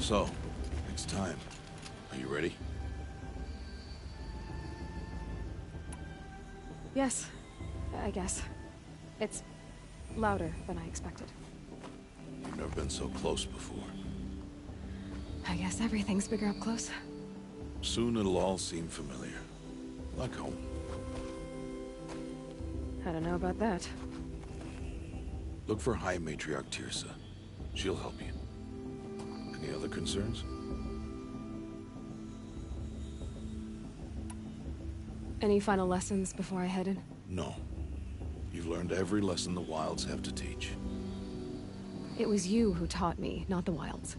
So, it's time. Are you ready? Yes, I guess. It's louder than I expected. You've never been so close before. I guess everything's bigger up close. Soon it'll all seem familiar. Like home. I don't know about that. Look for High Matriarch Teersa. She'll help you. Any other concerns? Any final lessons before I head in? No. You've learned every lesson the Wilds have to teach. It was you who taught me, not the Wilds.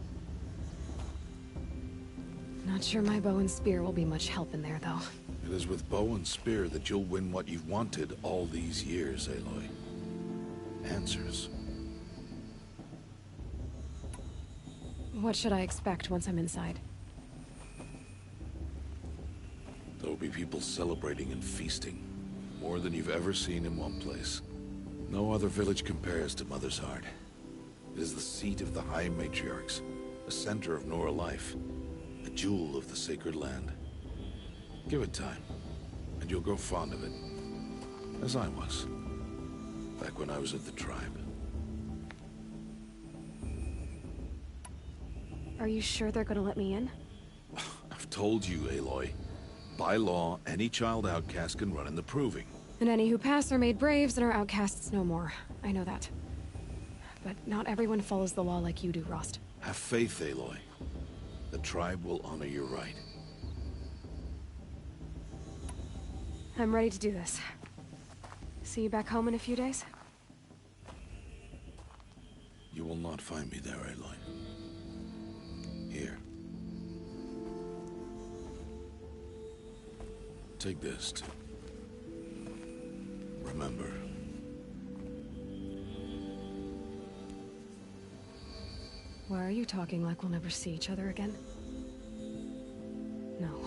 Not sure my bow and spear will be much help in there, though. It is with bow and spear that you'll win what you've wanted all these years, Aloy. Answers. What should I expect once I'm inside? There will be people celebrating and feasting. More than you've ever seen in one place. No other village compares to Mother's Heart. It is the seat of the High Matriarchs, the center of Nora life, a jewel of the sacred land. Give it time, and you'll grow fond of it. As I was, back when I was at the tribe. Are you sure they're gonna let me in? I've told you, Aloy. By law, any child outcast can run in the Proving. And any who pass are made braves and are outcasts no more. I know that. But not everyone follows the law like you do, Rost. Have faith, Aloy. The tribe will honor your right. I'm ready to do this. See you back home in a few days? You will not find me there, Aloy. Here. Take this, too. Remember. Why are you talking like we'll never see each other again? No.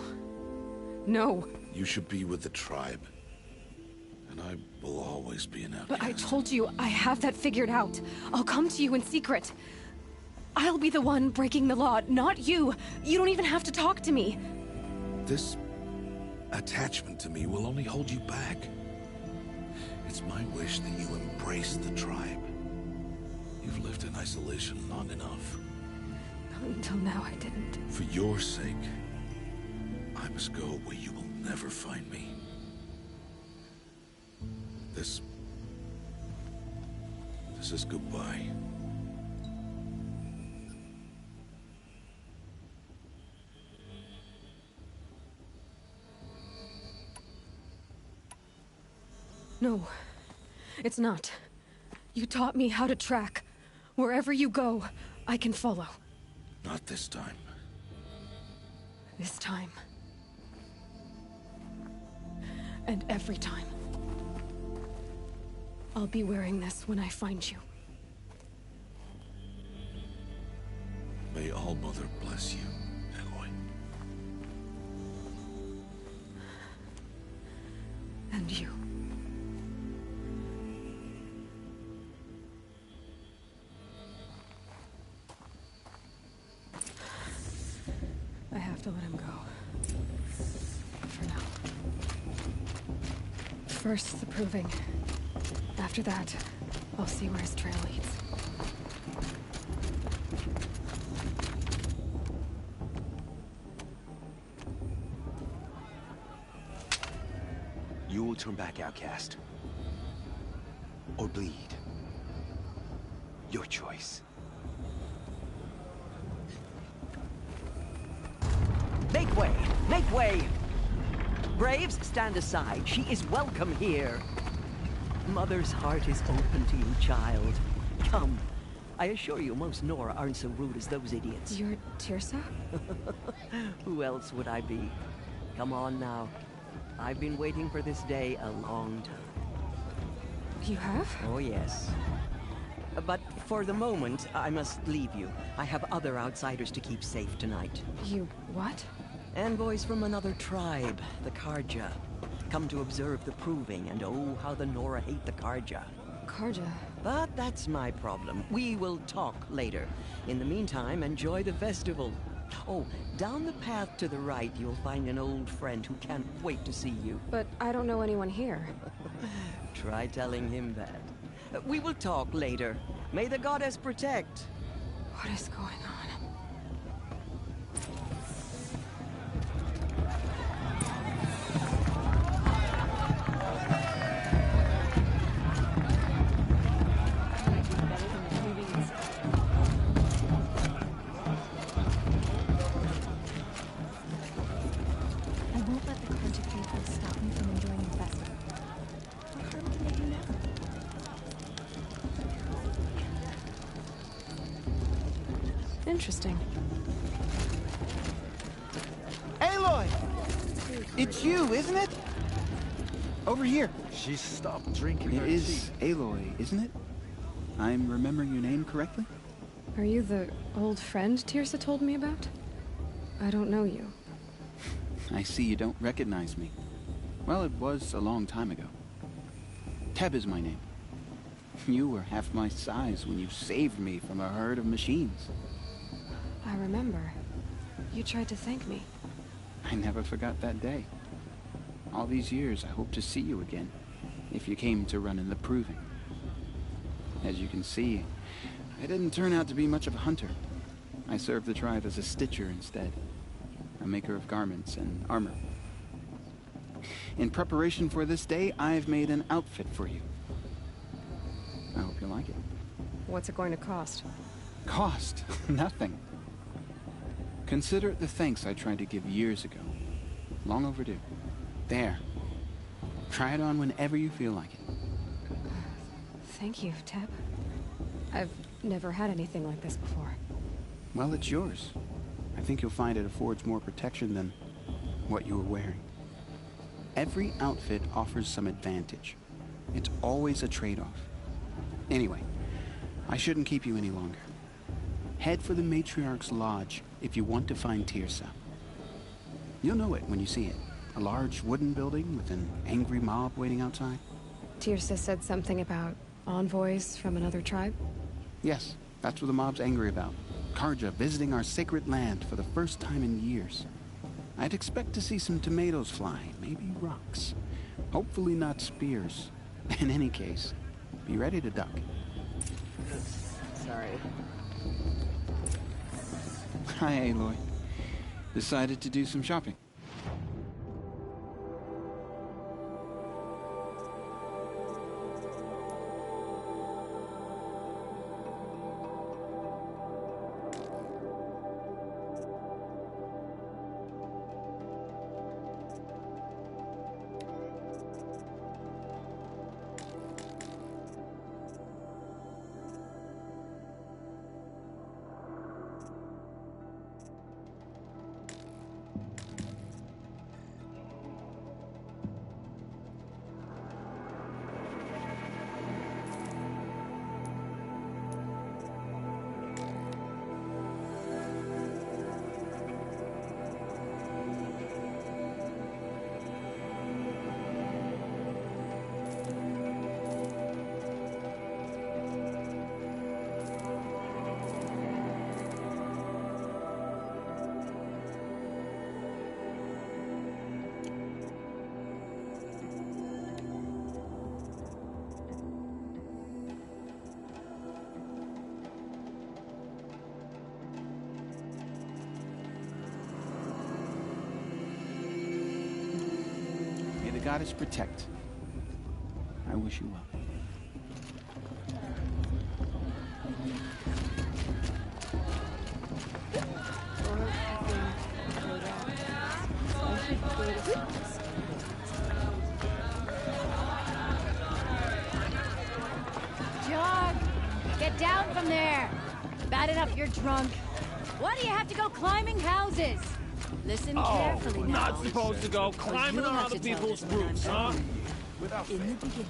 No! You should be with the tribe. And I will always be an outcast. But I told you, I have that figured out. I'll come to you in secret. I'll be the one breaking the law, not you. You don't even have to talk to me. This attachment to me will only hold you back. It's my wish that you embrace the tribe. You've lived in isolation long enough. Until now, I didn't. For your sake, I must go where you will never find me. This is goodbye. No, it's not. You taught me how to track. Wherever you go, I can follow. Not this time. This time. And every time. I'll be wearing this when I find you. May All Mother bless you, Aloy. And you. I have to let him go. For now. First, the Proving. After that, I'll see where his trail leads. You will turn back, outcast. Or bleed. Your choice. Make way! Make way! Braves, stand aside. She is welcome here. Mother's heart is open to you, child. Come. I assure you, most Nora aren't so rude as those idiots. You're Teersa? Who else would I be? Come on now. I've been waiting for this day a long time. You have? Oh, yes. But for the moment, I must leave you. I have other outsiders to keep safe tonight. You what? Envoys from another tribe, the Carja. Come to observe the Proving, and oh, how the Nora hate the Carja. Karja. But that's my problem. We will talk later. In the meantime, enjoy the festival. Oh, down the path to the right, you'll find an old friend who can't wait to see you. But I don't know anyone here. Try telling him that. We will talk later. May the goddess protect. What is going on? I won't let the Karja people stop me from enjoying the festival. What harm can they do now? Interesting. Aloy! It's you, isn't it? Over here. She stopped drinking her It is tea. Aloy, isn't it? I'm remembering your name correctly? Are you the old friend Tirsa told me about? I don't know you. I see you don't recognize me. Well, it was a long time ago. Teb is my name. You were half my size when you saved me from a herd of machines. I remember. You tried to thank me. I never forgot that day. All these years, I hope to see you again, if you came to run in the Proving. As you can see, I didn't turn out to be much of a hunter. I served the tribe as a stitcher instead, a maker of garments and armor. In preparation for this day, I've made an outfit for you. I hope you like it. What's it going to cost? Cost? Nothing. Consider it the thanks I tried to give years ago. Long overdue. There. Try it on whenever you feel like it. Thank you, Teb. I've never had anything like this before. Well, it's yours. I think you'll find it affords more protection than what you were wearing. Every outfit offers some advantage. It's always a trade-off. Anyway, I shouldn't keep you any longer. Head for the Matriarch's Lodge if you want to find Tirsa. You'll know it when you see it. A large wooden building with an angry mob waiting outside. Tirsa said something about envoys from another tribe? Yes, that's what the mob's angry about. Karja visiting our sacred land for the first time in years. I'd expect to see some tomatoes fly, maybe rocks. Hopefully not spears. In any case, be ready to duck. Sorry. Hi, Aloy. Decided to do some shopping. May the goddess protect. I wish you well. Jog! Get down from there! Bat it up, you're drunk. Why do you have to go climbing houses? Listen carefully now. Not supposed to go climbing on other people's roofs, huh? Without In the beginning,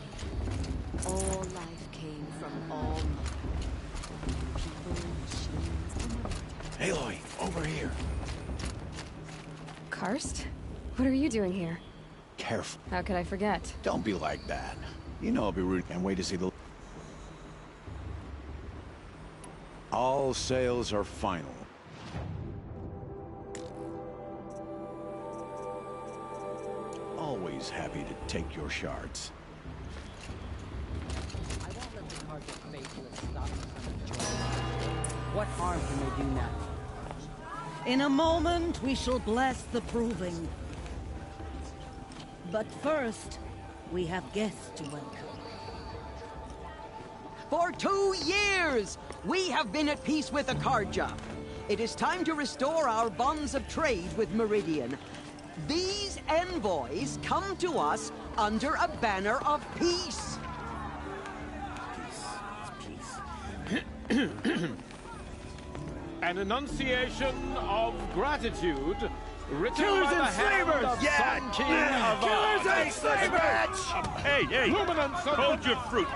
all life came from all people, machines, and Aloy, over here. Karst? What are you doing here? Careful. How could I forget? Don't be like that. You know I'll be rude and wait to see the... All sales are final. Always happy to take your shards. I won't let the Carja faithless stop us from enjoying. What harm can they do now? In a moment, we shall bless the proving. But first, we have guests to welcome. For 2 years, we have been at peace with the Carja. It is time to restore our bonds of trade with Meridian. These envoys come to us under a banner of peace. An enunciation of gratitude written Killers by the and hand slavers! of Sun King of Killers and slavers! Hey, hey! Luminance of Hold your fruit,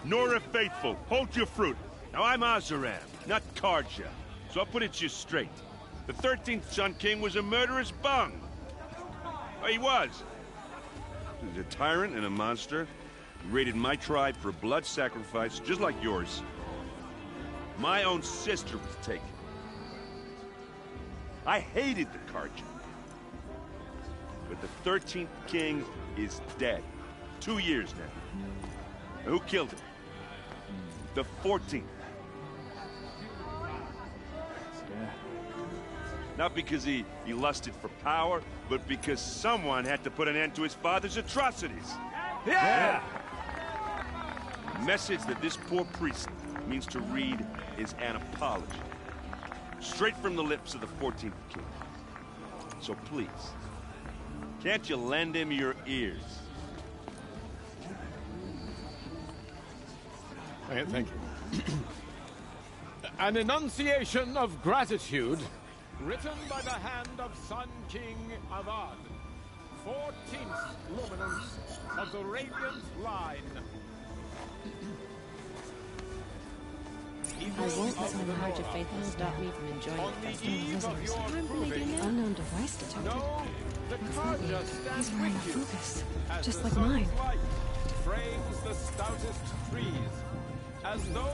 Nora Faithful. Hold your fruit. Now I'm Oseram, not Carja, so I'll put it just straight. The 13th Sun King was a murderous bung. Oh, he was. He was a tyrant and a monster. He raided my tribe for blood sacrifice, just like yours. My own sister was taken. I hated the Carja. But the 13th King is dead. 2 years now. Who killed him? The 14th. Not because he lusted for power, but because someone had to put an end to his father's atrocities. Yeah! The message that this poor priest means to read is an apology. Straight from the lips of the 14th King. So please, can't you lend him your ears? Thank you. An enunciation of gratitude written by the hand of Sun King Avad, 14th luminance of the Radiant Line. I won't let the Carja faithful stop me from enjoying the festival. Unknown device detected. No, the Carja He's stands wearing a with you. focus, As just the like sun's mine. light frames the stoutest trees, as those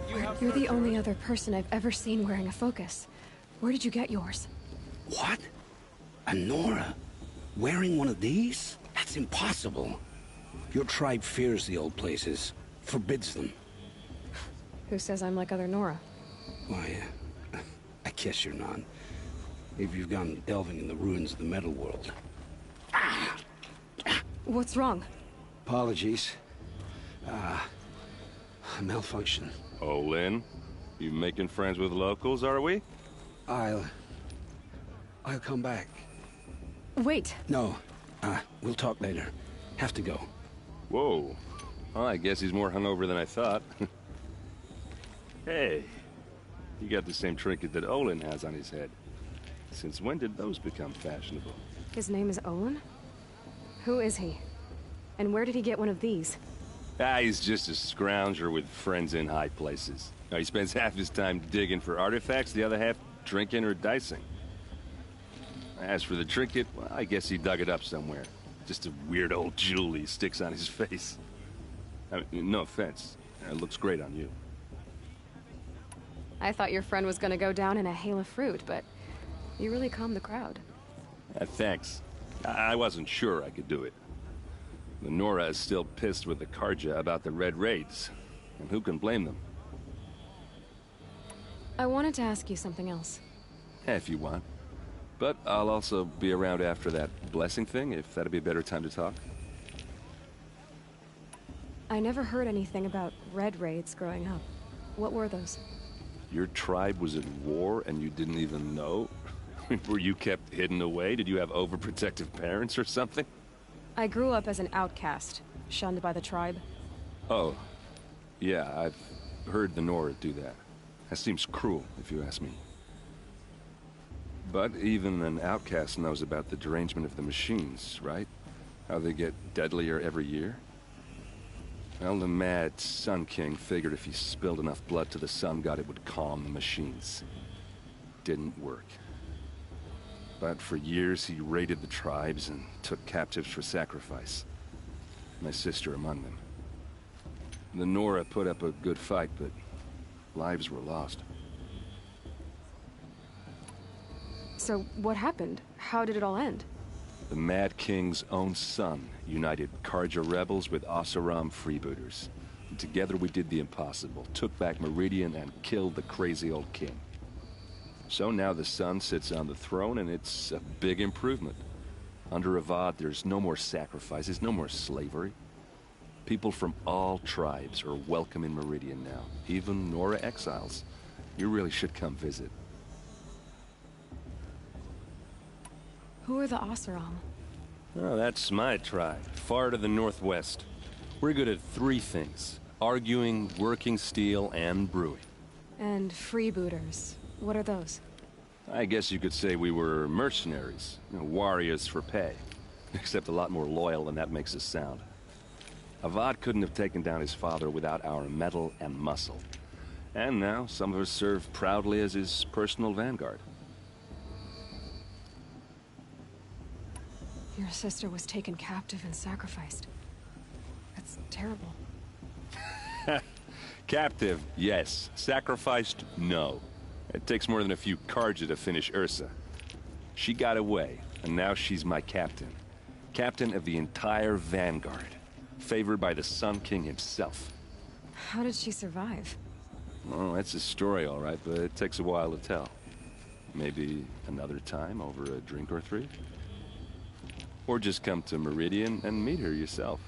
you have You're the nurtured. only other person I've ever seen wearing a focus. Where did you get yours? What? A Nora? Wearing one of these? That's impossible. Your tribe fears the old places, forbids them. Who says I'm like other Nora? Why, I guess you're not. If you've gone delving in the ruins of the metal world. What's wrong? Apologies. A malfunction. Oh, Lynn, you making friends with locals, are we? I'll come back. Wait. No, we'll talk later. Have to go. Whoa. Well, I guess he's more hungover than I thought. Hey, you got the same trinket that Olin has on his head. Since when did those become fashionable? His name is Olin? Who is he? And where did he get one of these? He's just a scrounger with friends in high places. Now, he spends half his time digging for artifacts, the other half drinking or dicing. As for the trinket, well, I guess he dug it up somewhere. Just a weird old jewel he sticks on his face. I mean, no offense. It looks great on you. I thought your friend was gonna go down in a hail of fruit, but you really calmed the crowd. Thanks. I wasn't sure I could do it. The Nora is still pissed with the Carja about the Red Raids. And who can blame them? I wanted to ask you something else. If you want. But I'll also be around after that blessing thing, if that'd be a better time to talk. I never heard anything about Red Raids growing up. What were those? Your tribe was at war and you didn't even know? Were you kept hidden away? Did you have overprotective parents or something? I grew up as an outcast, shunned by the tribe. Oh. Yeah, I've heard the Nora do that. That seems cruel, if you ask me. But even an outcast knows about the derangement of the machines, right? How they get deadlier every year? Well, the mad Sun King figured if he spilled enough blood to the Sun God, it would calm the machines. Didn't work. But for years, he raided the tribes and took captives for sacrifice. My sister among them. The Nora put up a good fight, but lives were lost. So, what happened? How did it all end? The Mad King's own son united Carja rebels with Oseram freebooters. And together we did the impossible, took back Meridian and killed the crazy old king. So now the son sits on the throne, and it's a big improvement. Under Avad, there's no more sacrifices, no more slavery. People from all tribes are welcome in Meridian now, even Nora exiles. You really should come visit. Who are the Oseram? Oh, that's my tribe, far to the northwest. We're good at 3 things: arguing, working steel, and brewing. And freebooters. What are those? I guess you could say we were mercenaries, warriors for pay. Except a lot more loyal than that makes us sound. Avad couldn't have taken down his father without our metal and muscle. And now, some of us serve proudly as his personal vanguard. Your sister was taken captive and sacrificed. That's terrible. Captive, yes. Sacrificed, no. It takes more than a few Carja to finish Ursa. She got away, and now she's my captain. Captain of the entire Vanguard. Favored by the Sun King himself. How did she survive? Oh, that's a story, all right, but it takes a while to tell. Maybe another time over a drink or 3? Or just come to Meridian and meet her yourself.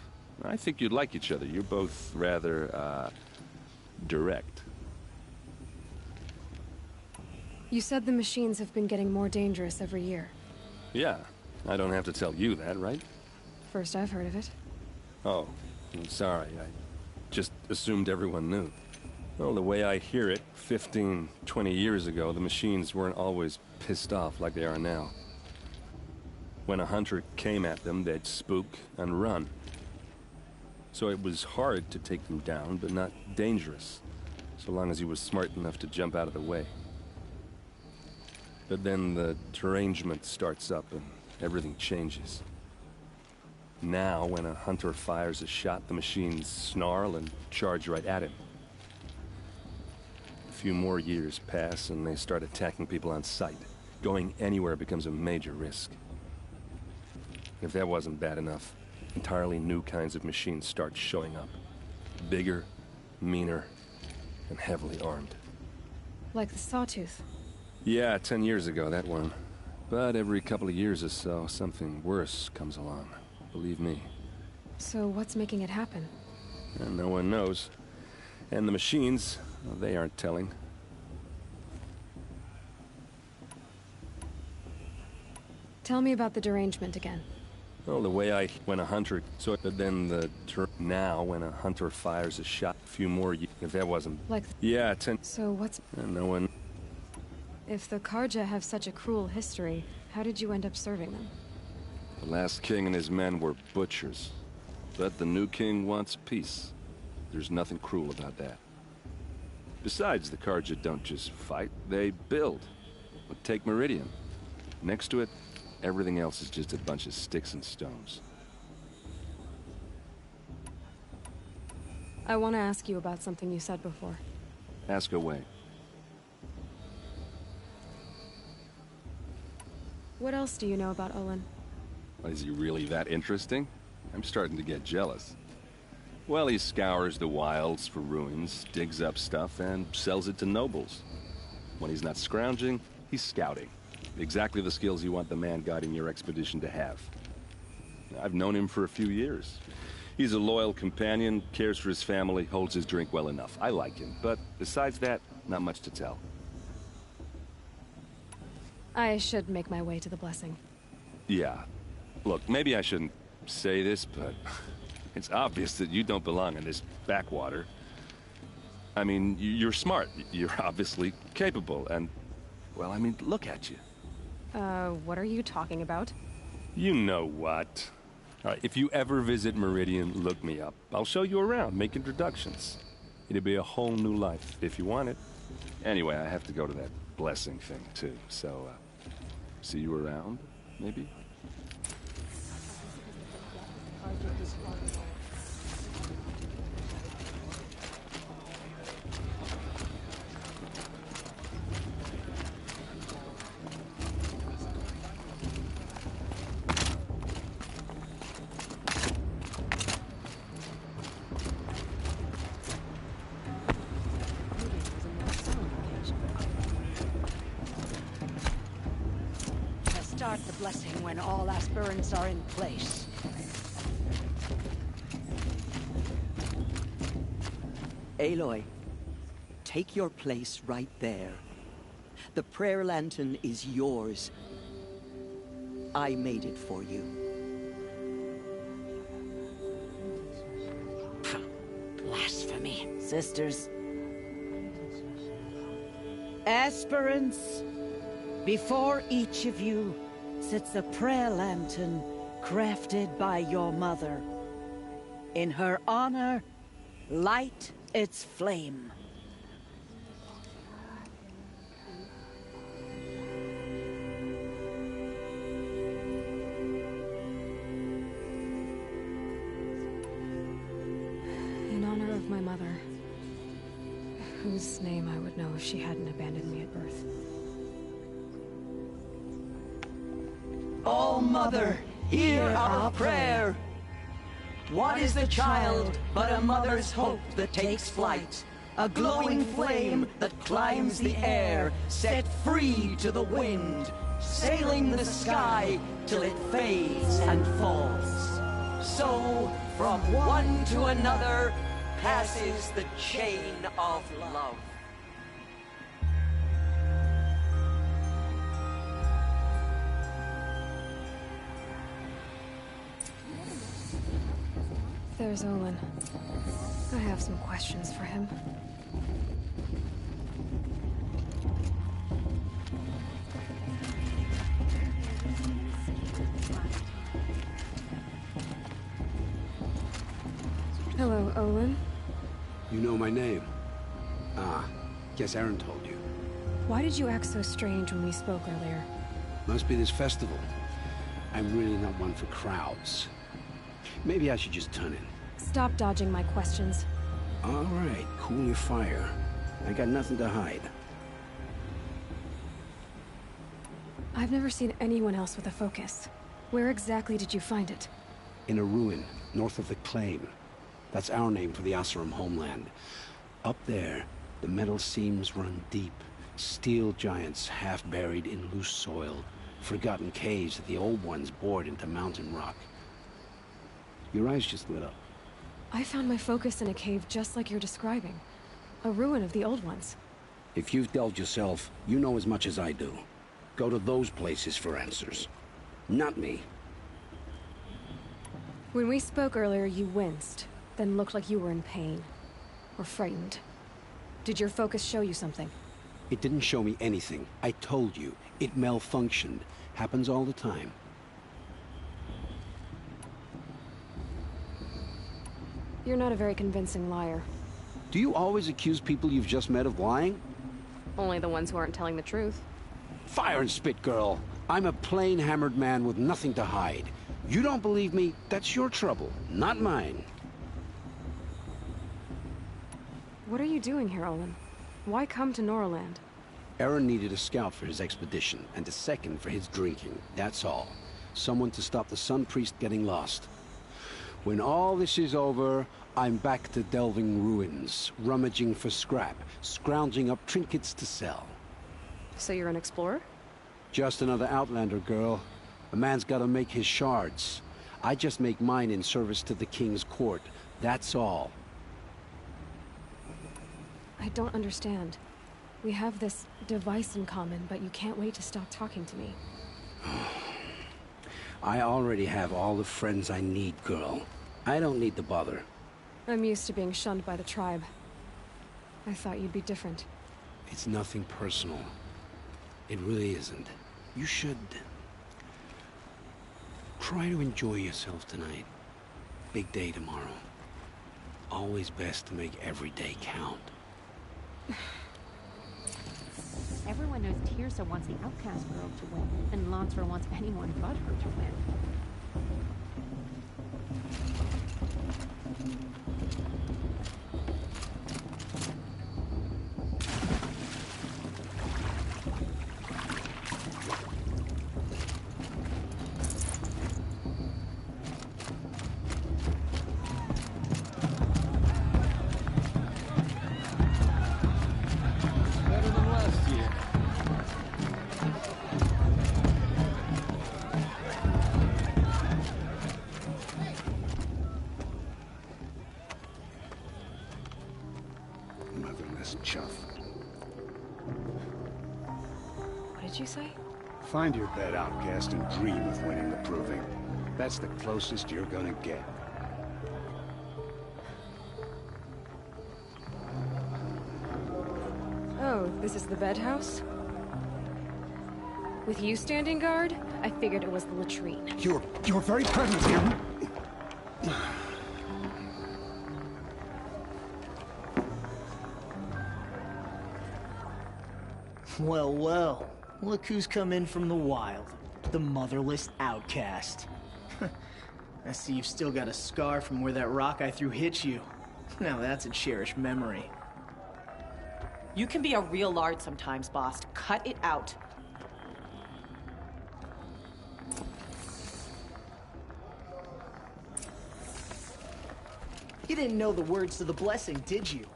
I think you'd like each other. You're both rather, direct. You said the machines have been getting more dangerous every year. Yeah, I don't have to tell you that, right? First I've heard of it. Oh, I'm sorry. I just assumed everyone knew. Well, the way I hear it, 15, 20 years ago, the machines weren't always pissed off like they are now. When a hunter came at them, they'd spook and run. So it was hard to take them down, but not dangerous, so long as he was smart enough to jump out of the way. But then the derangement starts up and everything changes. Now, when a hunter fires a shot, the machines snarl and charge right at him. A few more years pass and they start attacking people on sight. Going anywhere becomes a major risk. If that wasn't bad enough, entirely new kinds of machines start showing up. Bigger, meaner, and heavily armed. Like the Sawtooth. Yeah, 10 years ago, that one. But every couple of years or so, something worse comes along. Believe me. So what's making it happen? And no one knows. And the machines, well, they aren't telling. Tell me about the derangement again. Well, the way when a hunter, so then now when a hunter fires a shot, a few more years, if that wasn't, like, yeah, 10. So what's, and no one. If the Carja have such a cruel history, how did you end up serving them? The last king and his men were butchers, but the new king wants peace. There's nothing cruel about that. Besides, the Carja don't just fight, they build. But take Meridian. Next to it, everything else is just a bunch of sticks and stones. I want to ask you about something you said before. Ask away. What else do you know about Olin? Is he really that interesting? I'm starting to get jealous. Well, he scours the wilds for ruins, digs up stuff, and sells it to nobles. When he's not scrounging, he's scouting. Exactly the skills you want the man guiding your expedition to have. I've known him for a few years. He's a loyal companion, cares for his family, holds his drink well enough. I like him, but besides that, not much to tell. I should make my way to the blessing. Yeah. Look, maybe I shouldn't say this, but it's obvious that you don't belong in this backwater. I mean, you're smart. You're obviously capable, and, well, I mean, look at you. What are you talking about? You know what. All right, if you ever visit Meridian, look me up. I'll show you around, make introductions. It'll be a whole new life, if you want it. Anyway, I have to go to that blessing thing, too, so, see you around, maybe? start the blessing when all aspirants are in place. Aloy, take your place right there. The prayer lantern is yours. I made it for you. Blasphemy. Sisters. Aspirants, before each of you sits a prayer lantern crafted by your mother. In her honor, light its flame. In honor of my mother, whose name I would know if she hadn't abandoned me at birth. Oh, Mother, hear our prayer. What is the child but a mother's hope that takes flight? A glowing flame that climbs the air, set free to the wind, sailing the sky till it fades and falls. So, from one to another, passes the chain of love. There's Olin. I have some questions for him. Hello, Olin. You know my name? Ah, guess Aaron told you. Why did you act so strange when we spoke earlier? Must be this festival. I'm really not one for crowds. Maybe I should just turn in. Stop dodging my questions. All right, cool your fire. I got nothing to hide. I've never seen anyone else with a focus. Where exactly did you find it? In a ruin, north of the Claim. That's our name for the Oseram homeland. Up there, the metal seams run deep. Steel giants half buried in loose soil. Forgotten caves that the old ones bored into mountain rock. Your eyes just lit up. I found my focus in a cave just like you're describing. A ruin of the old ones. If you've delved yourself, you know as much as I do. Go to those places for answers. Not me. When we spoke earlier, you winced, then looked like you were in pain. Or frightened. Did your focus show you something? It didn't show me anything. I told you. It malfunctioned. Happens all the time. You're not a very convincing liar. Do you always accuse people you've just met of lying? Only the ones who aren't telling the truth. Fire and spit, girl. I'm a plain hammered man with nothing to hide. You don't believe me? That's your trouble, not mine. What are you doing here, Olin? Why come to Norland? Aaron needed a scout for his expedition, and a second for his drinking. That's all. Someone to stop the Sun Priest getting lost. When all this is over, I'm back to delving ruins, rummaging for scrap, scrounging up trinkets to sell. So you're an explorer? Just another Outlander, girl. A man's gotta make his shards. I just make mine in service to the King's court. That's all. I don't understand. We have this device in common, but you can't wait to stop talking to me. I already have all the friends I need, girl. I don't need the bother. I'm used to being shunned by the tribe. I thought you'd be different. It's nothing personal. It really isn't. You should... try to enjoy yourself tonight. Big day tomorrow. Always best to make every day count. Everyone knows Tirsa wants the outcast girl to win, and Lansra wants anyone but her to win. Motherless chuff. What did you say? Find your bed, outcast, and dream of winning the proving. That's the closest you're gonna get. Oh, this is the bed house? With you standing guard, I figured it was the latrine. Your very presence here. Well, well. Look who's come in from the wild. The motherless outcast. I see you've still got a scar from where that rock I threw hit you. Now that's a cherished memory. You can be a real lard sometimes, boss. Cut it out. You didn't know the words to the blessing, did you?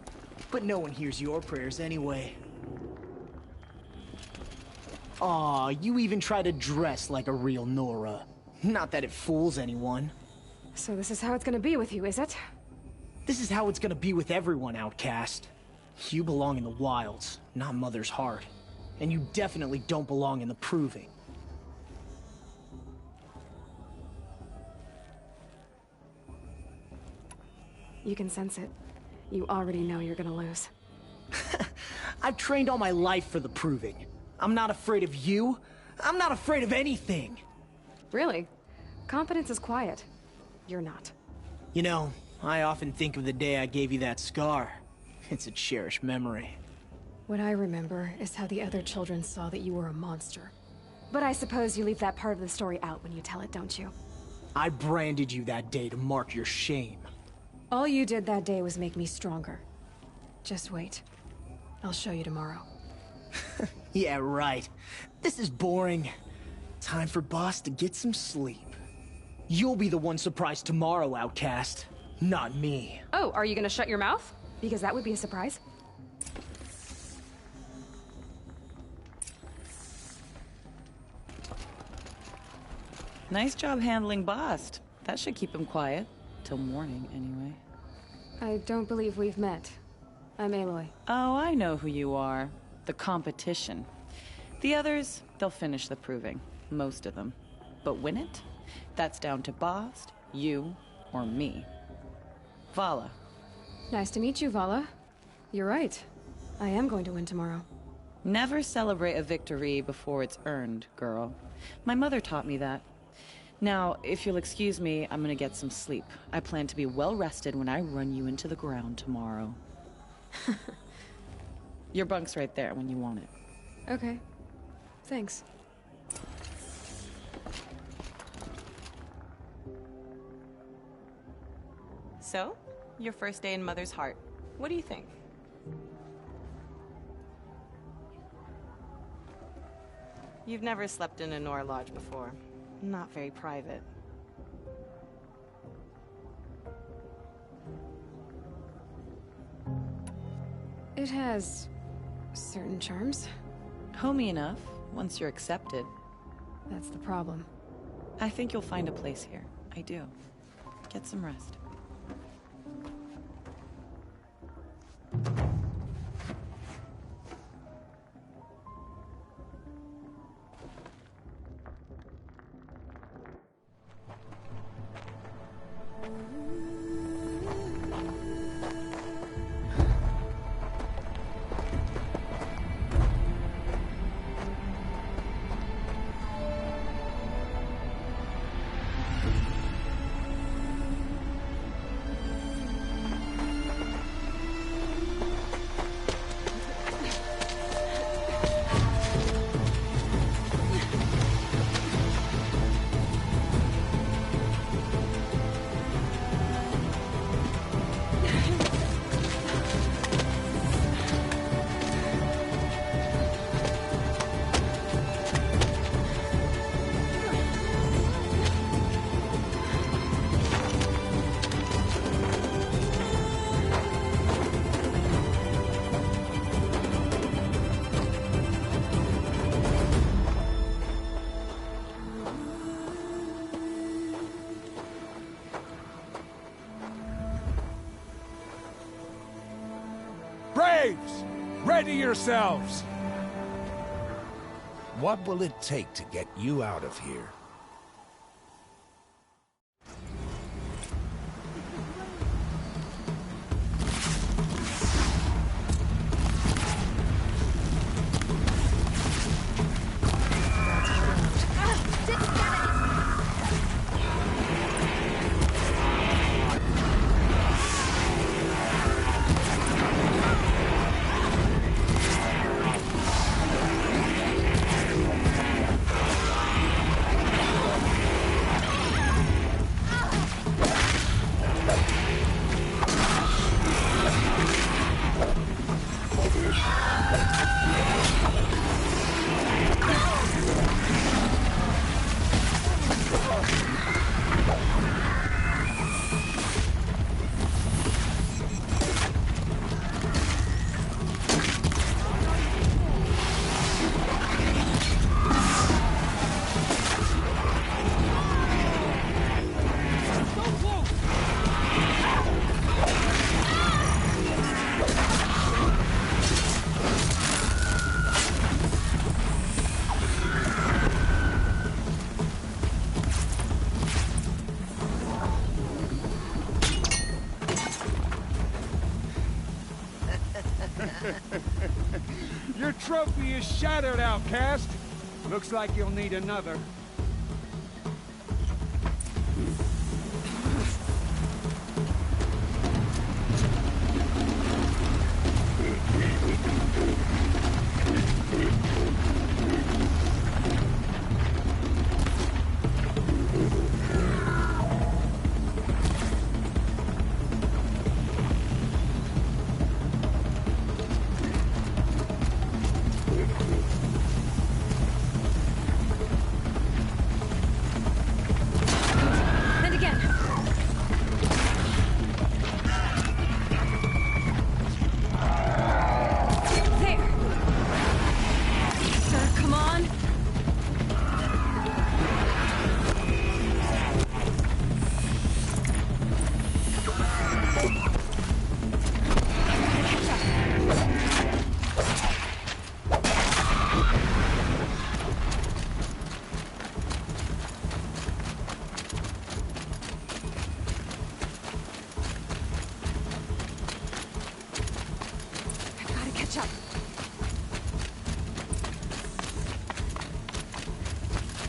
But no one hears your prayers anyway. Aw, you even try to dress like a real Nora. Not that it fools anyone. So this is how it's gonna be with you, is it? This is how it's gonna be with everyone, outcast. You belong in the wilds, not Mother's Heart. And you definitely don't belong in the proving. You can sense it. You already know you're gonna lose. I've trained all my life for the proving. I'm not afraid of you. I'm not afraid of anything. Really? Confidence is quiet. You're not. You know, I often think of the day I gave you that scar. It's a cherished memory. What I remember is how the other children saw that you were a monster. But I suppose you leave that part of the story out when you tell it, don't you? I branded you that day to mark your shame. All you did that day was make me stronger. Just wait. I'll show you tomorrow. Yeah, right. This is boring. Time for Boss to get some sleep. You'll be the one surprised tomorrow, outcast. Not me. Oh, are you gonna shut your mouth? Because that would be a surprise. Nice job handling Bast. That should keep him quiet. Till morning, anyway. I don't believe we've met. I'm Aloy. Oh, I know who you are. The competition. The others, they'll finish the proving. Most of them. But win it? That's down to Bast, you, or me. Vala. Nice to meet you, Vala. You're right. I am going to win tomorrow. Never celebrate a victory before it's earned, girl. My mother taught me that. Now, if you'll excuse me, I'm gonna get some sleep. I plan to be well rested when I run you into the ground tomorrow. Your bunk's right there when you want it. Okay. Thanks. So, your first day in Mother's Heart. What do you think? You've never slept in a Nora Lodge before. Not very private. It has certain charms. Homey enough, once you're accepted. That's the problem. I think you'll find a place here. I do. Get some rest. Braves, ready yourselves! What will it take to get you out of here? Your trophy is shattered, outcast. Looks like you'll need another.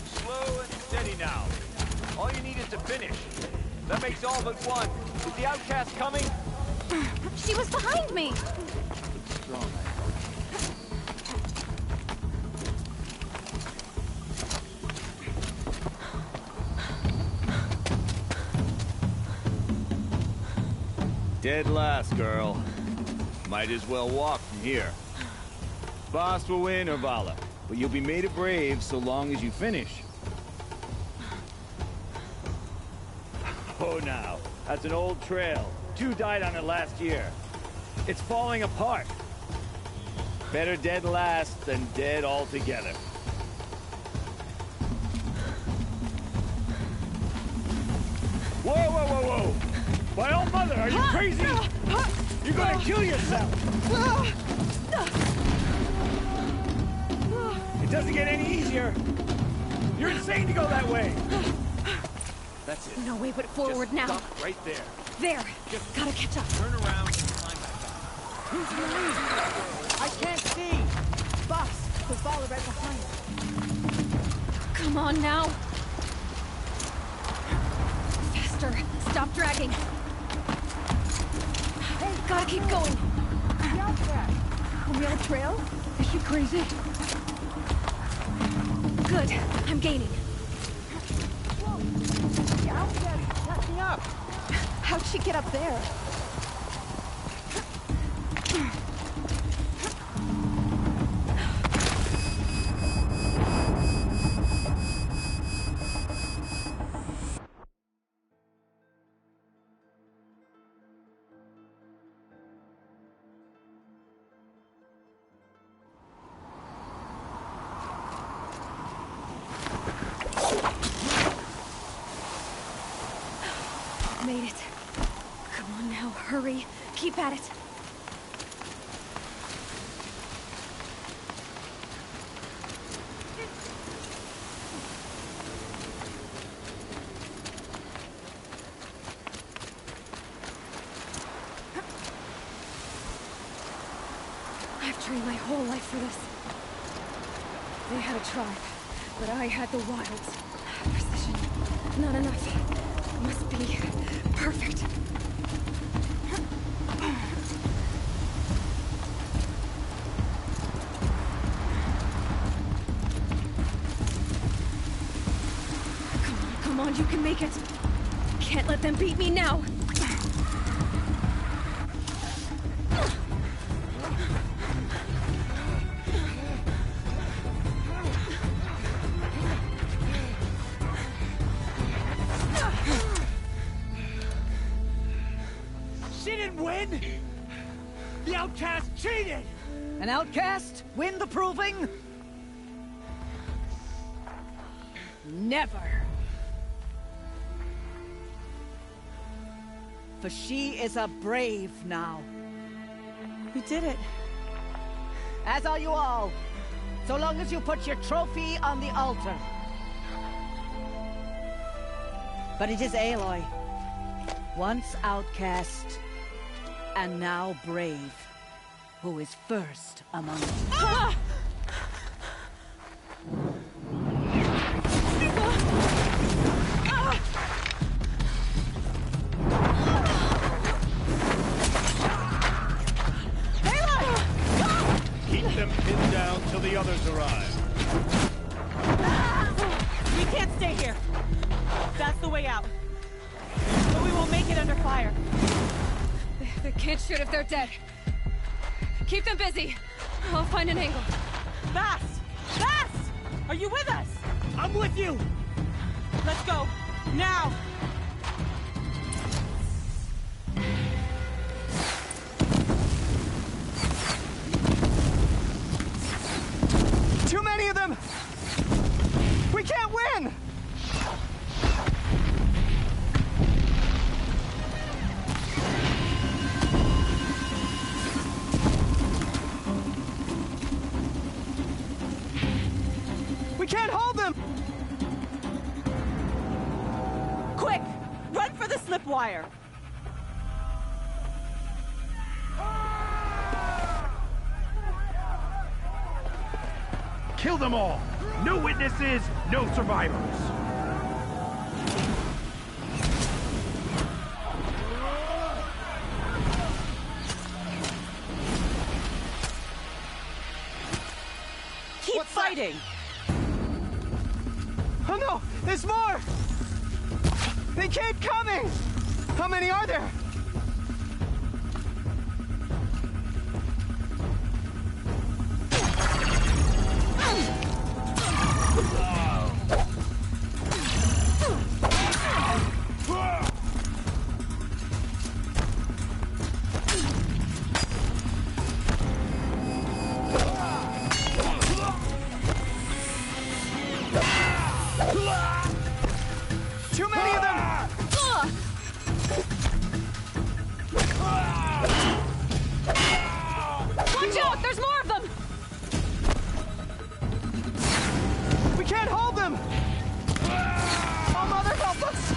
Slow and steady now. All you need is to finish. That makes all but one. Is the outcast coming? She was behind me! Strong. Dead last, girl. Might as well walk from here. Boss will win, Urvala, but you'll be made a brave so long as you finish. Oh, now, that's an old trail. 2 died on it last year. It's falling apart. Better dead last than dead altogether. Whoa, whoa, whoa, whoa! My old mother, are you crazy? You're gonna kill yourself! It doesn't get any easier! You're insane to go that way! That's it. No way but forward Just now. Stop right there. There! Gotta catch up. Turn around and climb back up. Who's behind? I can't see! Boss, the follow right behind. Come on now! Faster! Stop dragging! Hey, gotta keep going! The outcast! Are we on a trail? Is she crazy? Good. I'm gaining. Whoa! The outcast is catching up! How'd she get up there? Made it. Come on now, hurry. Keep at it. I've trained my whole life for this. They had a tribe, but I had the wilds. Precision. Not enough. Must be perfect. Come on, you can make it. Can't let them beat me now. She didn't win! The outcast cheated! An outcast? Win the proving? Never. For she is a brave now. You did it. As are you all. So long as you put your trophy on the altar. But it is Aloy. Once outcast, and now brave, who is first among us. Ah! Keep them pinned down till the others arrive. We can't stay here. That's the way out. But we won't make it under fire. They can't shoot if they're dead. Keep them busy. I'll find an angle. Vass! Vass! Are you with us? I'm with you! Let's go. Now! Too many of them! We can't win! We can't hold them! Quick! Run for the slip wire! Kill them all! No witnesses, no survivors! Keep fighting! Oh no! There's more! They keep coming! How many are there? Too many of them! Watch out! There's more of them! We can't hold them! Oh, Mother, help us!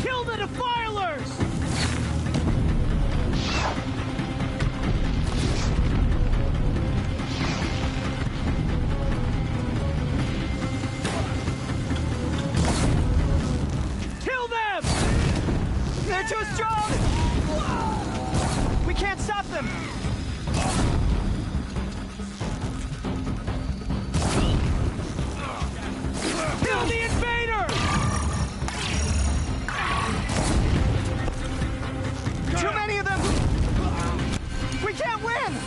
Kill the defilers! Kill them! They're too strong! We can't stop them! Kill the invader! Too many of them! We can't win!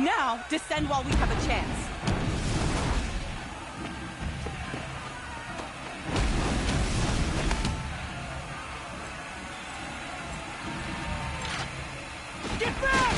Now, descend while we have a chance. Get back!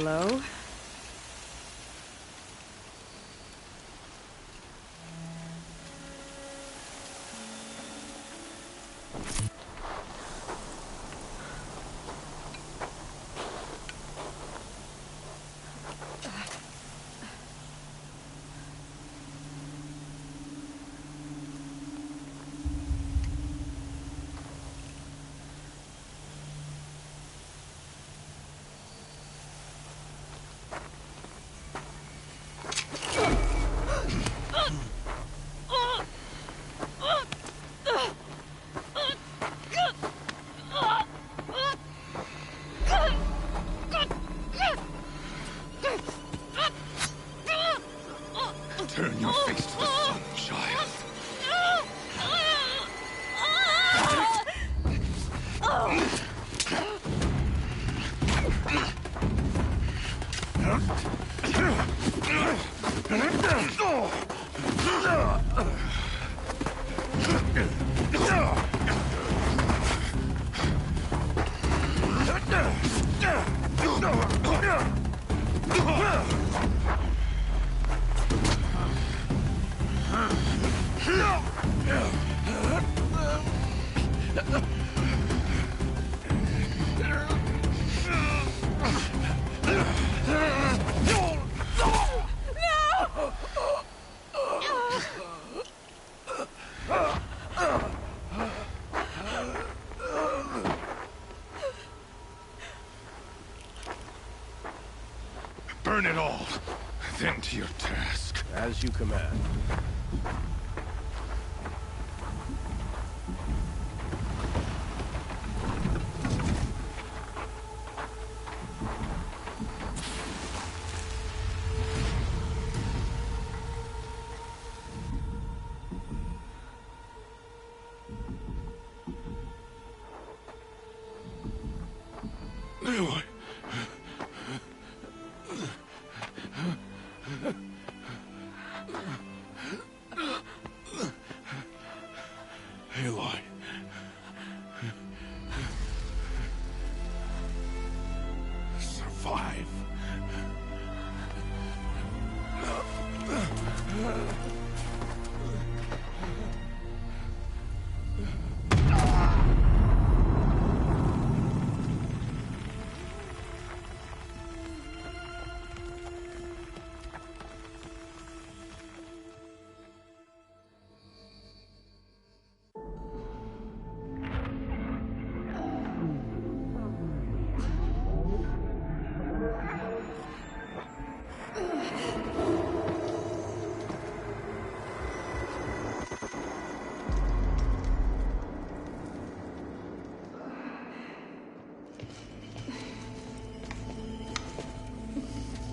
Hello? Turn your face to the sun, child. Burn it all, then to your task. As you command. Aloy. Aloy. Survive.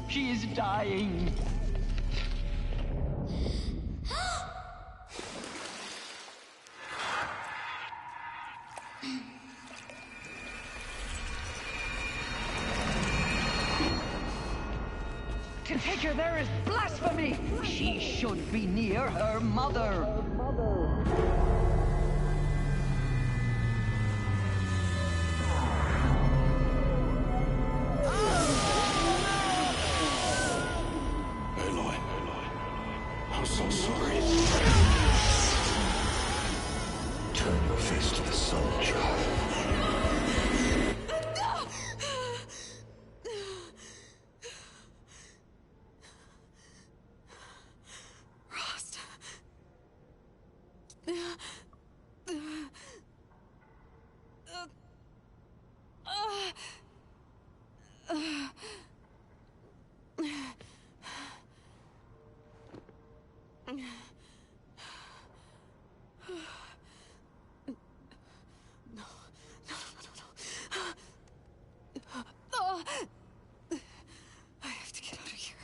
She is dying. To take her there is blasphemy. She should be near her mother. I'm so sorry. Turn your face to the sun, child. Rost. I have to get out of here.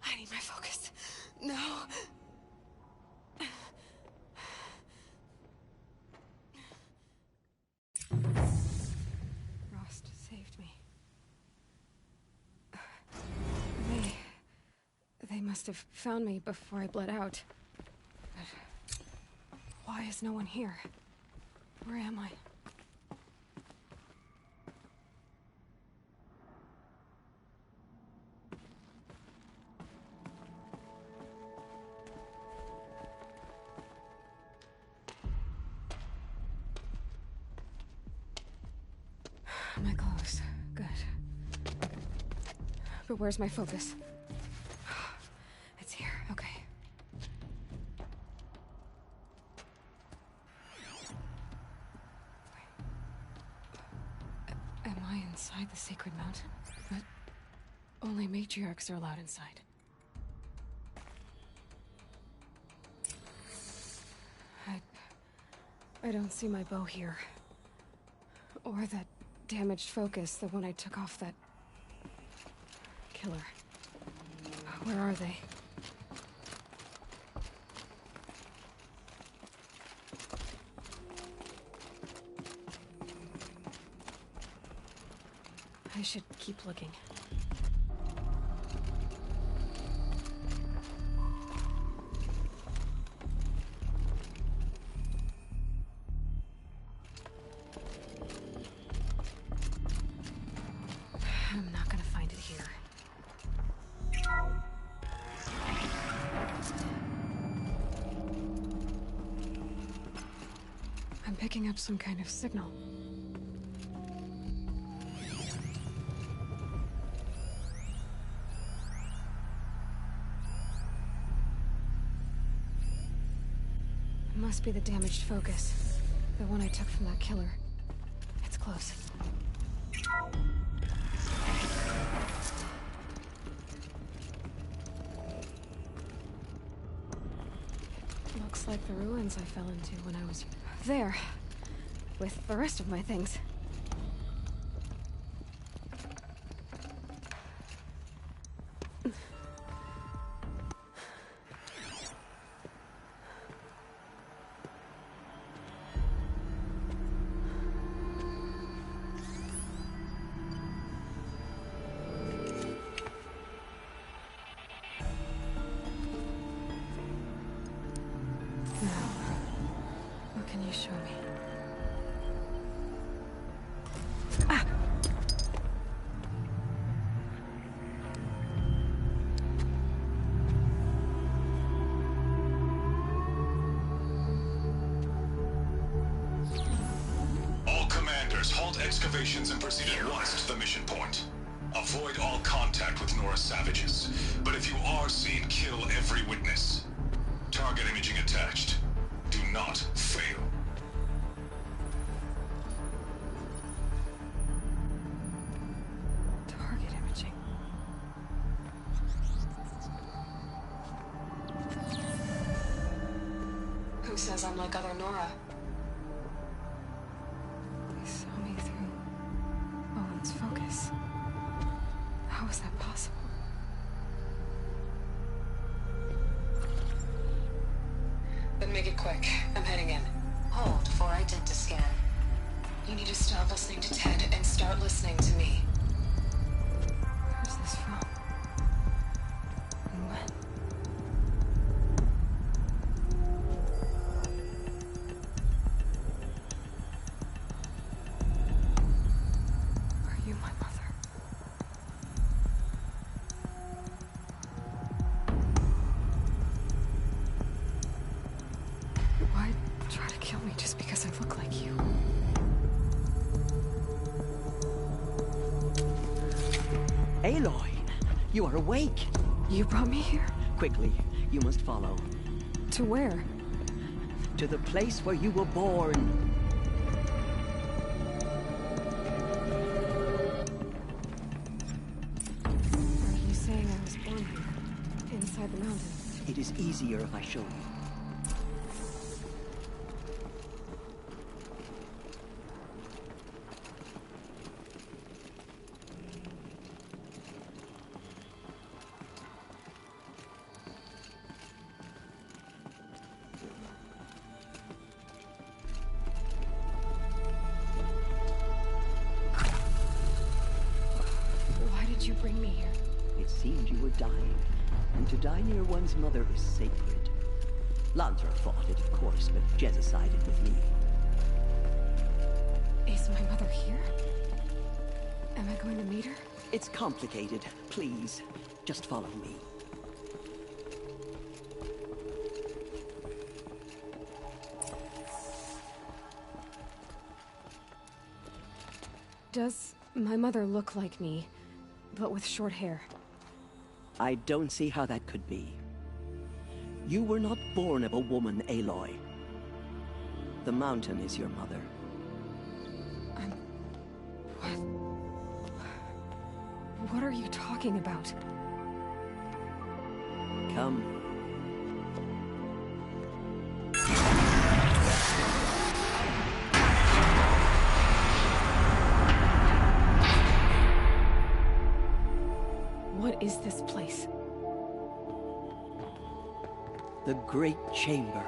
I need my focus. No. Rost saved me. They must have found me before I bled out. But why is no one here? Where am I? But where's my focus? It's here, okay. Am I inside the Sacred Mountain? But only matriarchs are allowed inside. I don't see my bow here. Or that damaged focus, the one I took off that killer. Where are they? I should keep looking. I'm not gonna find it here. I'm picking up some kind of signal. It must be the damaged focus. The one I took from that killer. It's close. Looks like the ruins I fell into when I was there, with the rest of my things. What can you show me? Ah! All commanders, halt excavations and proceed at once to the mission point. Avoid all contact with Nora savages. But if you are seen, kill every witness. Target imaging attached. Do not fail. Target imaging. Who says I'm like other Nora? They saw me through Owen's focus. How is that possible? Then make it quick. I'm heading in. Hold for identiscan. You need to stop listening to Ted and start listening to me. Where's this from? And when? Are you my mother? Why try to kill me just because I look like you? Aloy, you are awake. You brought me here? Quickly, you must follow. To where? To the place where you were born. Are you saying I was born here? Inside the mountain? It is easier if I show you. Why did you bring me here? It seemed you were dying, and to die near one's mother is sacred. Lantra fought it, of course, but Jezza sided with me. Is my mother here? Am I going to meet her? It's complicated. Please, just follow me. Does my mother look like me, but with short hair? I don't see how that could be. You were not born of a woman, Aloy. The mountain is your mother. What are you talking about? Come. What is this place? The Great Chamber,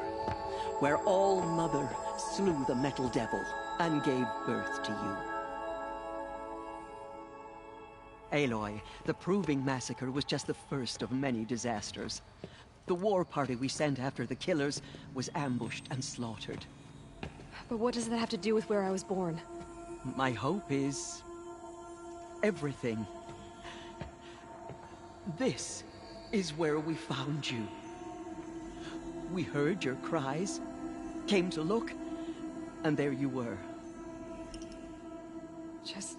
where All-Mother slew the Metal Devil and gave birth to you. Aloy, the Proving Massacre was just the first of many disasters. The war party we sent after the killers was ambushed and slaughtered. But what does that have to do with where I was born? My hope is... everything. This is where we found you. We heard your cries, came to look, and there you were. Just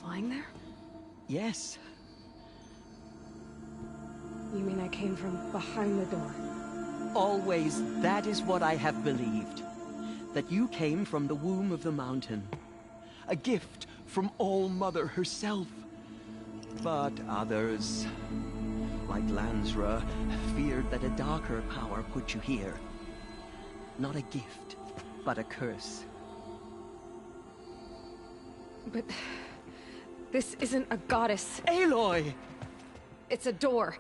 lying there? Yes. You mean I came from behind the door? Always, that is what I have believed. That you came from the womb of the mountain. A gift from All-Mother herself. But others, like Lansra, feared that a darker power put you here. Not a gift, but a curse. But... this isn't a goddess. Aloy! It's a door.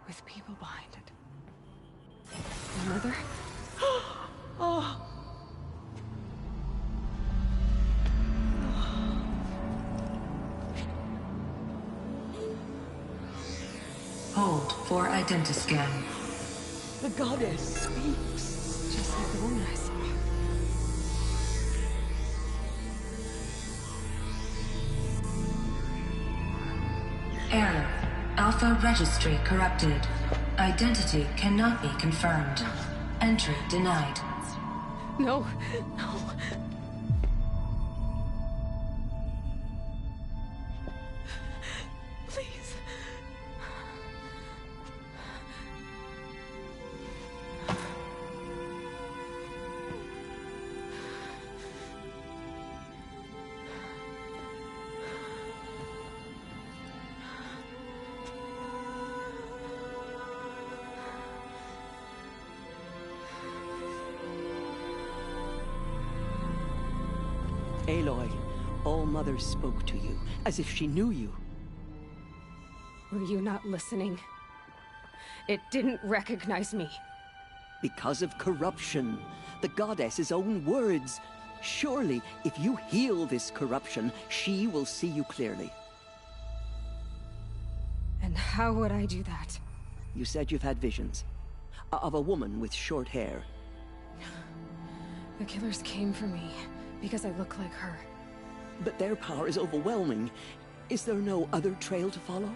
With people behind it. Mother? Oh. Hold for identiscan. The goddess speaks. Just like the woman I saw. Error. Alpha registry corrupted. Identity cannot be confirmed. Entry denied. No, no. Please. Aloy, All-Mother spoke to you, as if she knew you. Were you not listening? It didn't recognize me. Because of corruption. The goddess's own words. Surely, if you heal this corruption, she will see you clearly. And how would I do that? You said you've had visions. Of a woman with short hair. The killers came for me. Because I look like her. But their power is overwhelming. Is there no other trail to follow?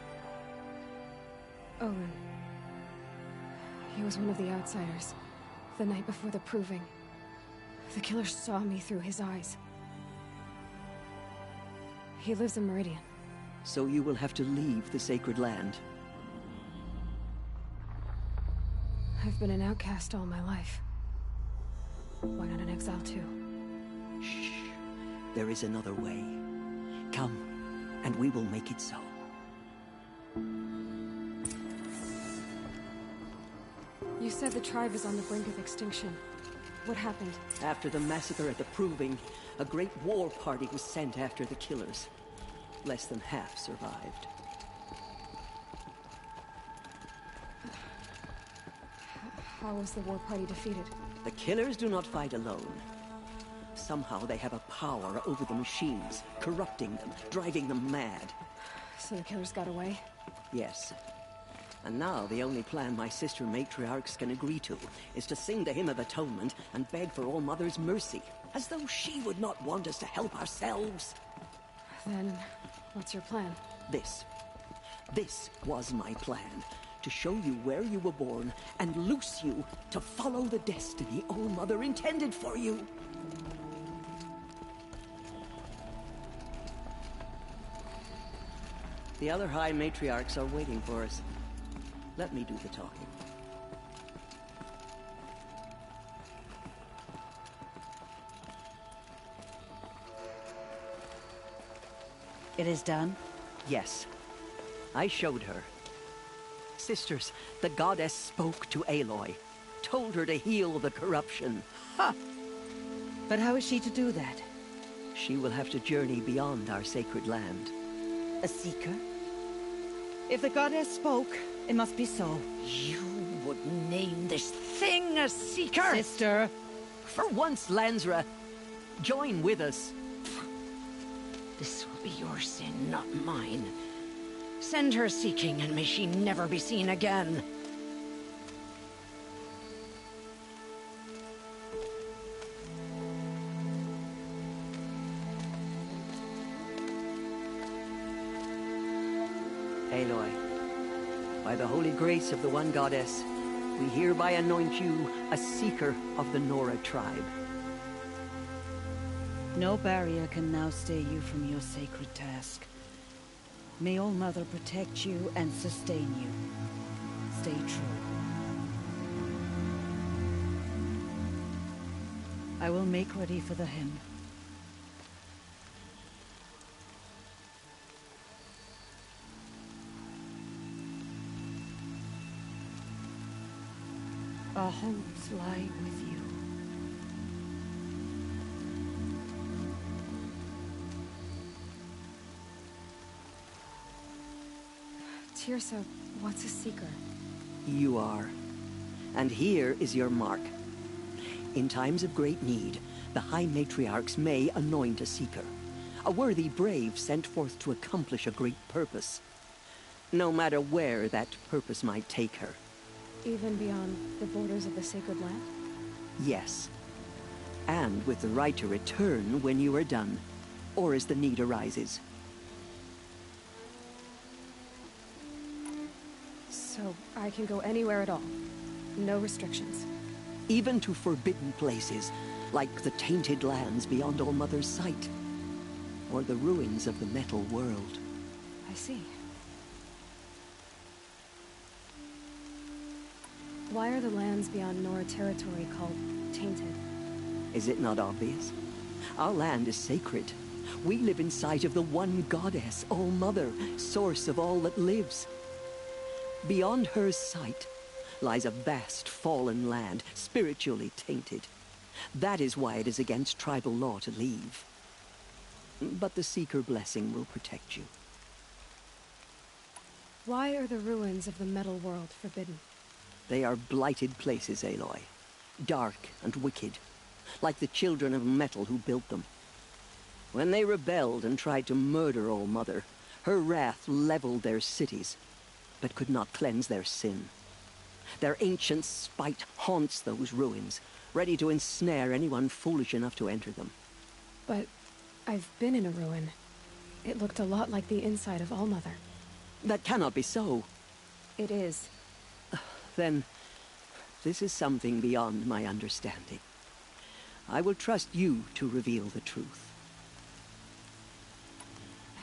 Owen. He was one of the outsiders. The night before the Proving. The killers saw me through his eyes. He lives in Meridian. So you will have to leave the sacred land. I've been an outcast all my life. Why not an exile too? Shh. There is another way. Come, and we will make it so. You said the tribe is on the brink of extinction. What happened? After the massacre at the Proving, a great war party was sent after the killers. Less than half survived. How was the war party defeated? The killers do not fight alone. Somehow they have a power over the machines, corrupting them, driving them mad. So the killers got away? Yes. And now the only plan my sister matriarchs can agree to is to sing the Hymn of Atonement and beg for All-Mother's mercy, as though she would not want us to help ourselves. Then, what's your plan? This was my plan. To show you where you were born and loose you to follow the destiny All-Mother intended for you. The other High Matriarchs are waiting for us. Let me do the talking. It is done? Yes. I showed her. Sisters, the goddess spoke to Aloy. Told her to heal the corruption. Ha! But how is she to do that? She will have to journey beyond our sacred land. A seeker? If the goddess spoke, it must be so. You would name this thing a seeker? Sister! For once, Lansra, join with us. This will be your sin, not mine. Send her seeking, and may she never be seen again. Aloy, by the holy grace of the One Goddess, we hereby anoint you a seeker of the Nora tribe. No barrier can now stay you from your sacred task. May All Mother protect you and sustain you. Stay true. I will make ready for the hymn. Our homes lie with you. Teersa, what's a seeker? You are. And here is your mark. In times of great need, the High Matriarchs may anoint a seeker. A worthy brave sent forth to accomplish a great purpose. No matter where that purpose might take her. Even beyond the borders of the sacred land? Yes. And with the right to return when you are done, or as the need arises. So I can go anywhere at all? No restrictions? Even to forbidden places, like the tainted lands beyond All Mother's sight. Or the ruins of the metal world. I see. Why are the lands beyond Nora territory called tainted? Is it not obvious? Our land is sacred. We live in sight of the One Goddess, All Mother, source of all that lives. Beyond her sight lies a vast fallen land, spiritually tainted. That is why it is against tribal law to leave. But the Seeker blessing will protect you. Why are the ruins of the metal world forbidden? They are blighted places, Aloy. Dark and wicked, like the children of metal who built them. When they rebelled and tried to murder All Mother, her wrath leveled their cities, but could not cleanse their sin. Their ancient spite haunts those ruins, ready to ensnare anyone foolish enough to enter them. But I've been in a ruin. It looked a lot like the inside of All Mother. That cannot be so. It is. Then, this is something beyond my understanding. I will trust you to reveal the truth.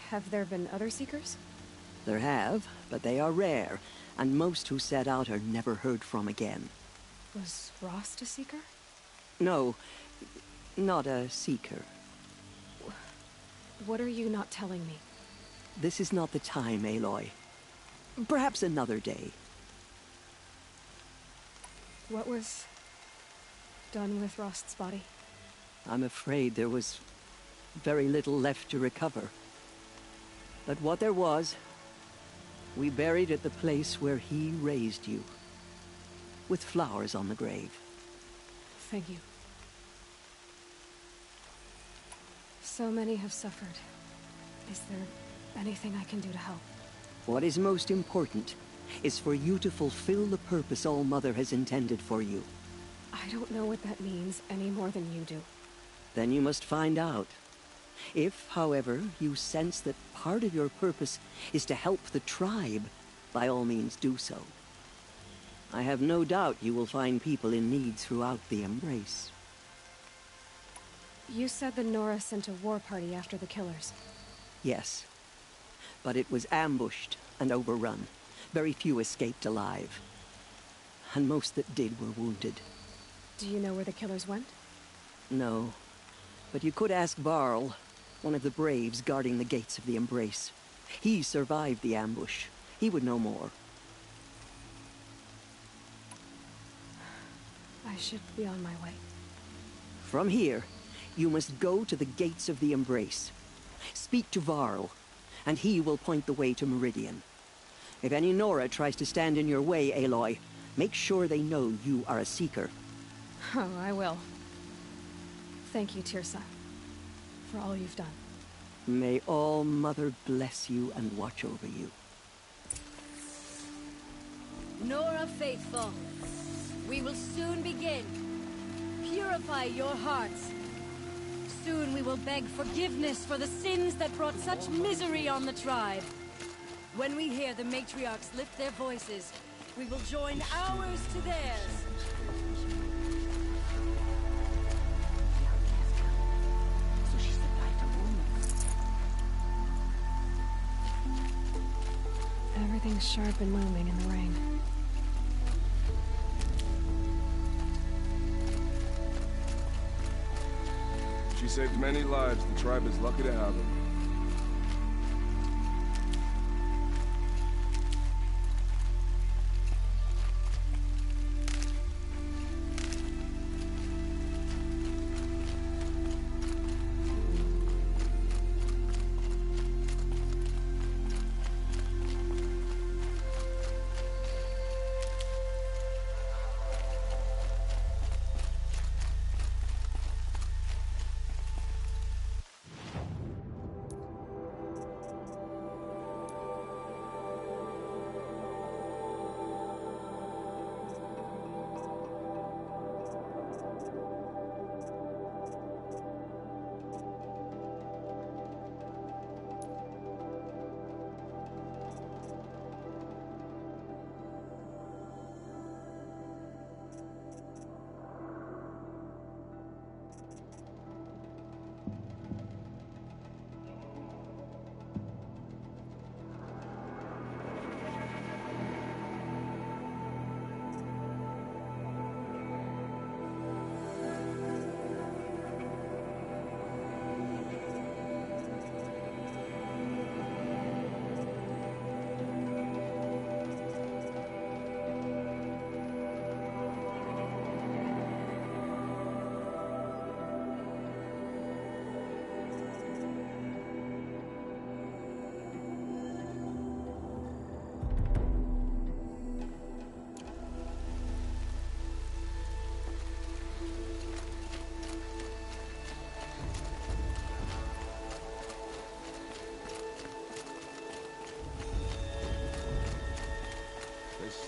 Have there been other Seekers? There have, but they are rare, and most who set out are never heard from again. Was Rost a Seeker? No, not a Seeker. What are you not telling me? This is not the time, Aloy. Perhaps another day. What was done with Rost's body? I'm afraid there was very little left to recover. But what there was, we buried at the place where he raised you, with flowers on the grave. Thank you. So many have suffered. Is there anything I can do to help? What is most important is for you to fulfill the purpose All Mother has intended for you. I don't know what that means any more than you do. Then you must find out. If, however, you sense that part of your purpose is to help the tribe, by all means do so. I have no doubt you will find people in need throughout the Embrace. You said the Nora sent a war party after the killers. Yes. but it was ambushed and overrun. Very few escaped alive. And most that did were wounded. Do you know where the killers went? No. But you could ask Varl, one of the braves guarding the gates of the Embrace. He survived the ambush. He would know more. I should be on my way. From here, you must go to the gates of the Embrace. Speak to Varl, and he will point the way to Meridian. If any Nora tries to stand in your way, Aloy, make sure they know you are a Seeker. Oh, I will. Thank you, Teersa, for all you've done. May All Mother bless you and watch over you. Nora Faithful, we will soon begin. Purify your hearts. Soon we will beg forgiveness for the sins that brought such misery on the tribe. When we hear the matriarchs lift their voices, we will join ours to theirs. Everything's sharp and looming in the rain. She saved many lives. The tribe is lucky to have her.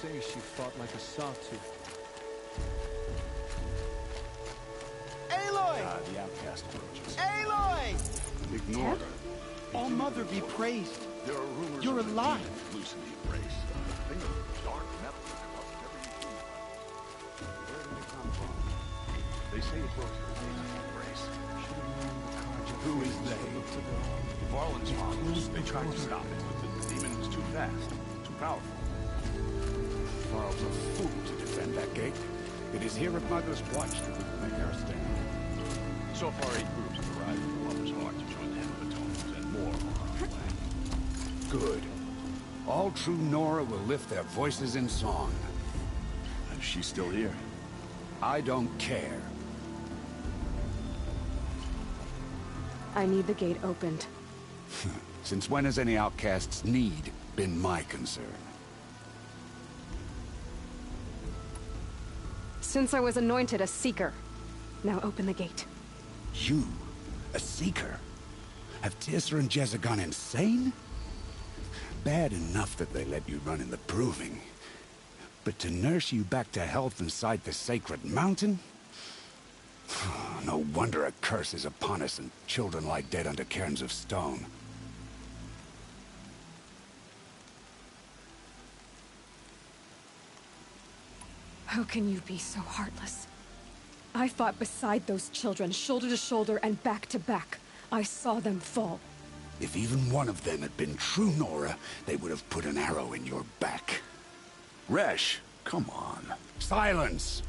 Say she fought like a sawtooth. Aloy! The outcast approaches. Aloy! Ignore her. All Mother be praised. There are rumors You're of alive. Loosen the Embrace. A thing of dark metal that corrupts every human. Where did it come from? They say it broke her in the Embrace. Who is they? The Varlin's followers. They tried to stop it, but the demon was too fast, too powerful. Varl's a fool to defend that gate. It is here at Mother's watch that we will make our stand. So far, 8 groups have arrived from Mother's Heart to join the Hand of Atonement, and more are on our way. Good. All true Nora will lift their voices in song. And she's still here. I don't care. I need the gate opened. Since when has any outcast's need been my concern? Since I was anointed a Seeker. Now open the gate. You? A Seeker? Have Teersa and Jezza gone insane? Bad enough that they let you run in the Proving. But to nurse you back to health inside the Sacred Mountain? No wonder a curse is upon us and children lie dead under cairns of stone. How can you be so heartless? I fought beside those children, shoulder to shoulder and back to back. I saw them fall. If even one of them had been true Nora, they would have put an arrow in your back. Resh, come on. Silence!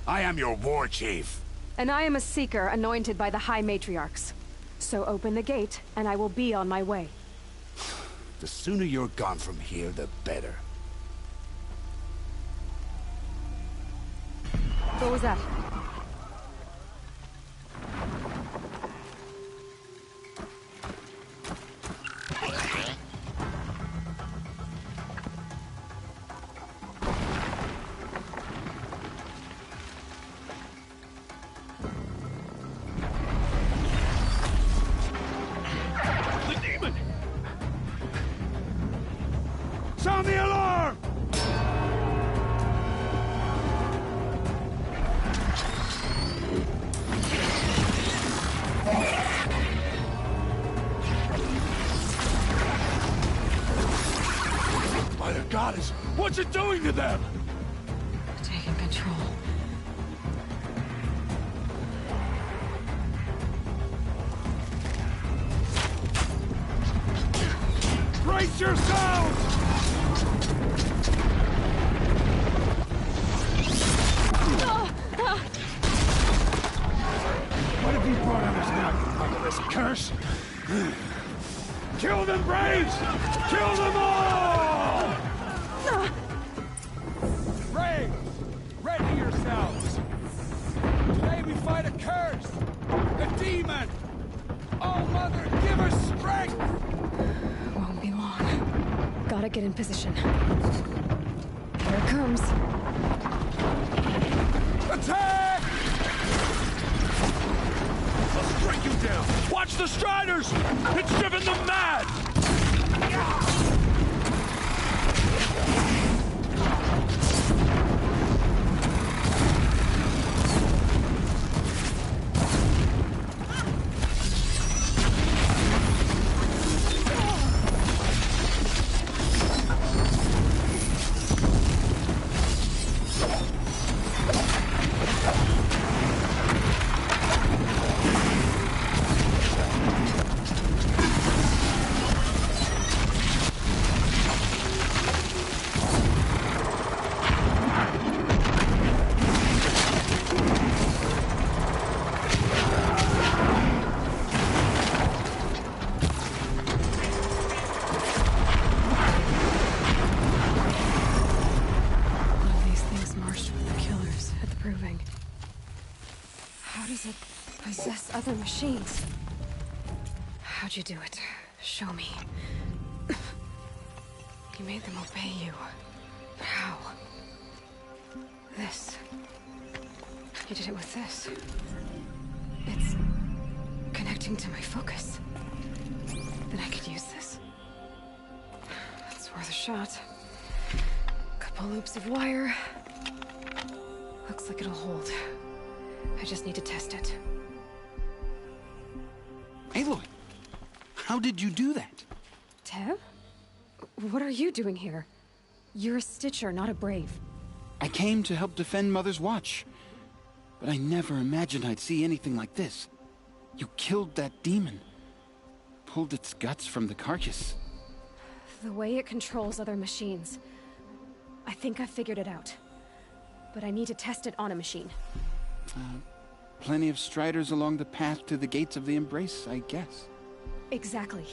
I am your war chief. And I am a seeker anointed by the High Matriarchs. So open the gate, and I will be on my way. The sooner you're gone from here, the better. What was that? Sound the alarm! By the goddess, what's it doing to them? Taking control. Brace yourselves! What have you brought on us now, you motherless curse? Kill them, Braves! Kill them all! Braves, ready yourselves! Today we fight a curse! A demon! Oh, Mother, give us strength! Won't be long. Gotta get in position. Here it comes. Attack! I'll strike you down! Watch the Striders! It's driven them mad! Other machines. How'd you do it? Show me. You made them obey you. How? This. You did it with this. It's connecting to my focus. Then I could use this. It's worth a shot. Couple loops of wire. Looks like it'll hold. I just need to test it. Aloy, how did you do that? Teb? What are you doing here? You're a Stitcher, not a Brave. I came to help defend Mother's Watch. But I never imagined I'd see anything like this. You killed that demon. Pulled its guts from the carcass. The way it controls other machines. I think I figured it out. But I need to test it on a machine. Plenty of Striders along the path to the gates of the Embrace, I guess. Exactly.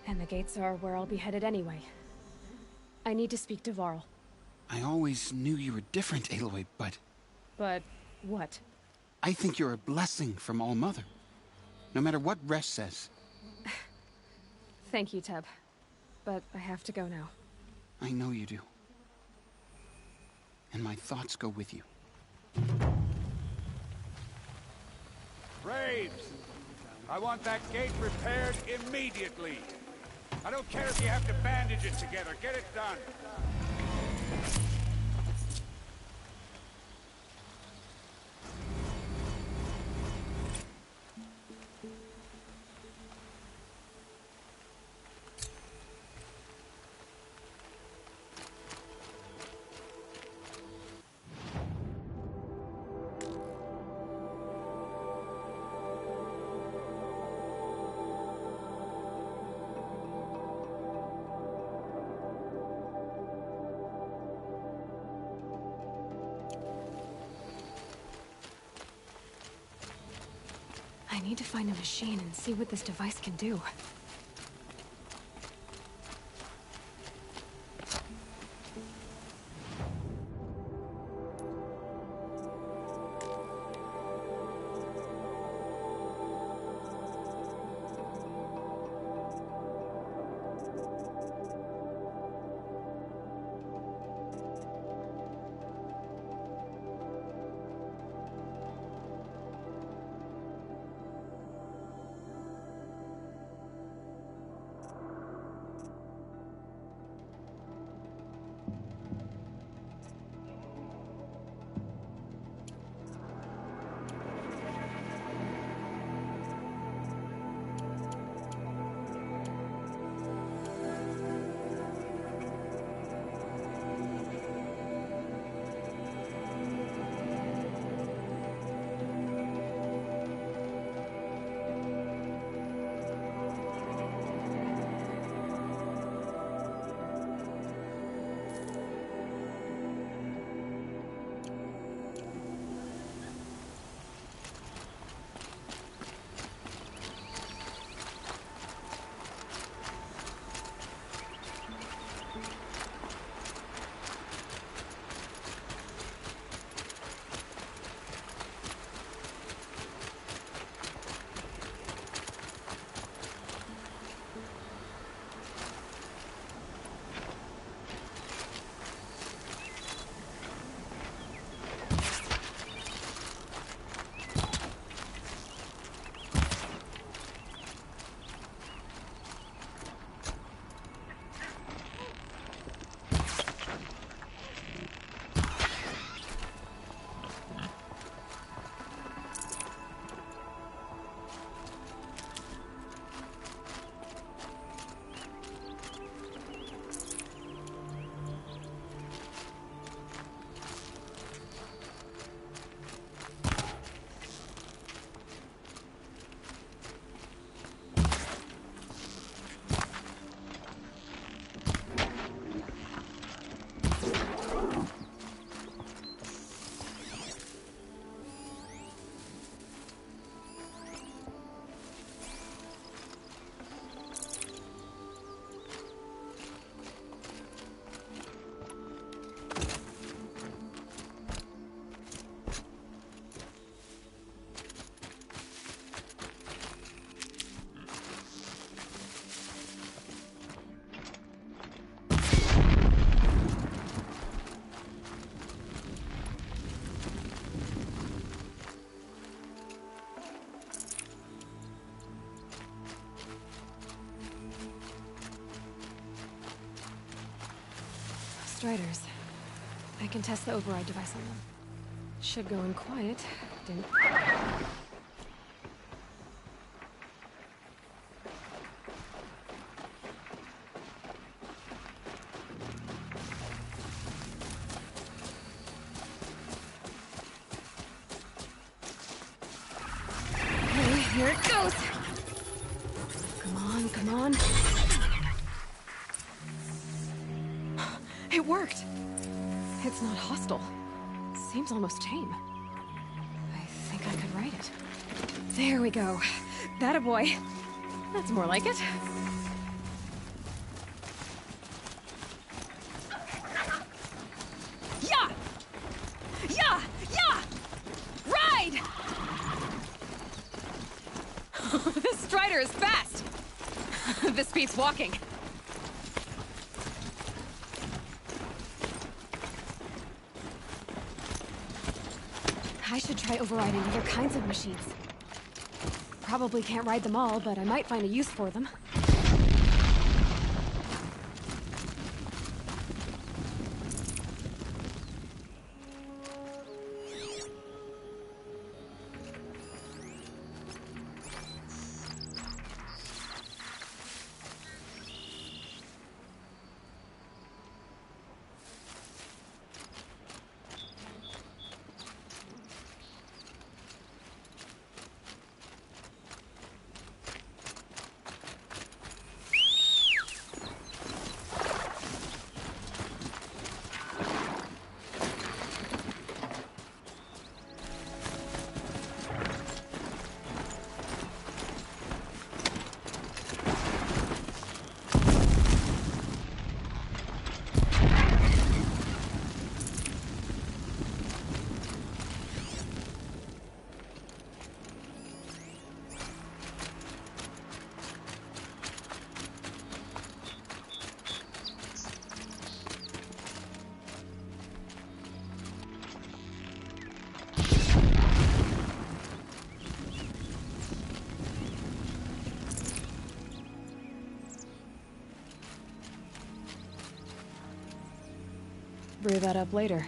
And the gates are where I'll be headed anyway. I need to speak to Varl. I always knew you were different, Aloy, but... But what? I think you're a blessing from All-Mother. No matter what Resh says. Thank you, Teb. But I have to go now. I know you do. And my thoughts go with you. Braves! I want that gate repaired immediately. I don't care if you have to bandage it together. Get it done. I need to find a machine and see what this device can do. Striders. I can test the override device on them. Should go in quiet. Didn't... Okay, here it goes! Come on, come on. It worked! It's not hostile. Seems almost tame. I think I could ride it. There we go. That a boy. That's more like it. Yeah! Yeah! Yeah! Ride! This Strider is fast! This beats walking. I should try overriding other kinds of machines. Probably can't ride them all, but I might find a use for them. brew that up later.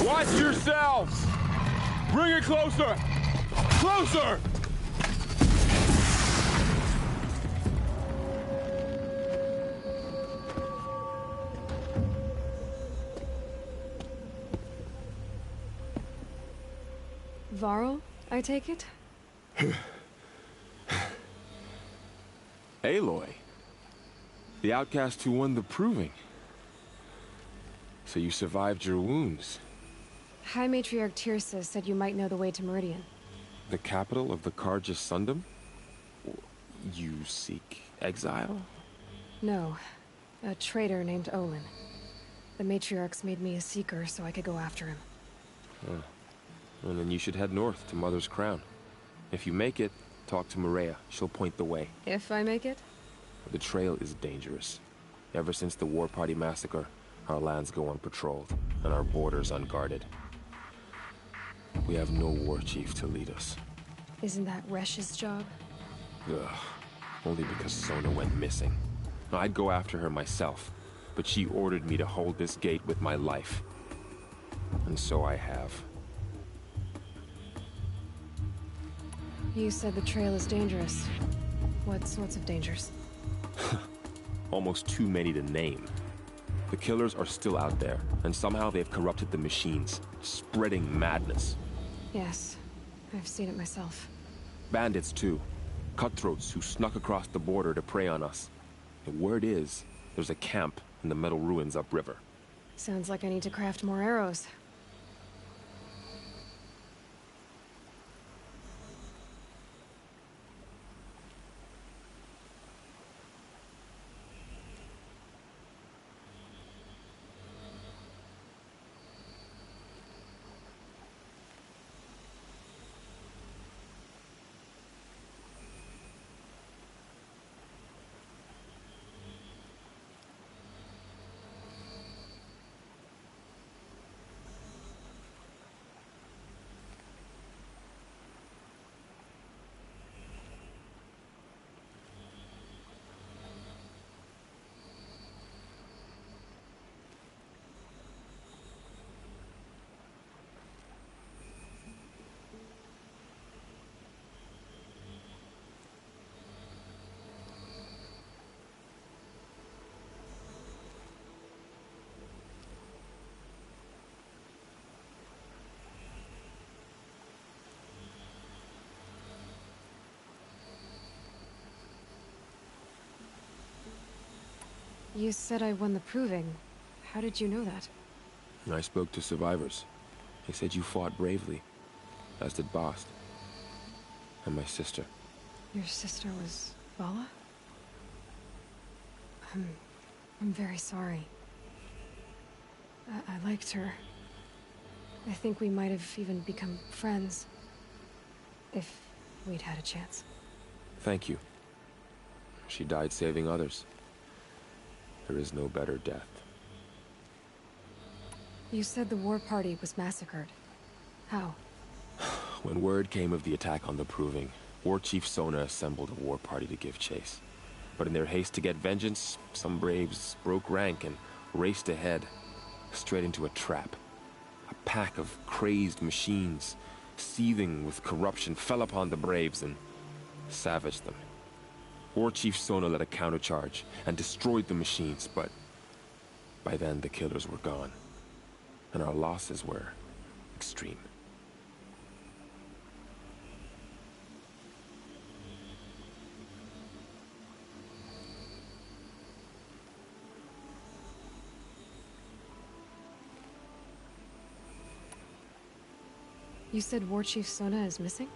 Watch yourselves! Bring it closer! Closer! Varl, I take it? Aloy. The outcast who won the proving. So you survived your wounds. High Matriarch Tirsa said you might know the way to Meridian. The capital of the Carja Sundom? You seek exile? No. A traitor named Olin. The Matriarchs made me a seeker so I could go after him. Oh. Well, then you should head north to Mother's Crown. If you make it, talk to Maria. She'll point the way. If I make it? The trail is dangerous. Ever since the War Party massacre, our lands go unpatrolled, and our borders unguarded. We have no war chief to lead us. Isn't that Resh's job? Ugh. Only because Sona went missing. I'd go after her myself, but she ordered me to hold this gate with my life. And so I have. You said the trail is dangerous. What sorts of dangers? Almost too many to name. The killers are still out there, and somehow they've corrupted the machines, spreading madness. Yes, I've seen it myself. Bandits, too. Cutthroats who snuck across the border to prey on us. The word is, there's a camp in the metal ruins upriver. Sounds like I need to craft more arrows. You said I won the proving. How did you know that? I spoke to survivors. They said you fought bravely, as did Bast. And my sister. Your sister was Vala? I'm very sorry. I liked her. I think we might have even become friends. If we'd had a chance. Thank you. She died saving others. There is no better death. You said the war party was massacred. How? When word came of the attack on the Proving, War Chief Sona assembled a war party to give chase. But in their haste to get vengeance, some braves broke rank and raced ahead, straight into a trap. A pack of crazed machines, seething with corruption, fell upon the braves and savaged them. War Chief Sona led a countercharge and destroyed the machines, but by then the killers were gone, and our losses were extreme. You said War Chief Sona is missing?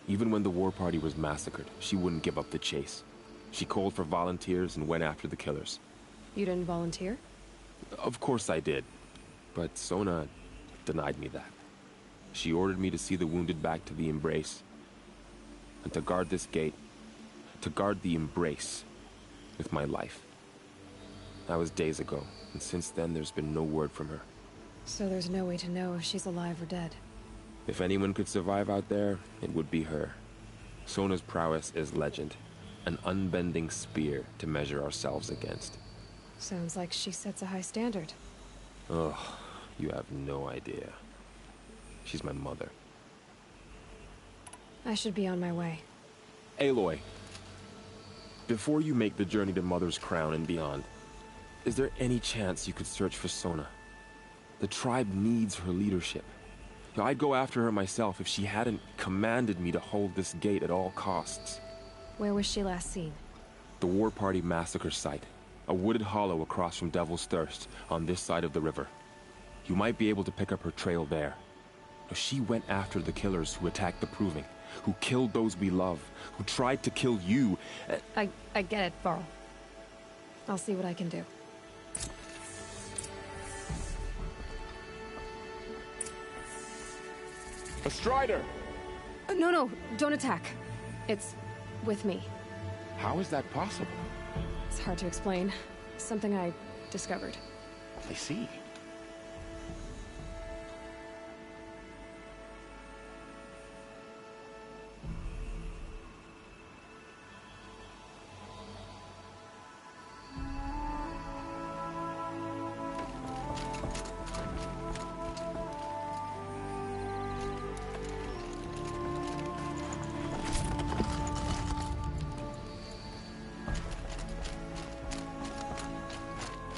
Even when the war party was massacred, she wouldn't give up the chase. She called for volunteers and went after the killers. You didn't volunteer? Of course I did, but Sona denied me that. She ordered me to see the wounded back to the Embrace, and to guard this gate, to guard the Embrace with my life. That was days ago, and since then there's been no word from her. So there's no way to know if she's alive or dead. If anyone could survive out there, it would be her. Sona's prowess is legend, an unbending spear to measure ourselves against. Sounds like she sets a high standard. Ugh, you have no idea. She's my mother. I should be on my way. Aloy, before you make the journey to Mother's Crown and beyond, is there any chance you could search for Sona? The tribe needs her leadership. I'd go after her myself if she hadn't commanded me to hold this gate at all costs. Where was she last seen? The War Party massacre site. A wooded hollow across from Devil's Thirst, on this side of the river. You might be able to pick up her trail there. She went after the killers who attacked the Proving, who killed those we love, who tried to kill you. I get it, Varl. I'll see what I can do. A Strider! No, don't attack. It's with me. How is that possible? It's hard to explain. Something I discovered. I see.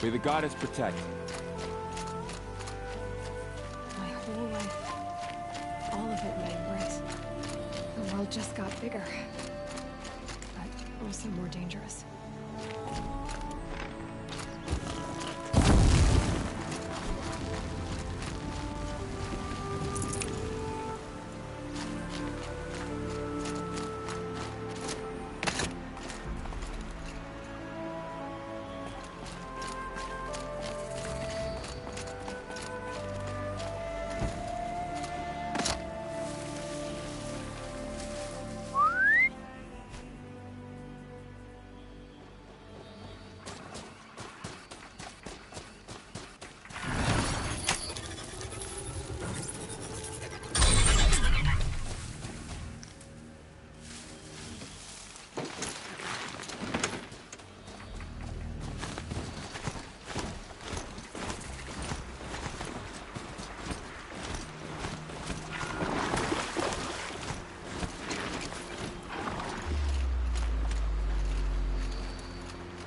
May the goddess protect. My whole life. All of it made worse. The world just got bigger. But also more dangerous.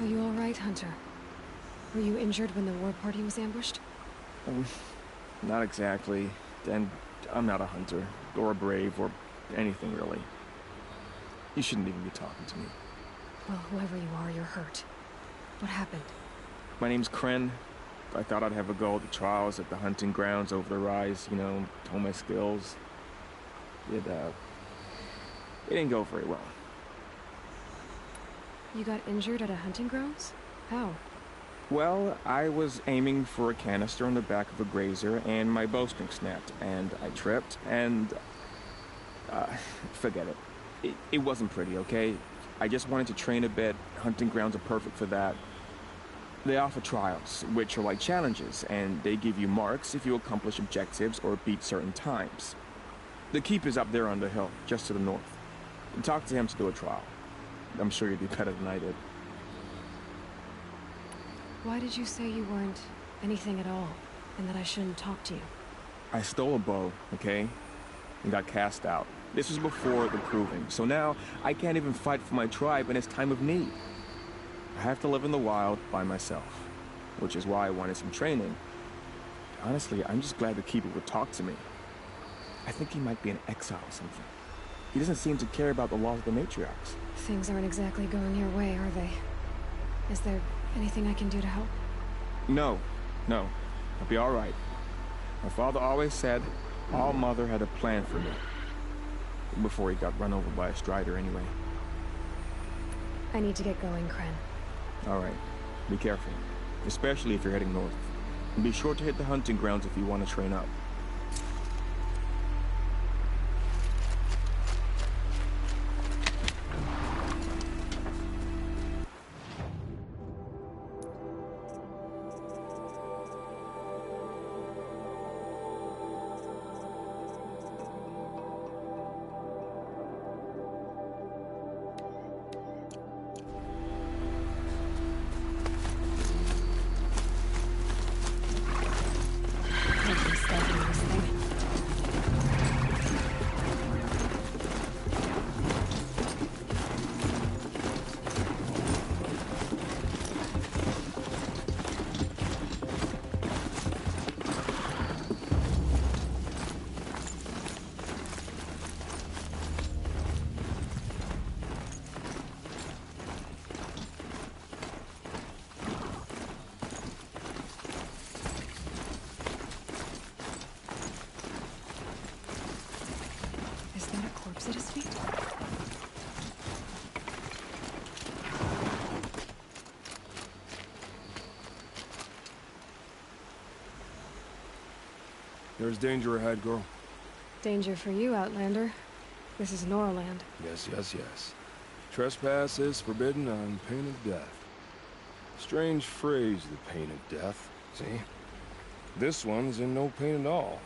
Are you all right, Hunter? Were you injured when the war party was ambushed? Not exactly. And I'm not a hunter, or a brave, or anything really. You shouldn't even be talking to me. Well, whoever you are, you're hurt. What happened? My name's Kren. I thought I'd have a go at the trials at the hunting grounds over the rise, you know, hone my skills. It didn't go very well. You got injured at a hunting grounds? How? Well, I was aiming for a canister on the back of a grazer, and my bowstring snapped, and I tripped, and... forget it. It wasn't pretty, okay? I just wanted to train a bit. Hunting grounds are perfect for that. They offer trials, which are like challenges, and they give you marks if you accomplish objectives or beat certain times. The keep is up there on the hill, just to the north. Talk to him to do a trial. I'm sure you'd be better than I did. Why did you say you weren't anything at all, and that I shouldn't talk to you? I stole a bow, okay? And got cast out. This was before the proving, so now I can't even fight for my tribe in its time of need. I have to live in the wild by myself, which is why I wanted some training. Honestly, I'm just glad the Keeper would talk to me. I think he might be in exile or something. He doesn't seem to care about the laws of the matriarchs. Things aren't exactly going your way, are they? Is there anything I can do to help? No. I'll be all right. My father always said All Mother had a plan for me. Before he got run over by a strider anyway. I need to get going, Kren. All right. Be careful. Especially if you're heading north. And be sure to hit the hunting grounds if you want to train up. At his feet. There's danger ahead, girl. Danger for you, Outlander. This is Norland. Yes. Trespass is forbidden on pain of death. Strange phrase, the pain of death. See? This one's in no pain at all.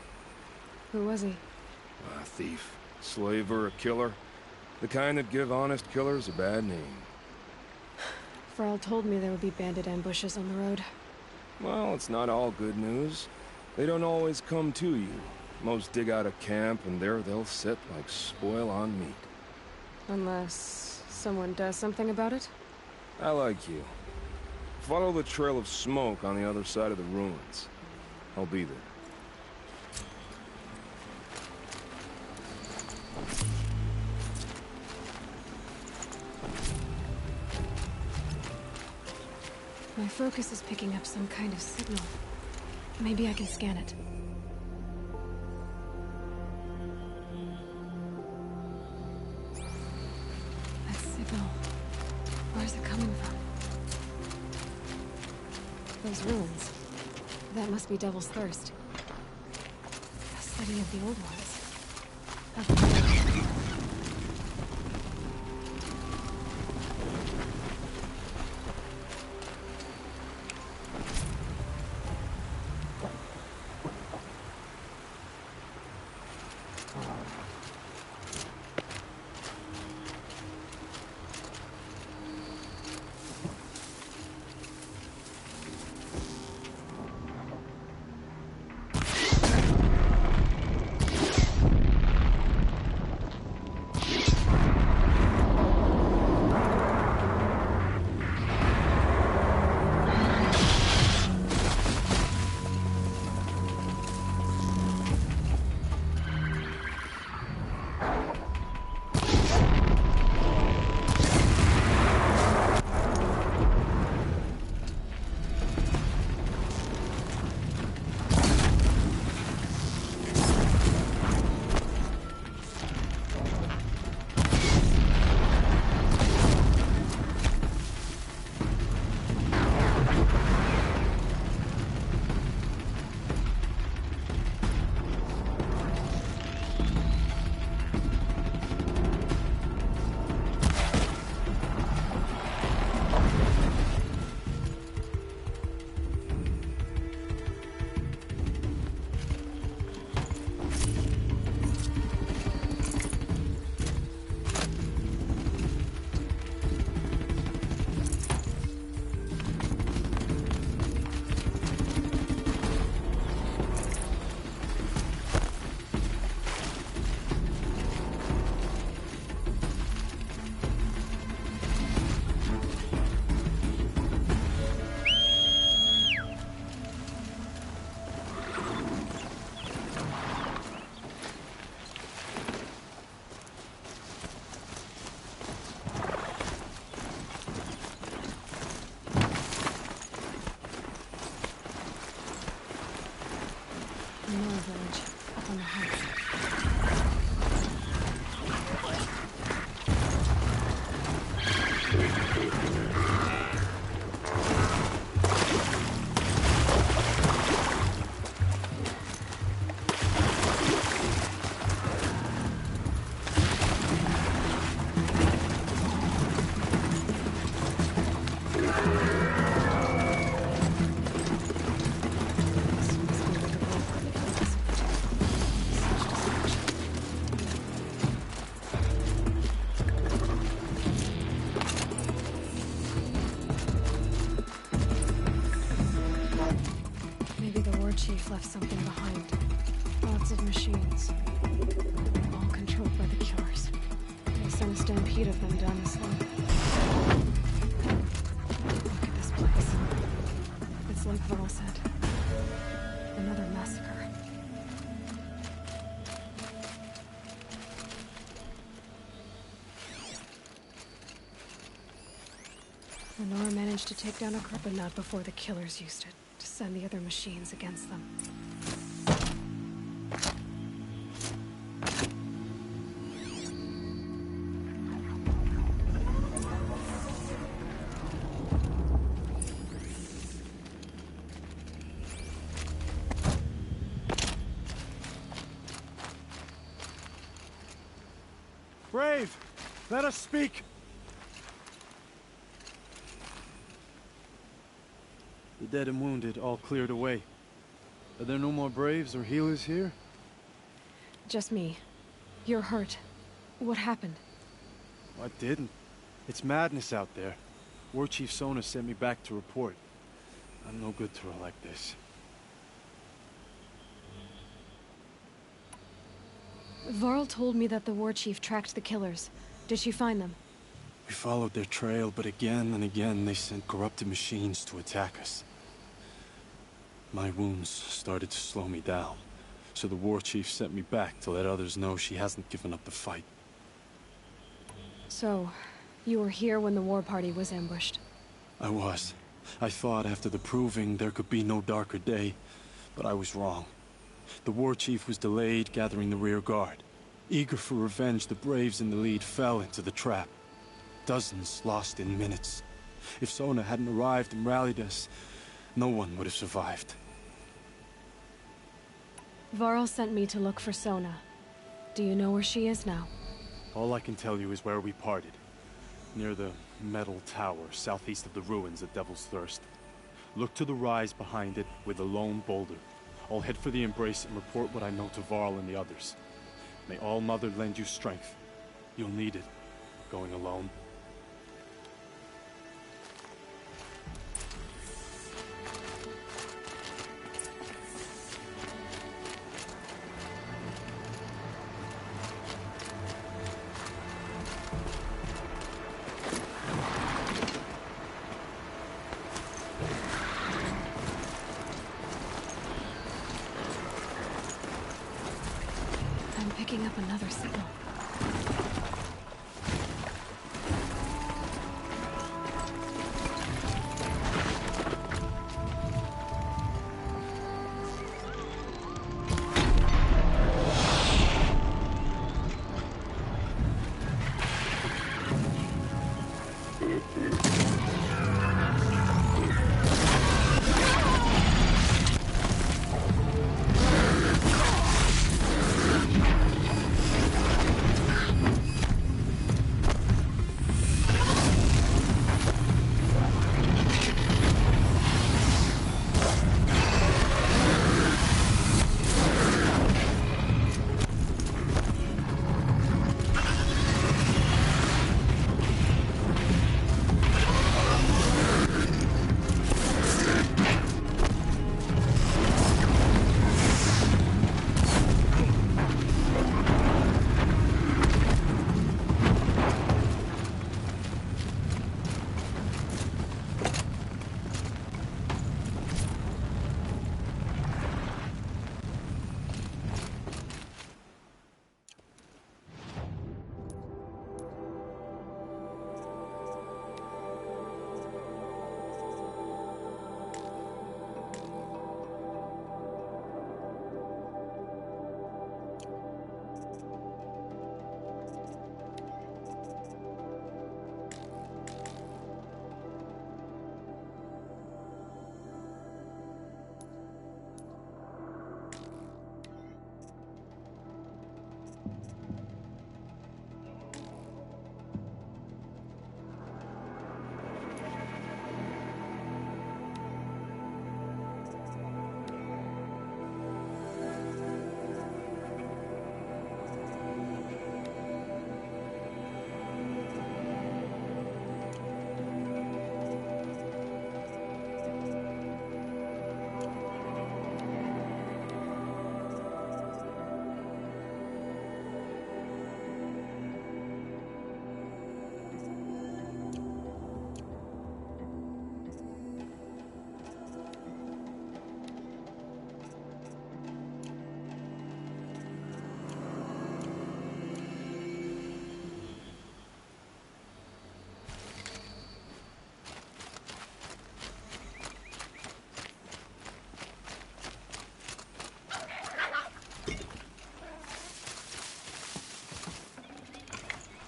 Who was he? A thief. Slaver, a killer. The kind that give honest killers a bad name. Frall told me there would be bandit ambushes on the road. Well, it's not all good news. They don't always come to you. Most dig out a camp, and there they'll sit like spoil on meat. Unless someone does something about it? I like you. Follow the trail of smoke on the other side of the ruins. I'll be there. My focus is picking up some kind of signal. Maybe I can scan it. That signal. Where's it coming from? Those ruins. That must be Devil's Thirst. A study of the old ones. Chief left something behind. Lots of machines. All controlled by the Killers. They sent a stampede of them down the slope. Look at this place. It's like Varl said. Another massacre. Lenora managed to take down a crop, but not before the Killers used it to send the other machines against them. Brave! Let us speak! The dead and wounded all cleared away. Are there no more Braves or healers here? Just me. You're hurt. What happened? I didn't. It's madness out there. War Chief Sona sent me back to report. I'm no good to her like this. Varl told me that the War Chief tracked the Killers. Did she find them? We followed their trail, but again and again they sent corrupted machines to attack us. My wounds started to slow me down, so the War Chief sent me back to let others know she hasn't given up the fight. So, you were here when the war party was ambushed? I was. I thought after the proving there could be no darker day, but I was wrong. The War Chief was delayed gathering the rear guard. Eager for revenge, the Braves in the lead fell into the trap. Dozens lost in minutes. If Sona hadn't arrived and rallied us, no one would have survived. Varl sent me to look for Sona. Do you know where she is now? All I can tell you is where we parted. Near the metal tower, southeast of the ruins at Devil's Thirst. Look to the rise behind it with a lone boulder. I'll head for the Embrace and report what I know to Varl and the others. May All Mother lend you strength. You'll need it, going alone. Picking up another signal.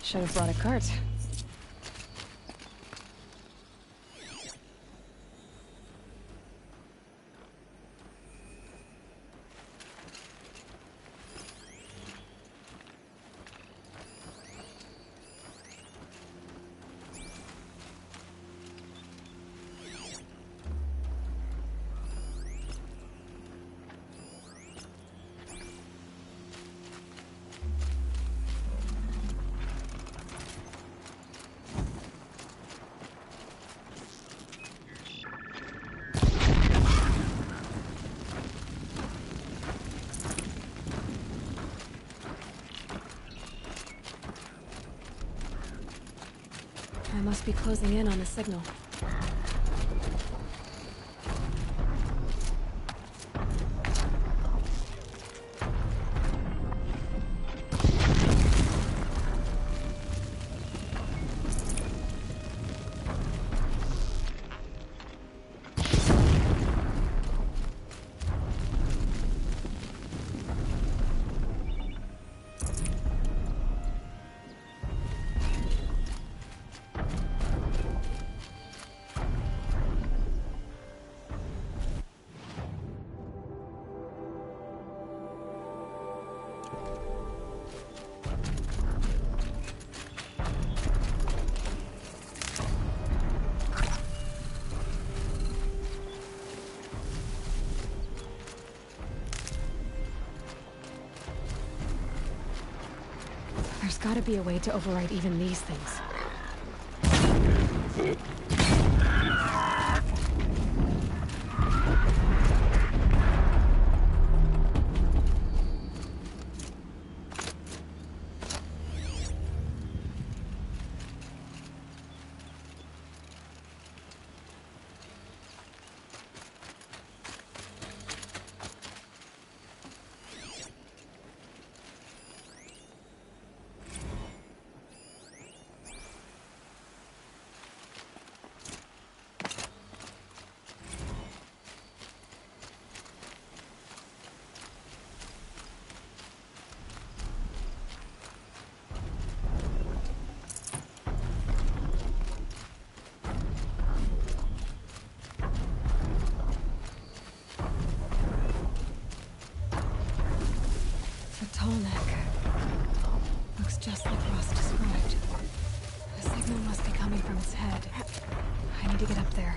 Should have brought a cart. I must be closing in on the signal. There's gotta be a way to override even these things. Tall neck. Looks just like Ross described. The signal must be coming from its head. I need to get up there.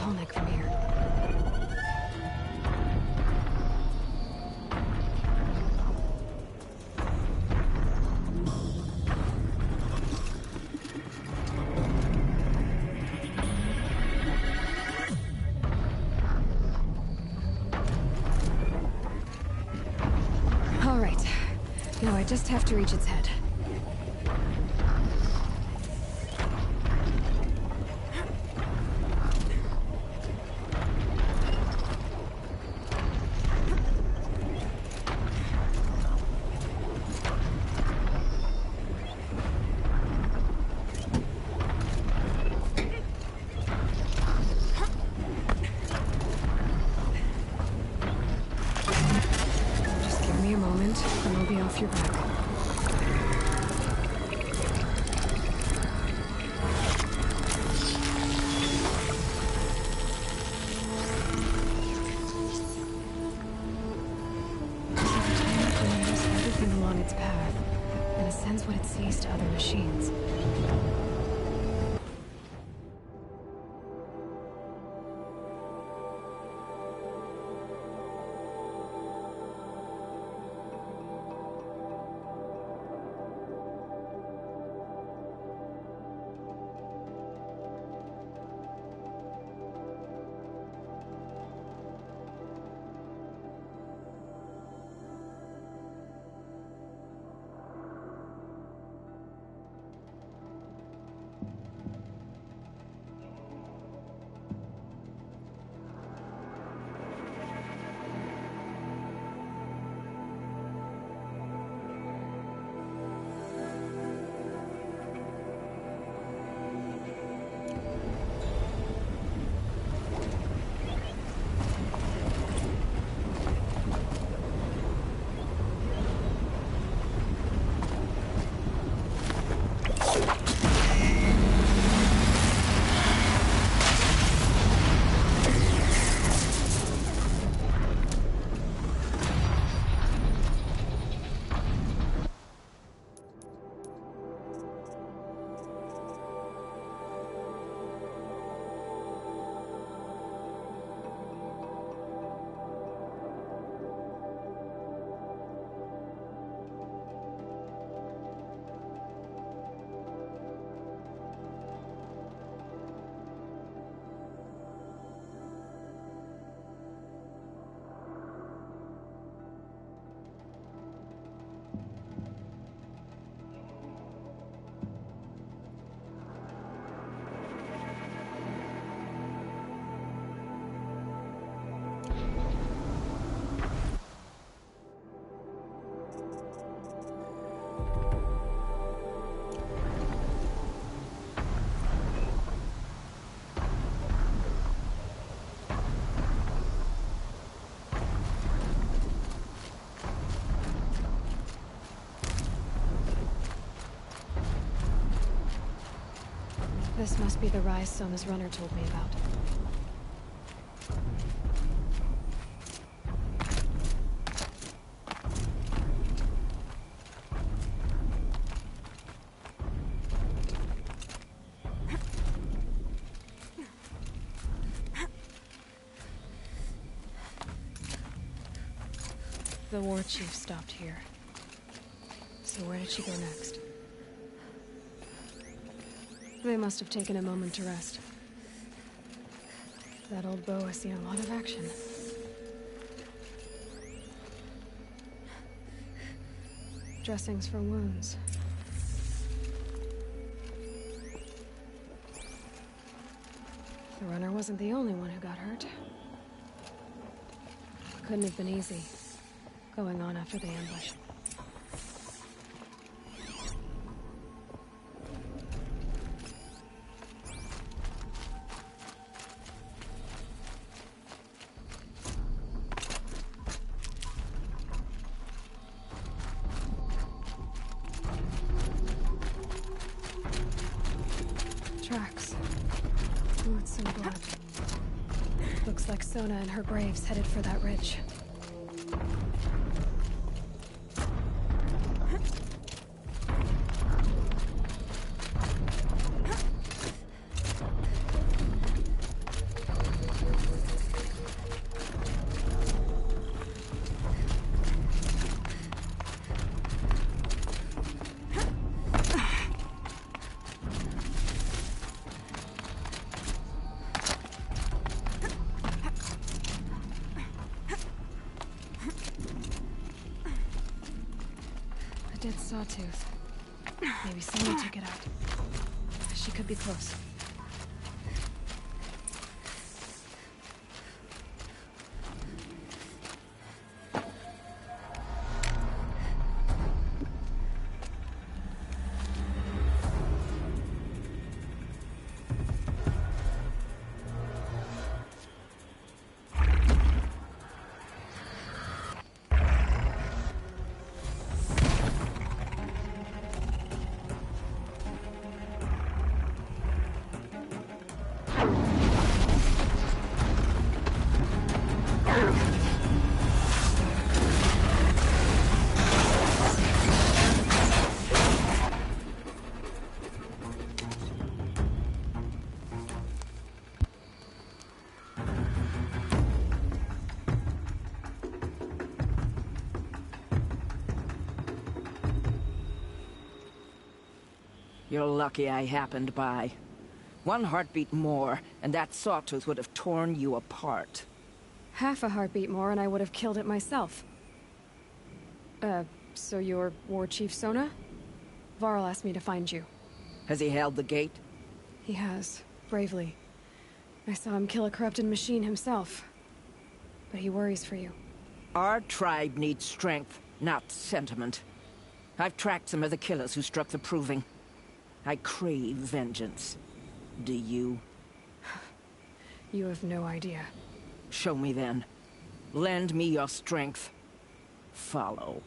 Kolnik from here. All right. Now I just have to reach its head. And I'll be off your back. Everything along its path, and it sends what it sees to other machines. This must be the rise Sona's runner told me about. The war chief stopped here. So where did she go next? They must have taken a moment to rest. That old bow has seen a lot of action. Dressings for wounds. The runner wasn't the only one who got hurt. Couldn't have been easy, going on after the ambush. Tracks. Boots and blood. Looks like Sona and her braves headed for that ridge. dead sawtooth. Maybe someone took it out. She could be close. You're lucky I happened by. One heartbeat more, and that sawtooth would have torn you apart. Half a heartbeat more and I would have killed it myself. So you're War Chief Sona? Varl asked me to find you. Has he held the gate? He has, bravely. I saw him kill a corrupted machine himself. But he worries for you. Our tribe needs strength, not sentiment. I've tracked some of the killers who struck the Proving. I crave vengeance. Do you? You have no idea. Show me then. Lend me your strength. Follow.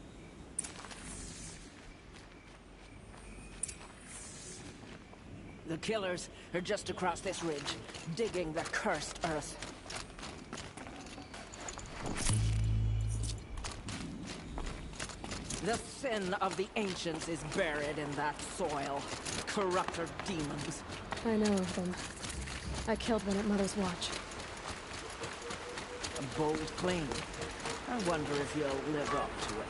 The killers are just across this ridge, digging the cursed earth. The sin of the ancients is buried in that soil. Corrupter demons. I know of them. I killed one at Mother's Watch. A bold claim. I wonder if you'll live up to it.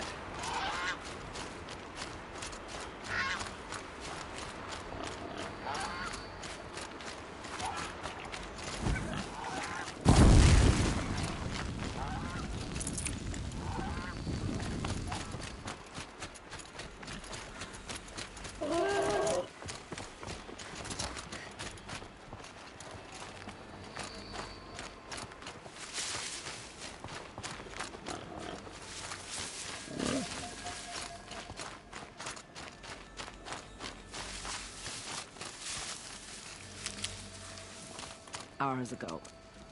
Hours ago,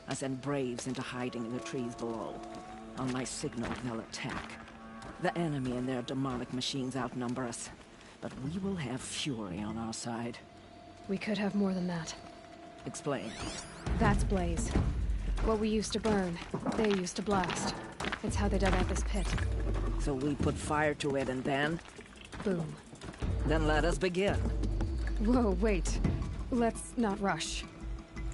I sent Braves into hiding in the trees below. On my signal, they'll attack. The enemy and their demonic machines outnumber us, but we will have fury on our side. We could have more than that. Explain. That's Blaze. What we used to burn, they used to blast. It's how they dug out this pit. So we put fire to it and then? Boom. Then let us begin. Whoa, wait. Let's not rush.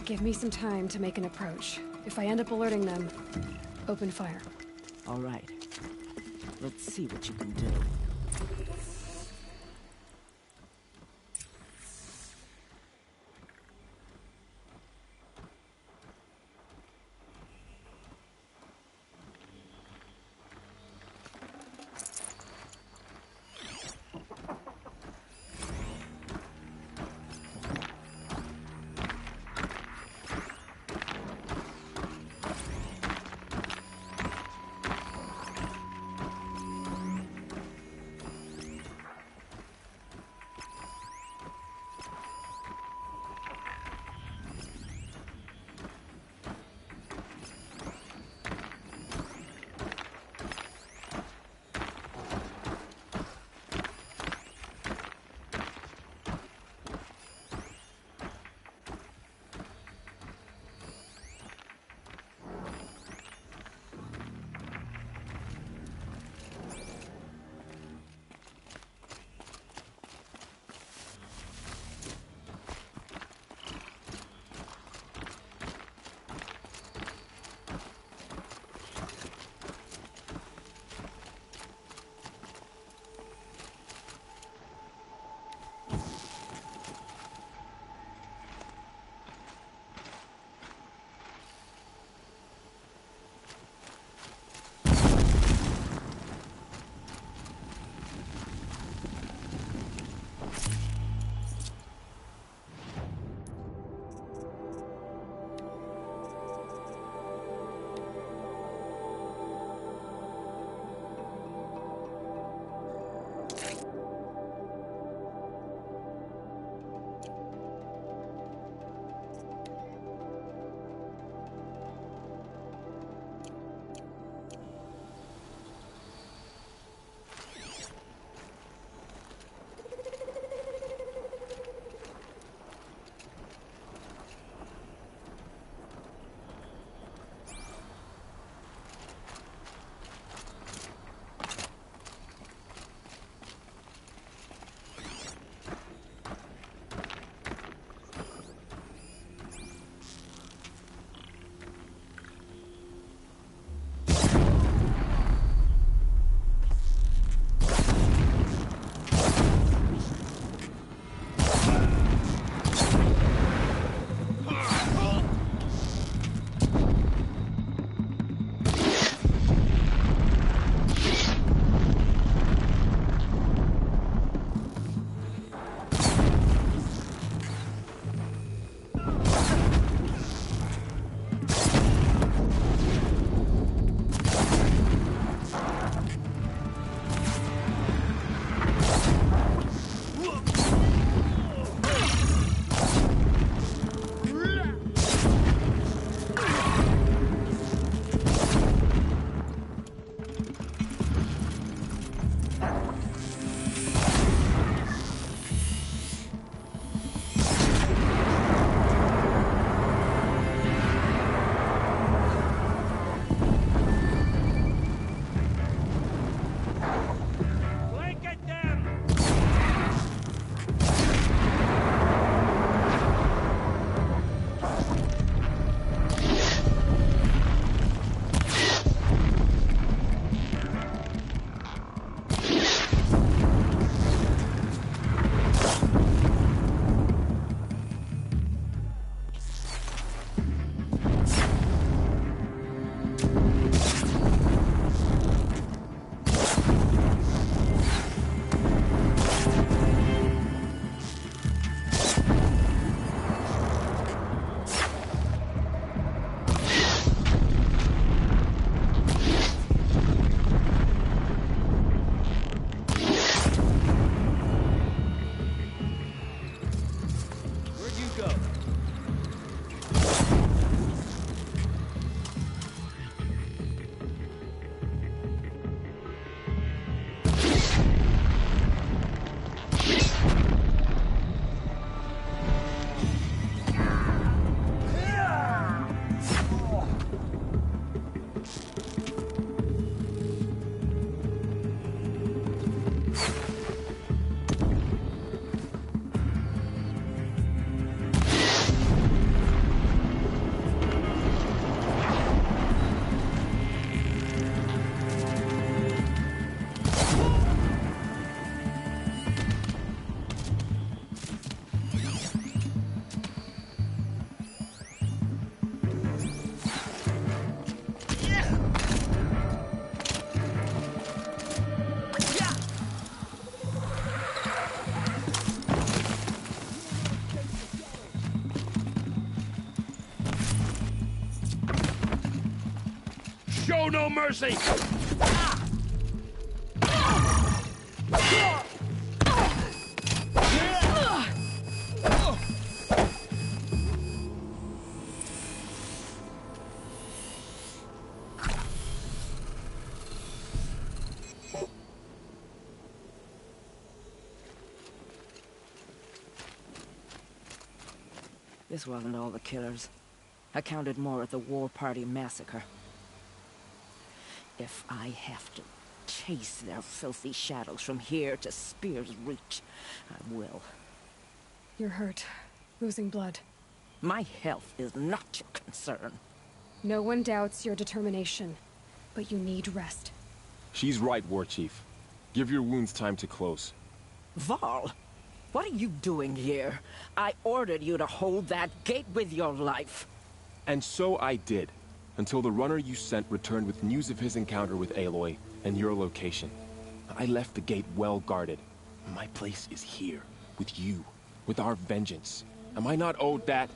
Give me some time to make an approach. If I end up alerting them, open fire. All right. Let's see what you can do. mercy! This wasn't all the killers. I counted more at the War Party massacre. If I have to chase their filthy shadows from here to Spear's Reach, I will. You're hurt. Losing blood. My health is not your concern. No one doubts your determination, but you need rest. She's right, War Chief. Give your wounds time to close. Varl, what are you doing here? I ordered you to hold that gate with your life. And so I did, until the runner you sent returned with news of his encounter with Aloy and your location. I left the gate well guarded. My place is here, with you, with our vengeance. Am I not owed that?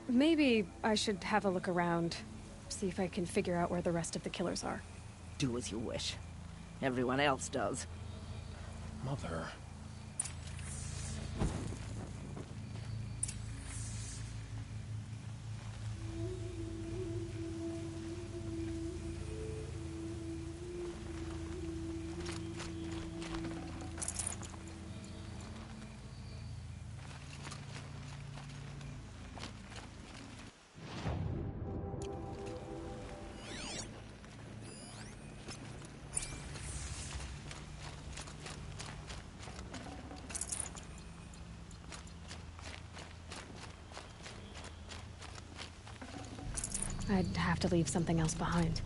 Maybe I should have a look around. See if I can figure out where the rest of the killers are. Do as you wish. Everyone else does. Mother... I'd have to leave something else behind.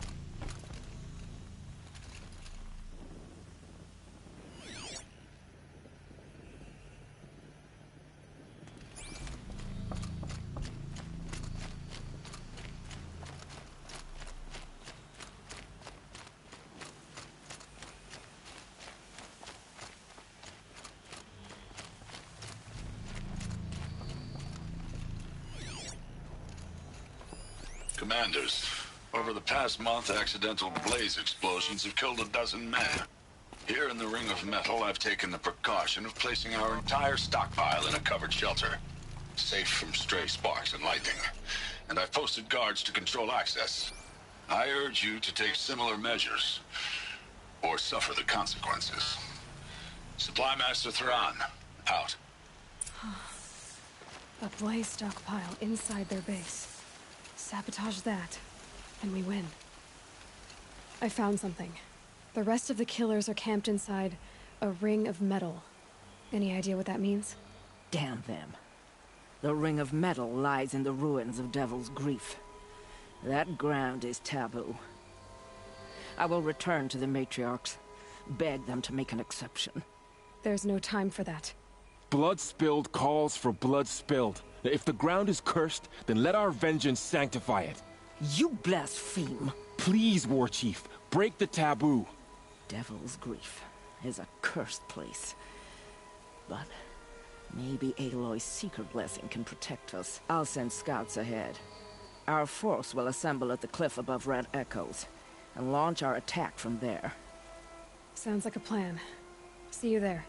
Commanders, over the past month, accidental blaze explosions have killed 12 men. Here in the Ring of Metal, I've taken the precaution of placing our entire stockpile in a covered shelter, safe from stray sparks and lightning. And I've posted guards to control access. I urge you to take similar measures, or suffer the consequences. Supply Master Thrawn, out. A blaze stockpile inside their base. Sabotage that, and we win. I found something. The rest of the killers are camped inside a ring of metal. Any idea what that means? Damn them. The Ring of Metal lies in the ruins of Devil's Grief. That ground is taboo. I will return to the Matriarchs, beg them to make an exception. There's no time for that. Blood spilled calls for blood spilled. If the ground is cursed, then let our vengeance sanctify it. You blaspheme. Please, War Chief, break the taboo. Devil's Grief is a cursed place. But maybe Aloy's secret blessing can protect us. I'll send scouts ahead. Our force will assemble at the cliff above Red Echoes, and launch our attack from there. Sounds like a plan. See you there.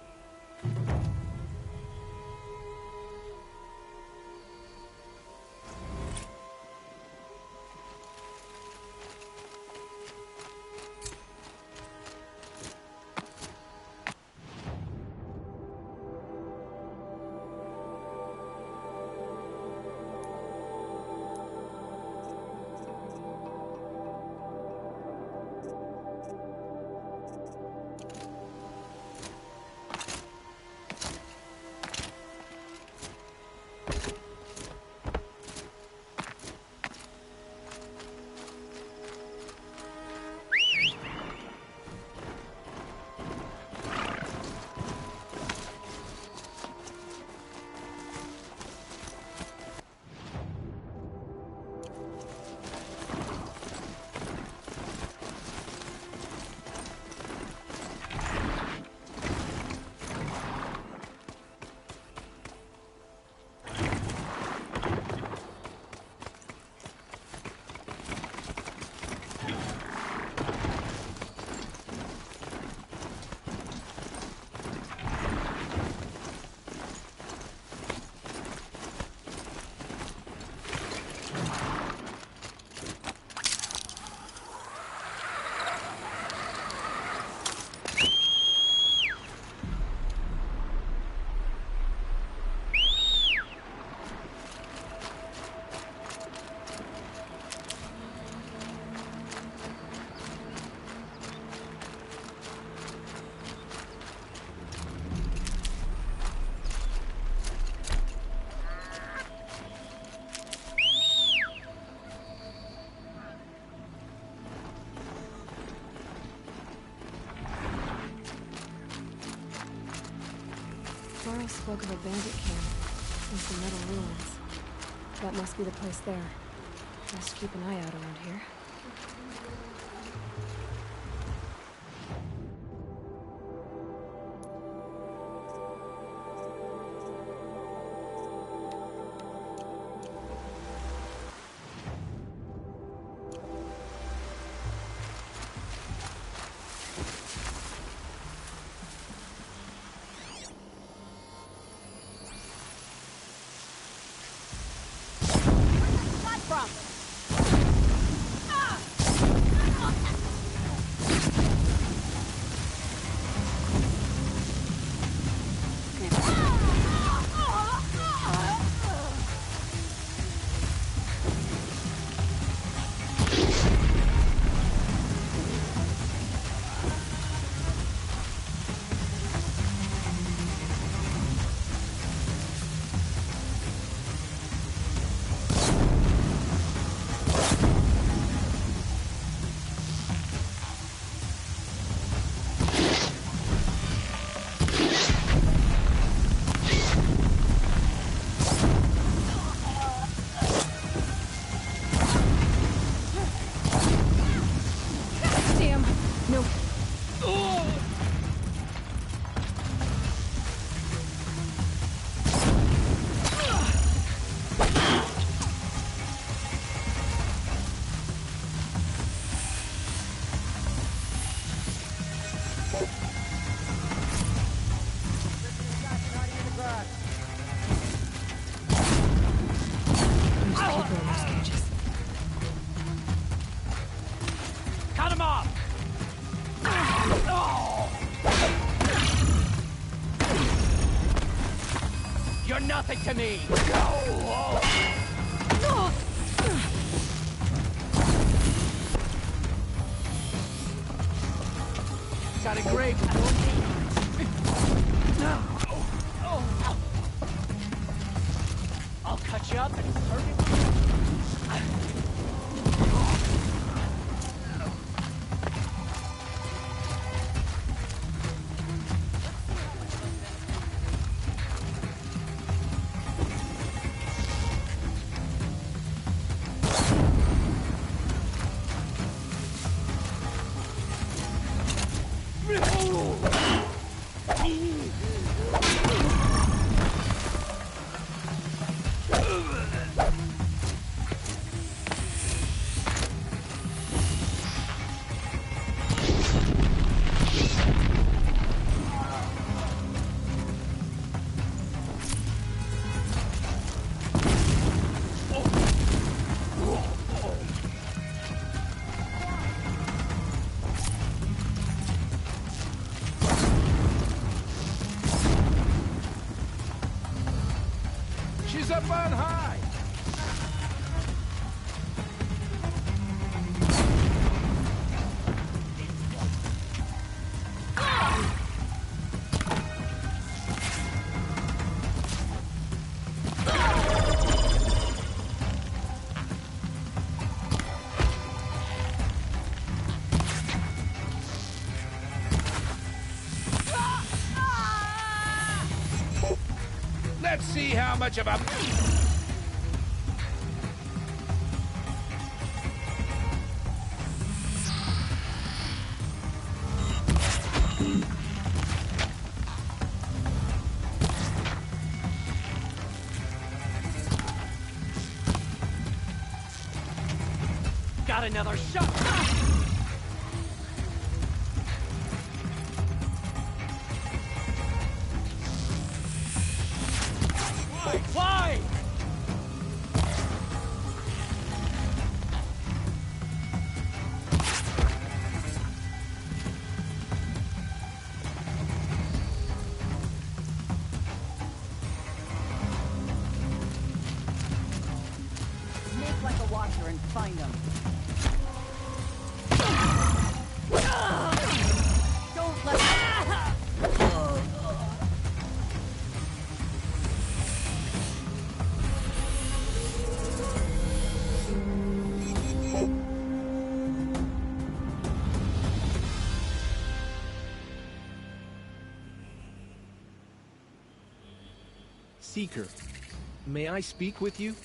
Carl spoke of a bandit camp and some metal ruins. That must be the place there. Best keep an eye out around here. Nothing to me! Got a grave. I'll cut you up and turn it. Up on high! Let's see how much of a... Got another shot! Why? Make like a watcher and find them. Don't let Seeker. May I speak with you?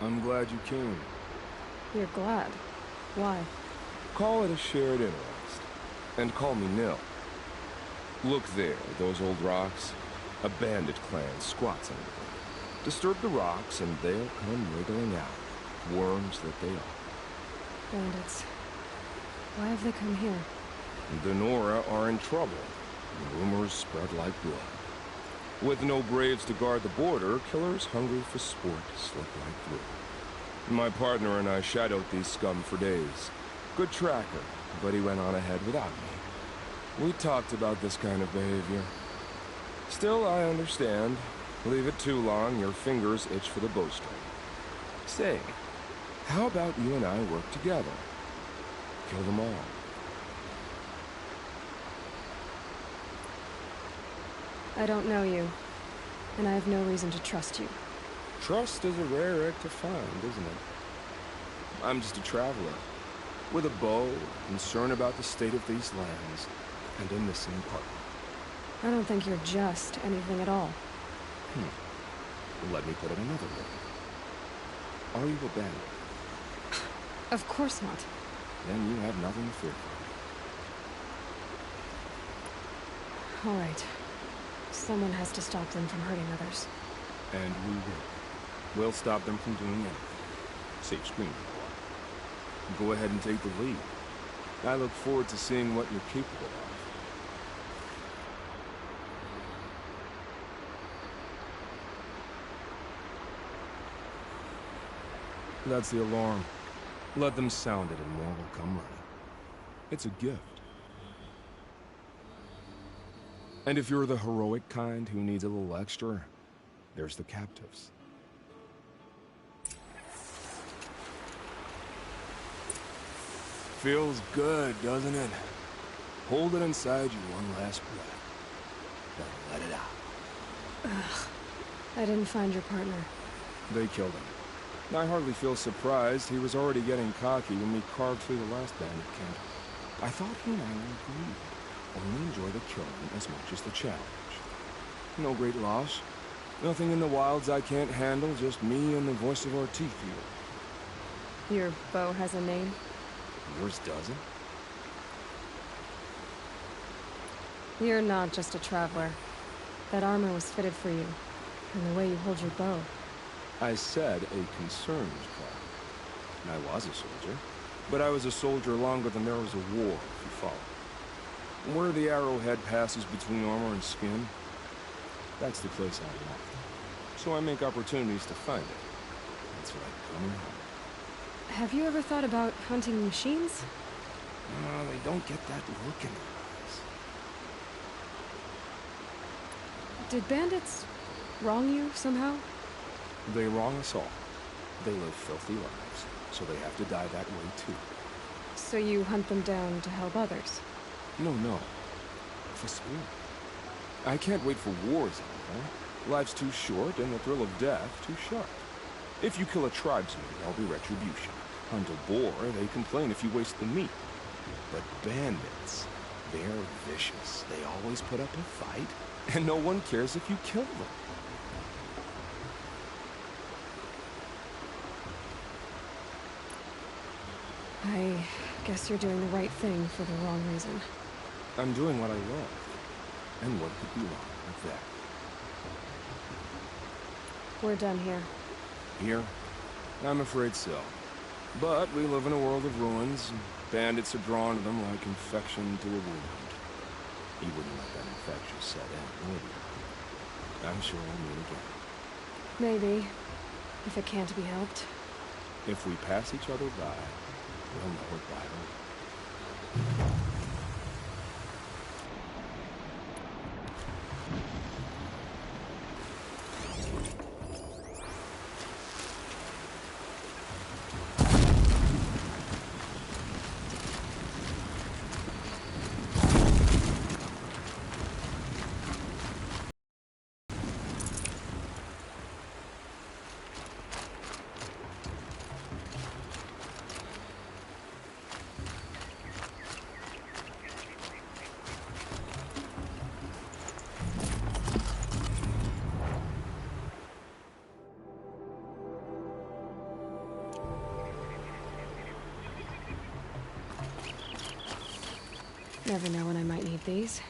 I'm glad you came. You're glad. Why? Call it a shared interest. And call me Nil. Look there, those old rocks. A bandit clan squats under them. Disturb the rocks and they'll come wriggling out. Worms that they are. Bandits. Why have they come here? The Nora are in trouble. Rumors spread like blood. With no braves to guard the border, killers hungry for sport slip right through. My partner and I shadowed these scum for days. Good tracker, but he went on ahead without me. We talked about this kind of behavior. Still, I understand. Leave it too long, your fingers itch for the bowstring. Say, how about you and I work together? Kill them all. I don't know you, and I have no reason to trust you. Trust is a rare egg to find, isn't it? I'm just a traveler, with a bow, concerned about the state of these lands, and a missing partner. I don't think you're just anything at all. Let me put it another way. Are you a bandit? Of course not. Then you have nothing to fear from me. All right. Someone has to stop them from hurting others. And we will. We'll stop them from doing anything. Safe screen. Go ahead and take the lead. I look forward to seeing what you're capable of. That's the alarm. Let them sound it and more will come running. It's a gift. And if you're the heroic kind who needs a little extra, there's the captives. Feels good, doesn't it? Hold it inside you one last breath. Then let it out. Ugh. I didn't find your partner. They killed him. I hardly feel surprised. He was already getting cocky when we carved through the last bandit camp. I thought he and I were agreed. Only enjoy the killing as much as the challenge. No great loss. Nothing in the wilds I can't handle, just me and the voice of our teeth here. Your bow has a name? Yours doesn't? You're not just a traveler. That armor was fitted for you, and the way you hold your bow. I said a concerned traveler. I was a soldier, but I was a soldier longer than there was a war, if you follow. Where the arrowhead passes between armor and skin, that's the place I want. So I make opportunities to find it. That's like coming home. Have you ever thought about hunting machines? No, they don't get that look in their eyes. Did bandits wrong you somehow? They wrong us all. They live filthy lives, so they have to die that way too. So you hunt them down to help others? No. For sport. I can't wait for wars anymore. Life's too short, and the thrill of death too sharp. If you kill a tribesman, there'll be retribution. Hunt a boar, they complain if you waste the meat. But bandits, they're vicious. They always put up a fight, and no one cares if you kill them. I guess you're doing the right thing for the wrong reason. I'm doing what I love. And what could be wrong with that? We're done here. Here? I'm afraid so. But we live in a world of ruins, and bandits are drawn to them like infection to a wound. You wouldn't let that infection set in, would you? I'm sure we'll meet again. Maybe. If it can't be helped. If we pass each other by, we'll know it by the way. Never know when I might need these.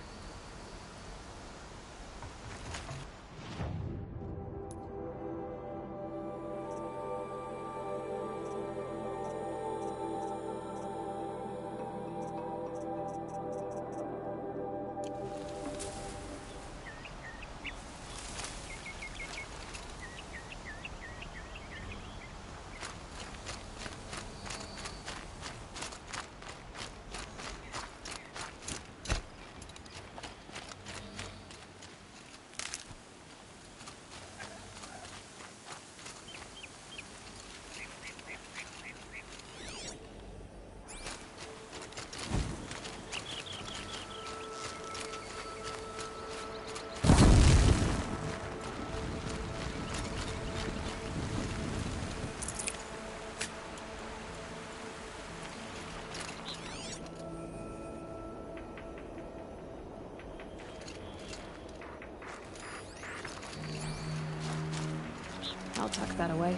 I'll tuck that away.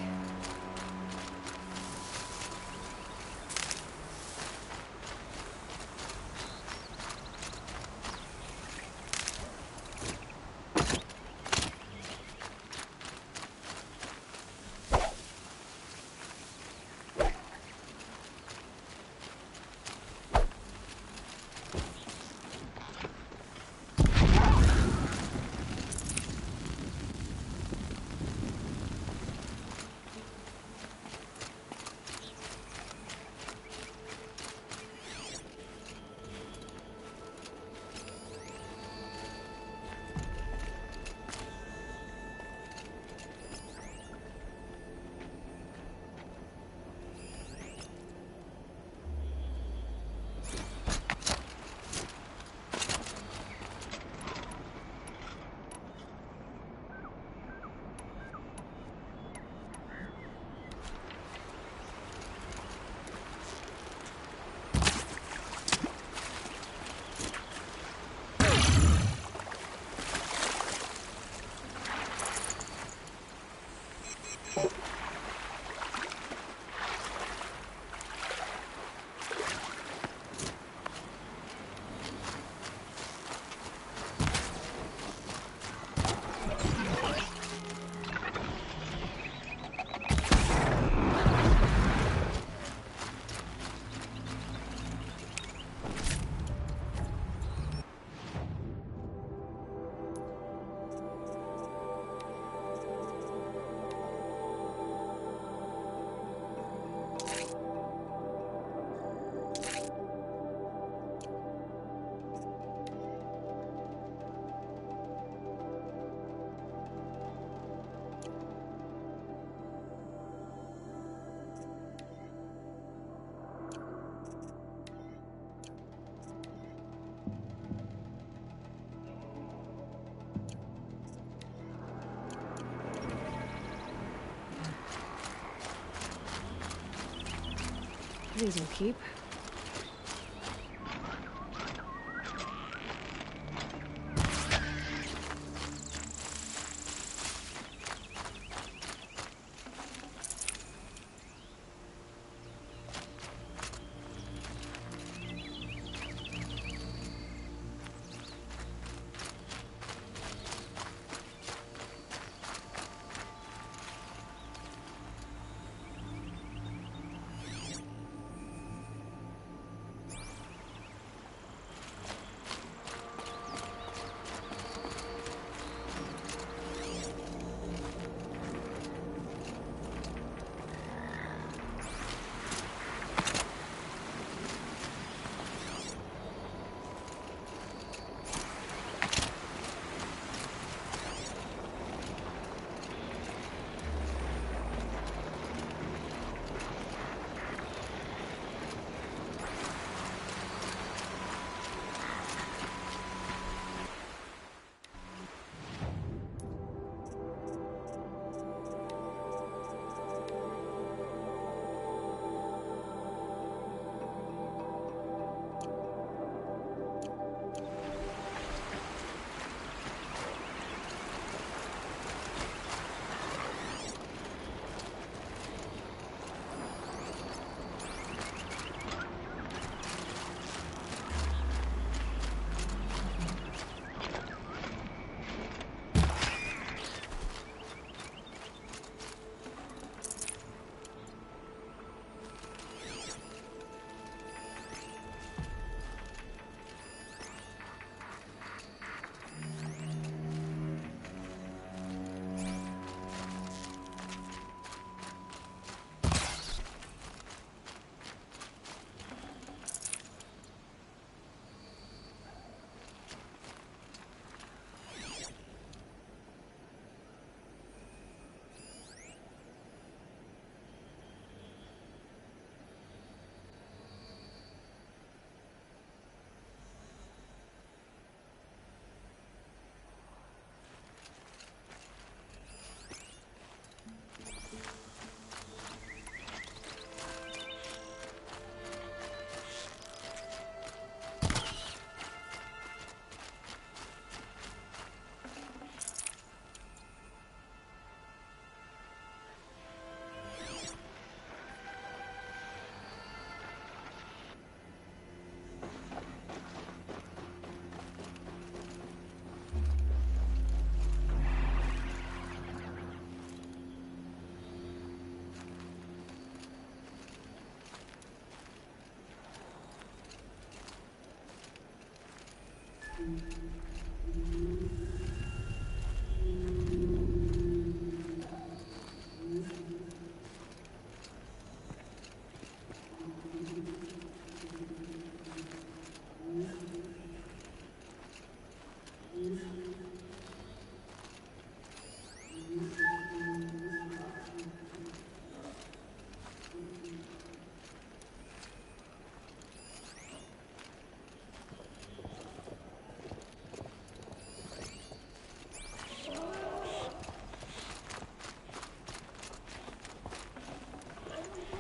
These will keep.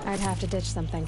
I'd have to ditch something.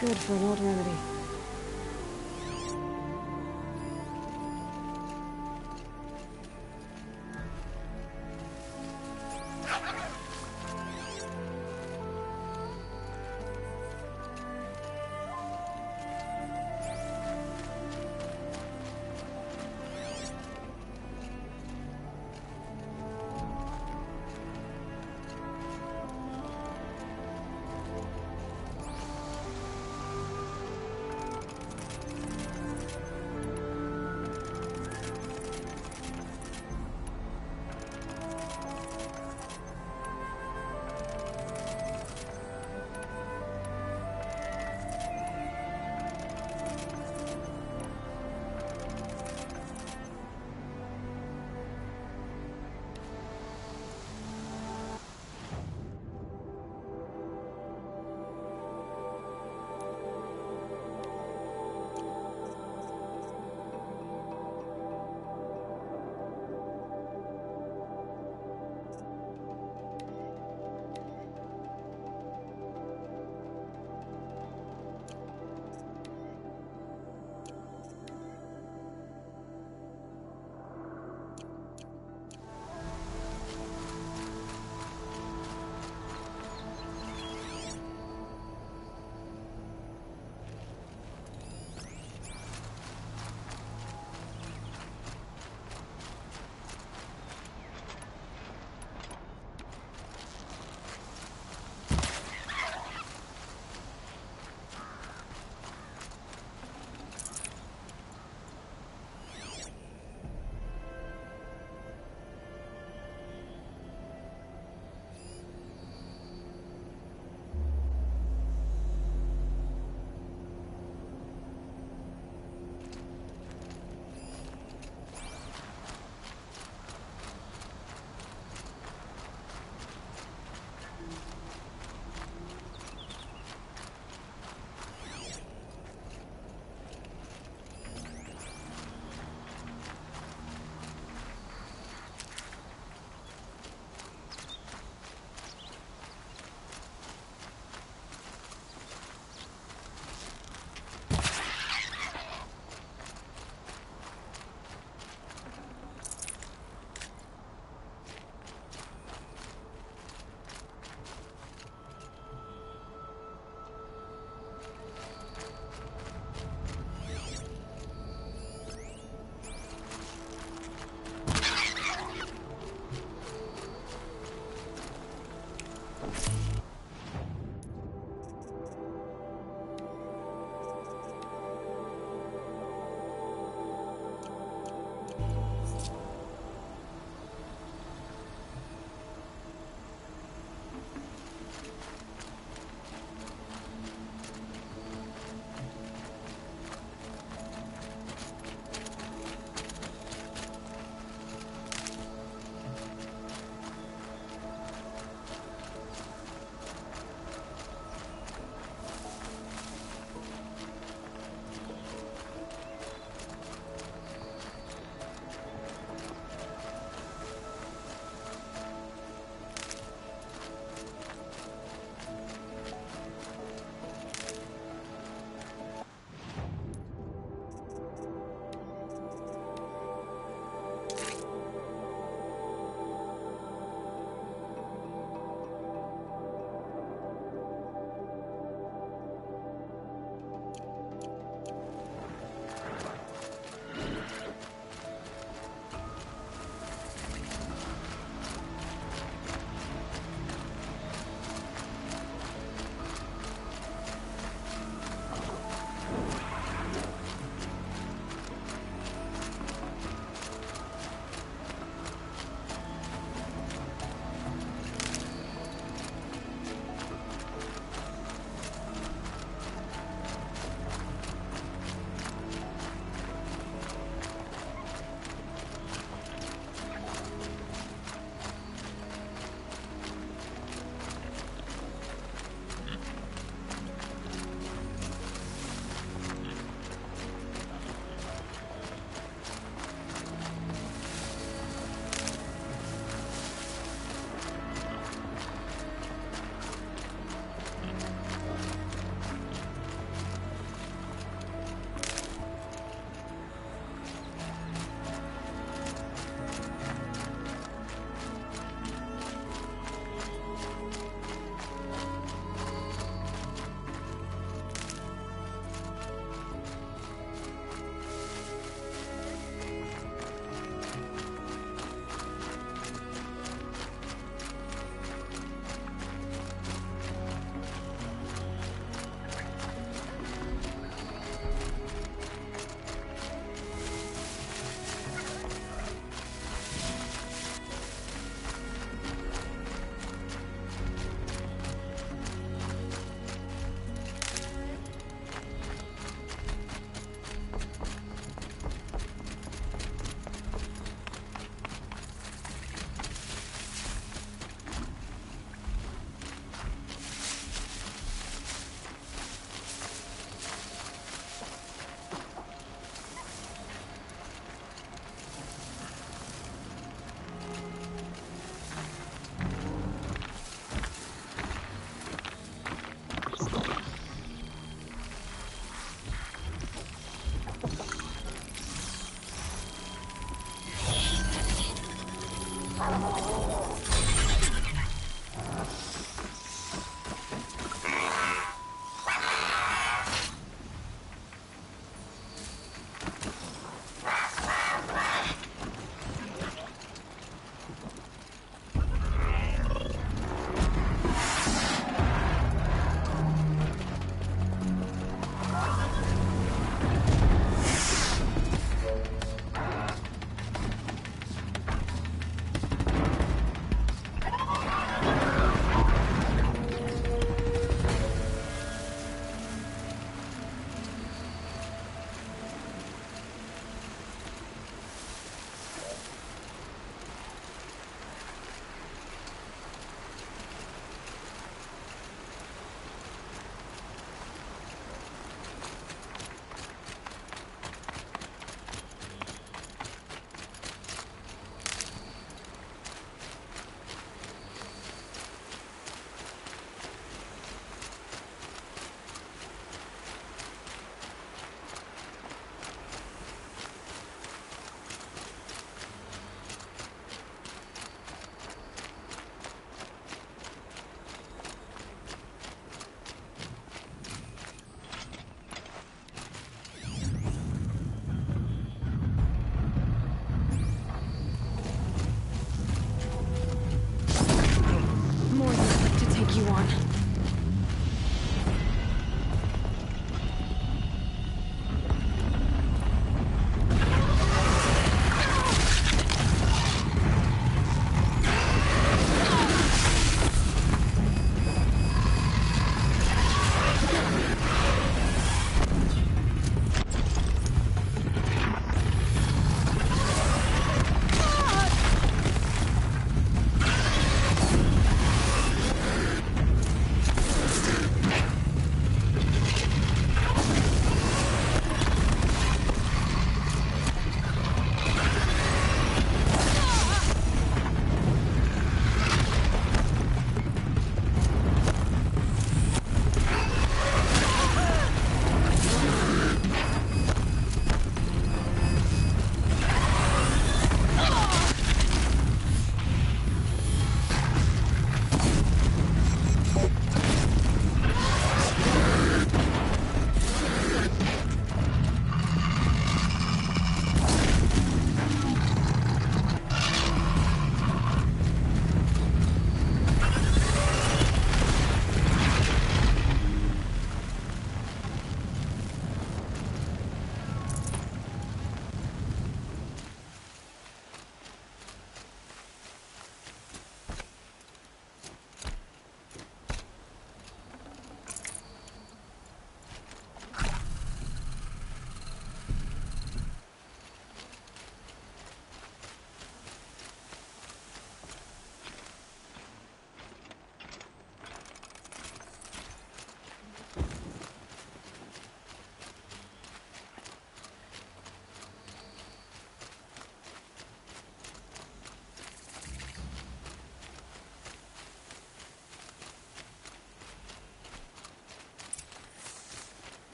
Good for an old remedy.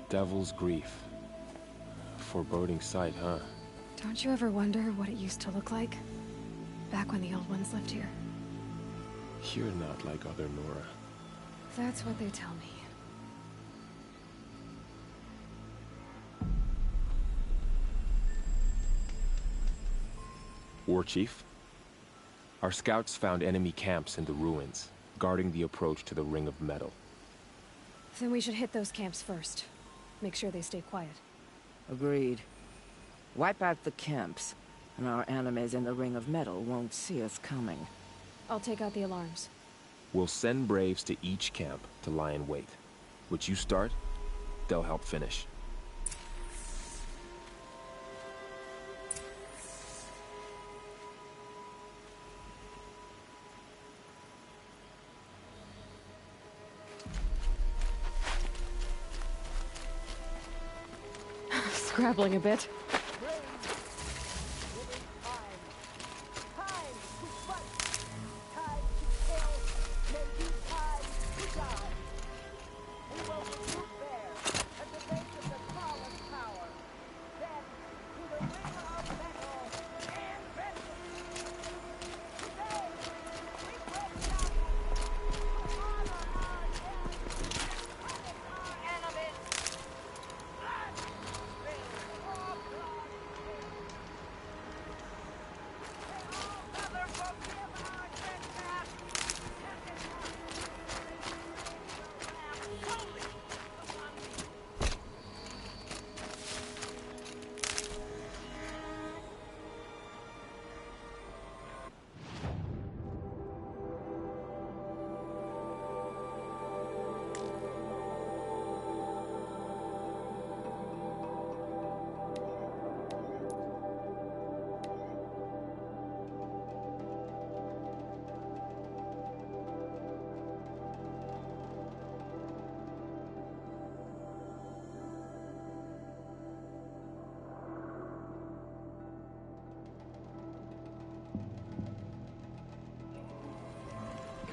Devil's Grief. Foreboding sight, huh? Don't you ever wonder what it used to look like? Back when the old ones lived here. You're not like other Nora. That's what they tell me. War Chief? Our scouts found enemy camps in the ruins, guarding the approach to the Ring of Metal. Then we should hit those camps first. Make sure they stay quiet. Agreed. Wipe out the camps, and our enemies in the Ring of Metal won't see us coming. I'll take out the alarms. We'll send Braves to each camp to lie in wait. What you start, they'll help finish. Scrabbling a bit.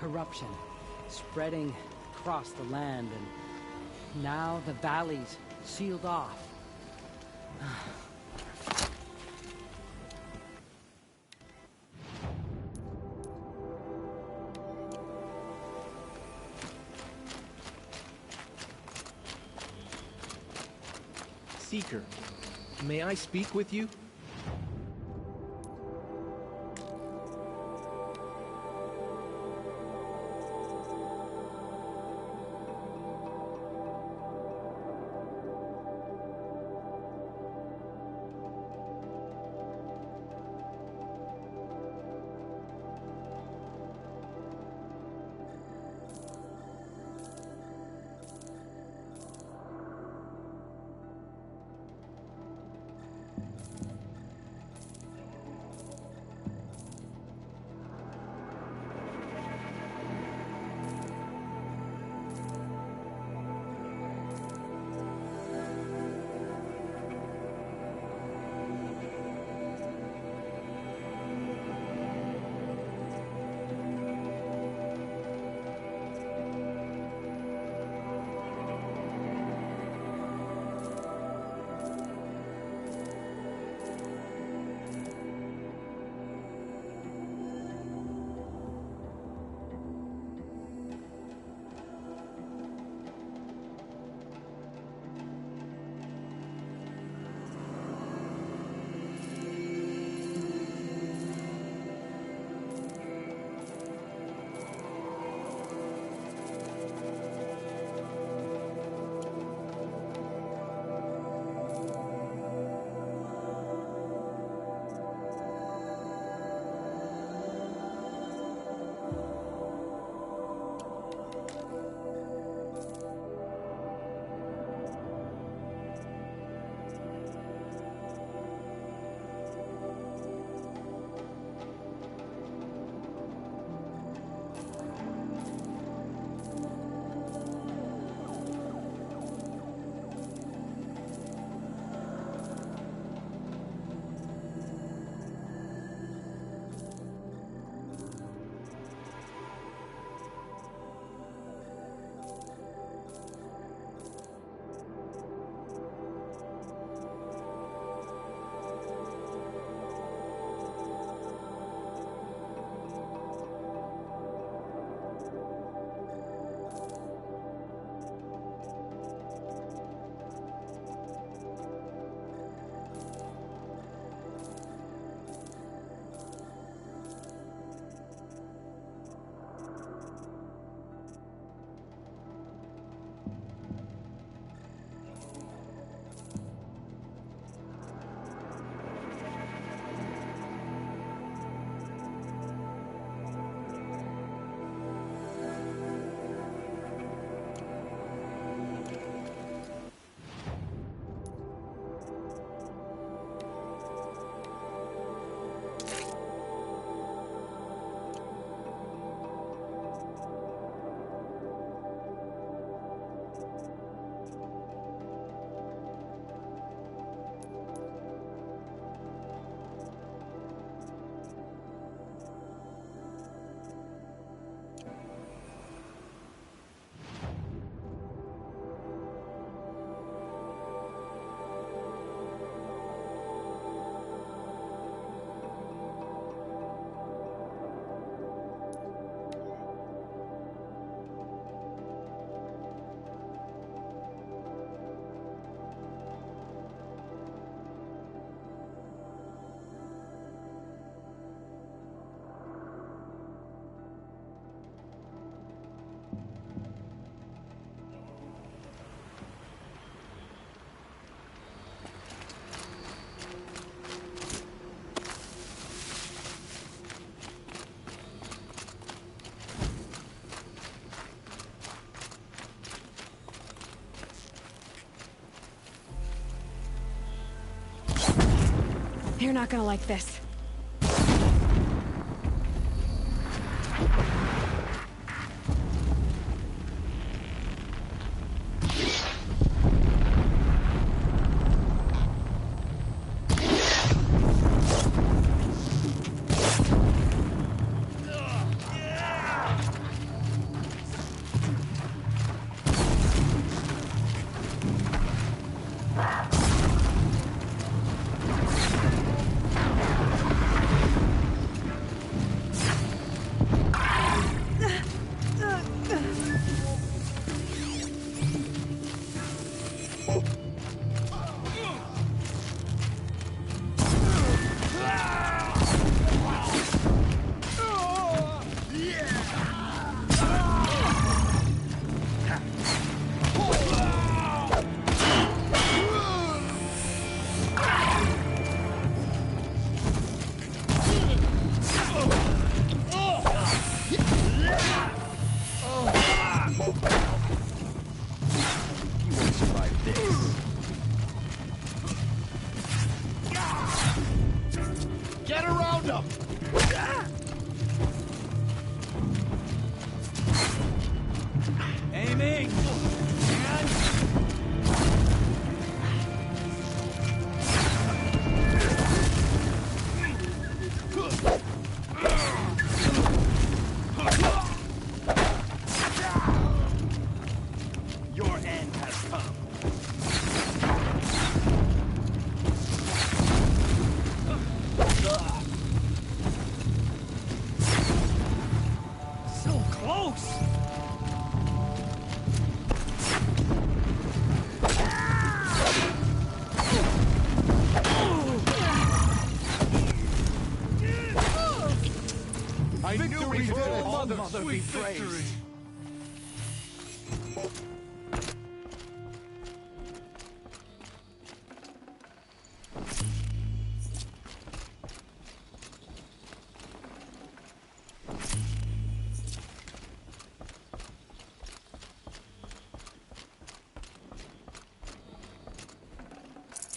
Corruption spreading across the land, and now the valley's sealed off. Seeker, may I speak with you? You're not gonna like this. Get around him! Aiming! Your end has come. So close! I knew we for did it. all Mother, Mother sweet be praised. victory.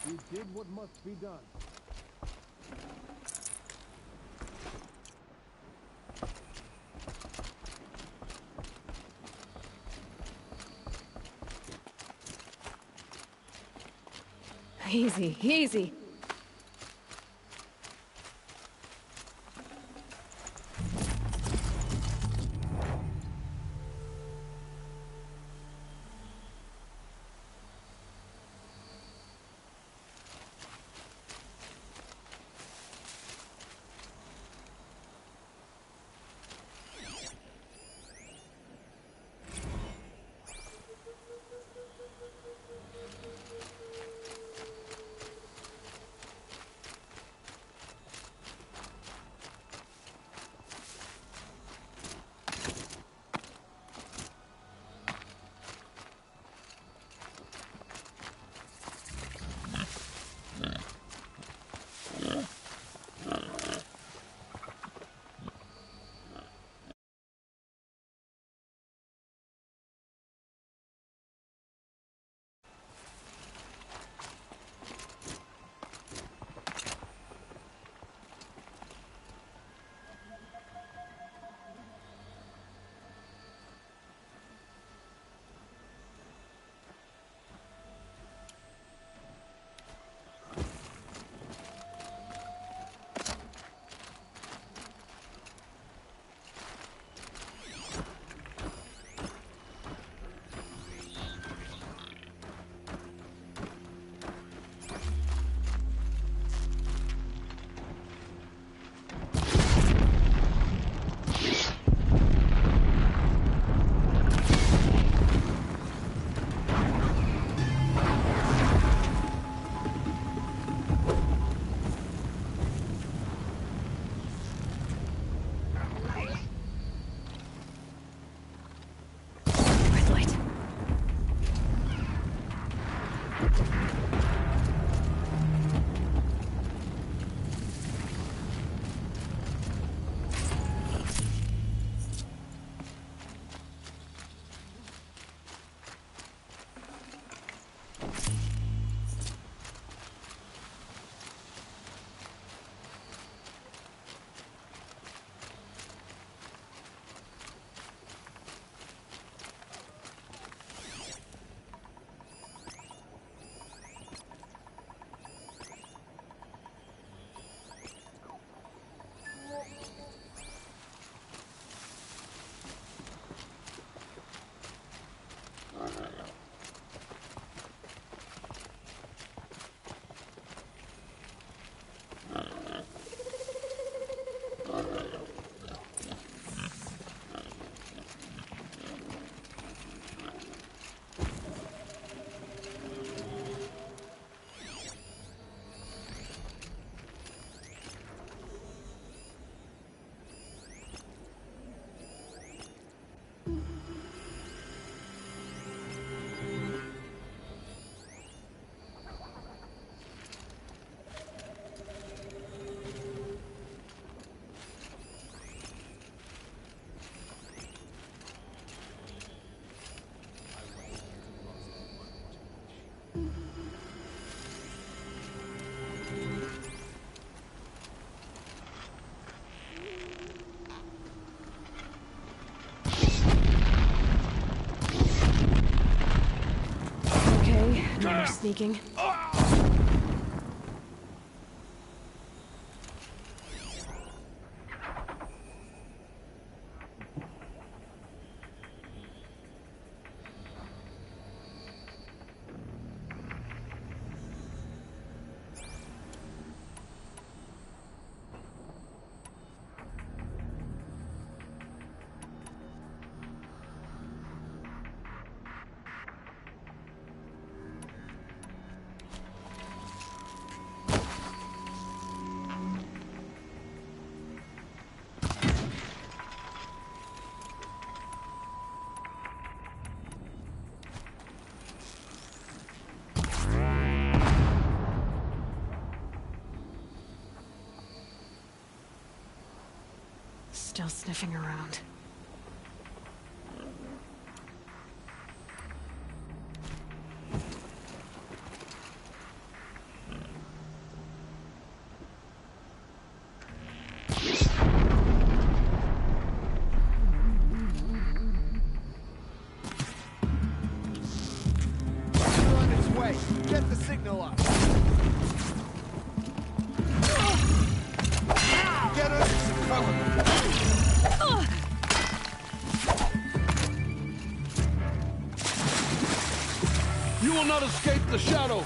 You did what must be done. Easy, easy. sneaking. Still sniffing around. On its way. Get the signal up. Get us some cover. You will not escape the shadow.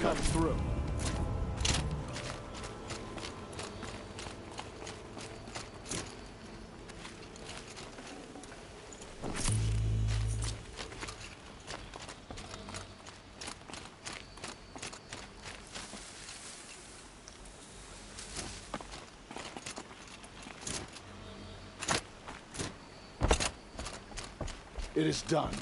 Come through. It is done.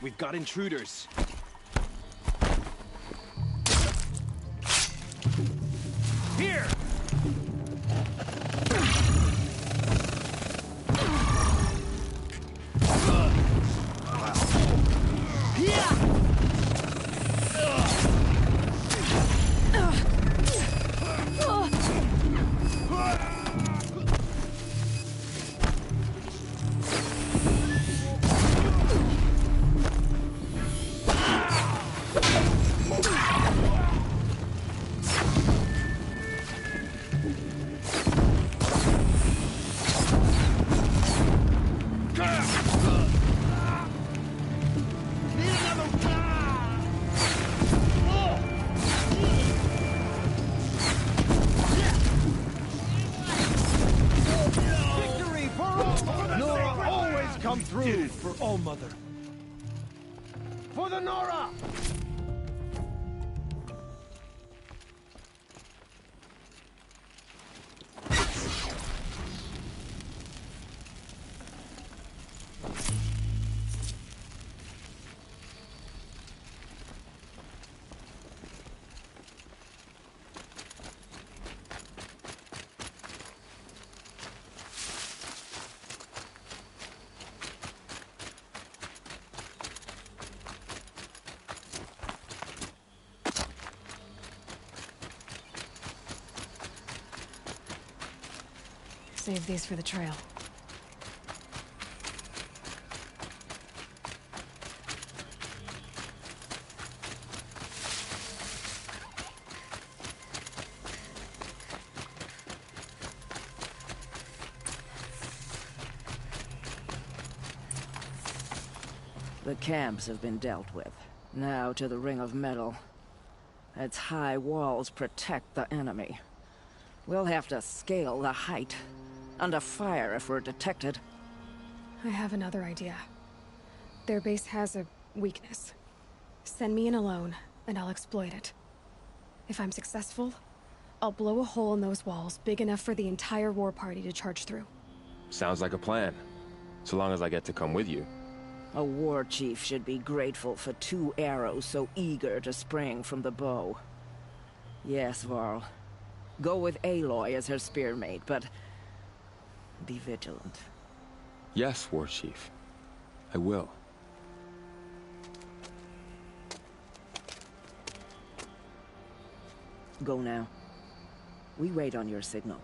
We've got intruders. Here! Victory for all! Nora always come through for All Mother. For the Nora! Save these for the trail. The camps have been dealt with. Now to the Ring of Metal. Its high walls protect the enemy. We'll have to scale the height. Under fire if we're detected. I have another idea. Their base has a weakness. Send me in alone, and I'll exploit it. If I'm successful, I'll blow a hole in those walls big enough for the entire war party to charge through. Sounds like a plan. So long as I get to come with you. A war chief should be grateful for 2 arrows so eager to spring from the bow. Yes, Varl. Go with Aloy as her spearmate, but be vigilant. Yes, War Chief. I will. Go now. We wait on your signal.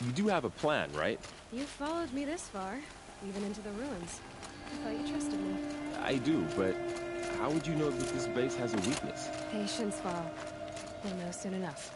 You do have a plan, right? You followed me this far, even into the ruins. I thought you trusted me. I do, but how would you know that this base has a weakness? Patience, Varl. We'll know soon enough.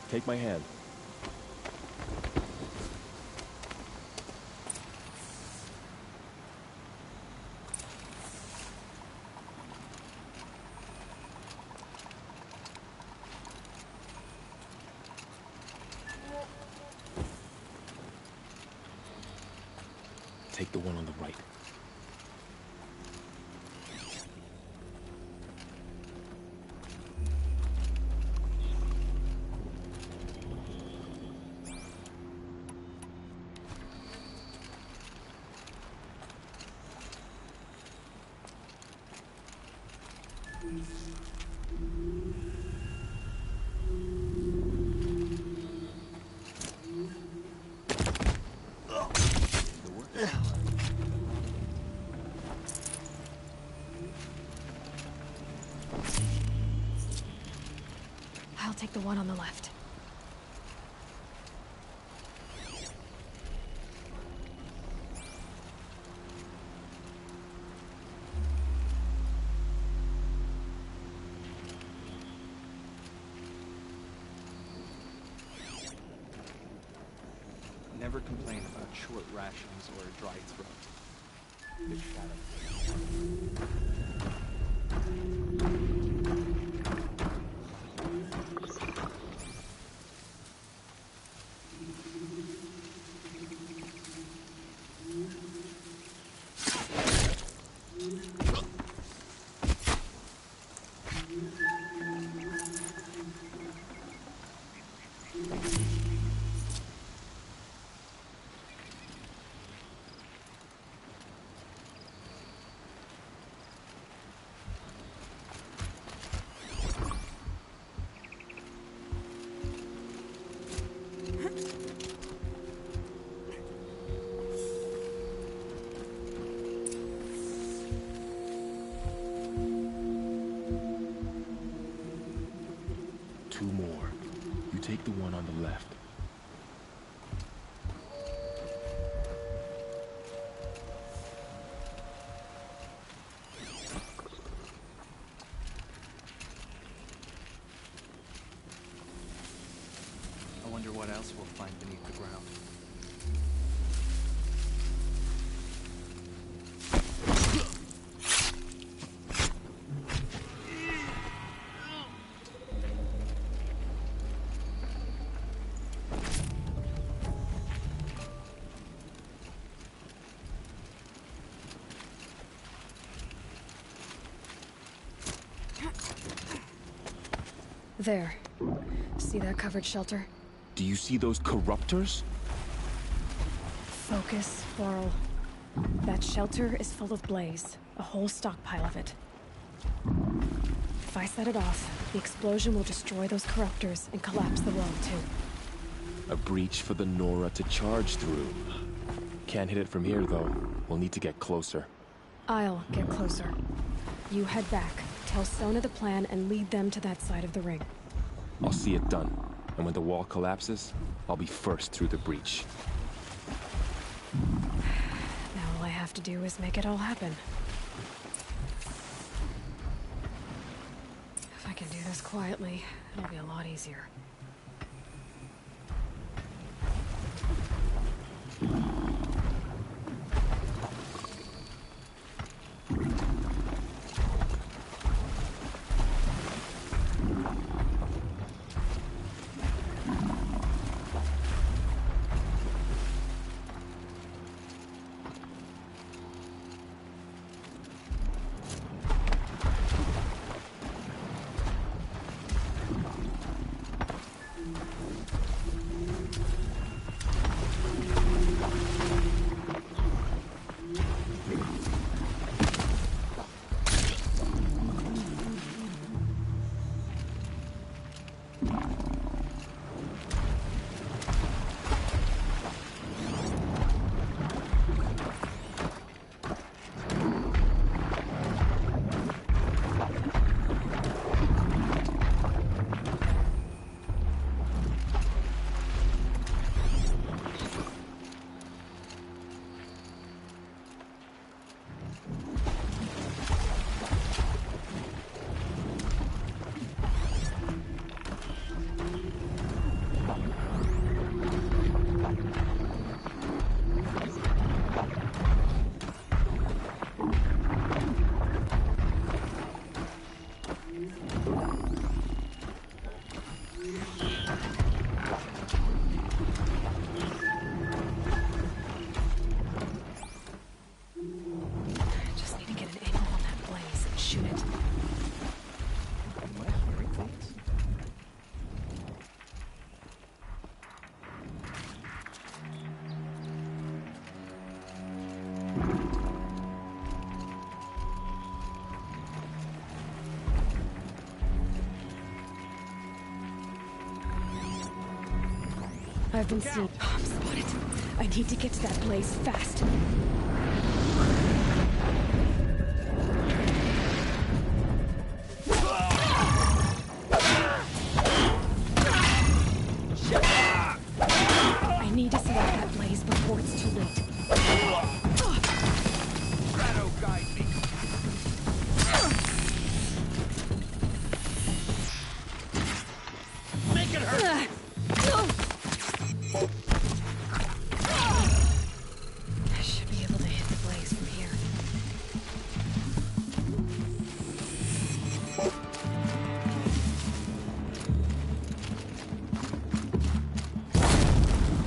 Take my hand. Take the one on the right. I'll take the one on the left. Never complain about short rations or a dry throat. Good shadow. Two more. You take the one on the left. I wonder what else we'll find beneath the ground. There. See that covered shelter? Do you see those corruptors? Focus, Varl. That shelter is full of blaze. A whole stockpile of it. If I set it off, the explosion will destroy those corruptors and collapse the wall, too. A breach for the Nora to charge through. Can't hit it from here, though. We'll need to get closer. I'll get closer. You head back, tell Sona the plan, and lead them to that side of the ring. I'll see it done. And when the wall collapses, I'll be first through the breach. Now all I have to do is make it all happen. If I can do this quietly, it'll be a lot easier. I've been seeing. Oh, I'm spotted. I need to get to that blaze fast. I need to set out that blaze before it's too late. Shadow guide me. Make it hurt. I should be able to hit the blaze from here.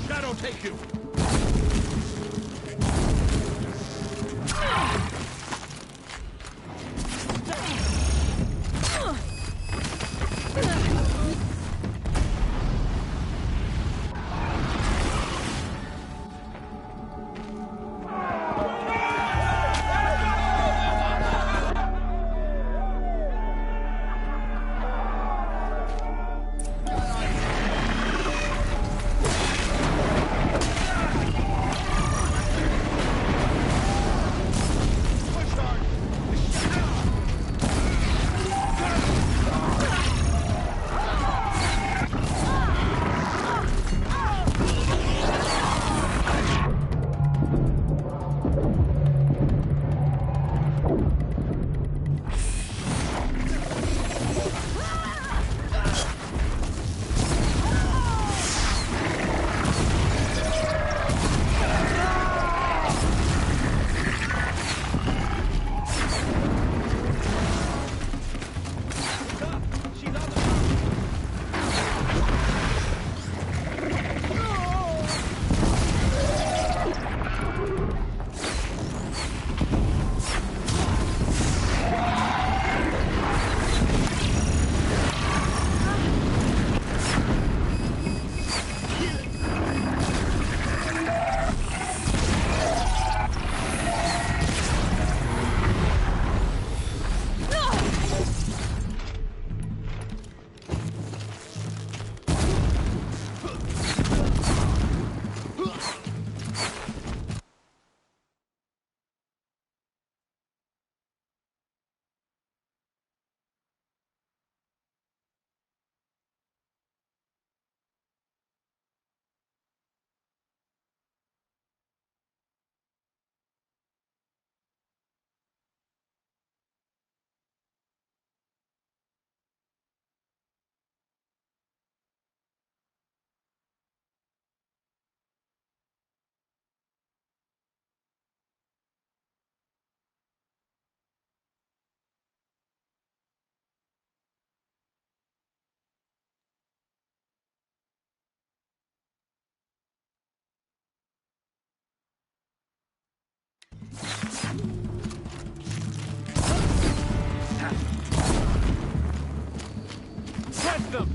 Shadow take you. Press them!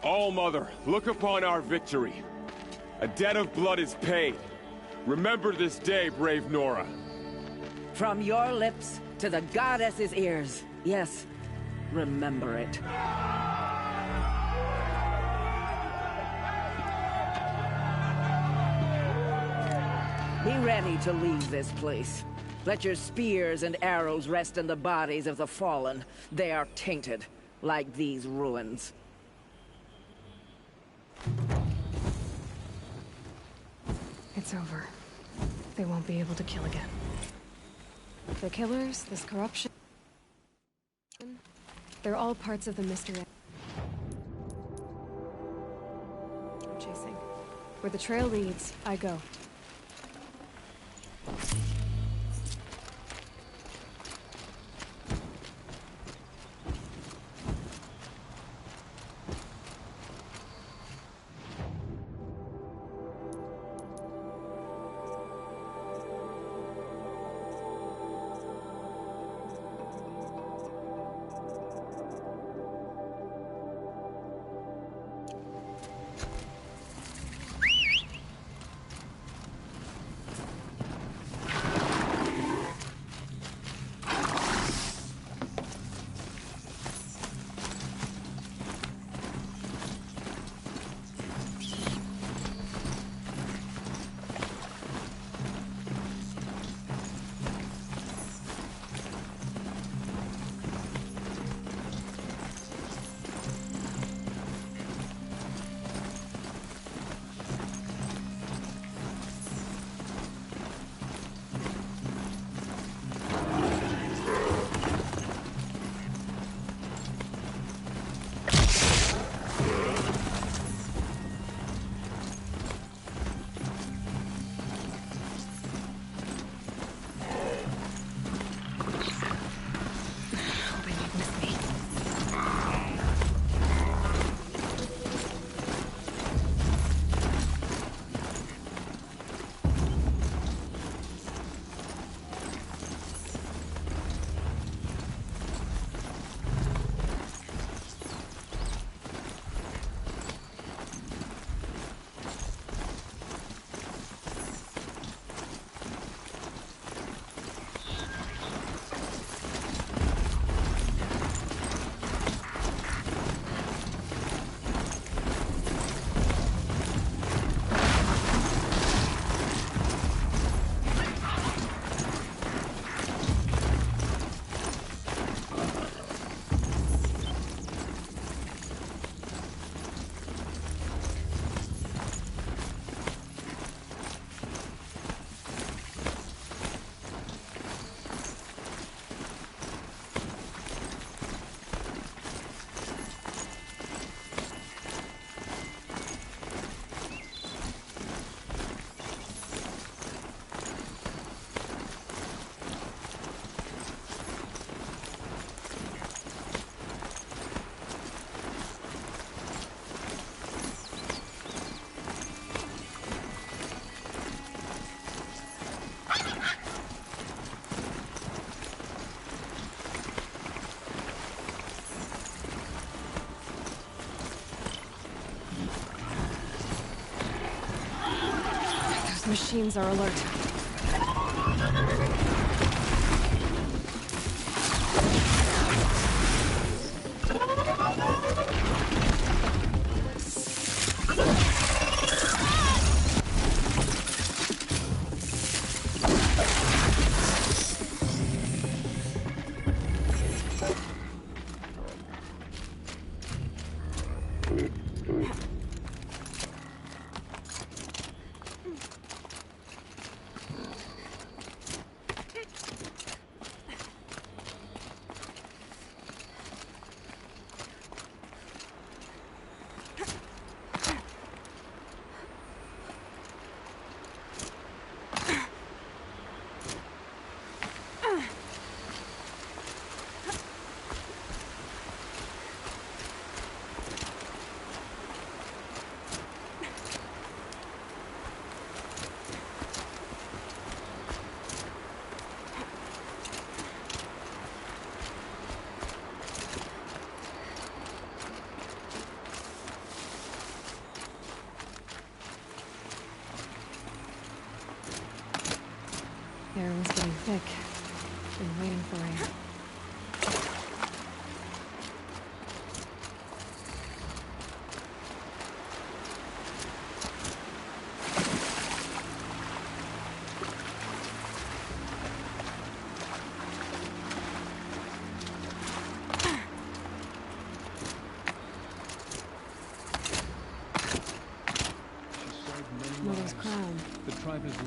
All-Mother, look upon our victory. A debt of blood is paid. Remember this day, brave Nora. From your lips to the goddess's ears. Yes, remember it. Be ready to leave this place. Let your spears and arrows rest in the bodies of the fallen. They are tainted, like these ruins. It's over. They won't be able to kill again. The killers, this corruption... they're all parts of the mystery I'm chasing. Where the trail leads, I go. Machines are alert. The air was getting thick. Been waiting for rain.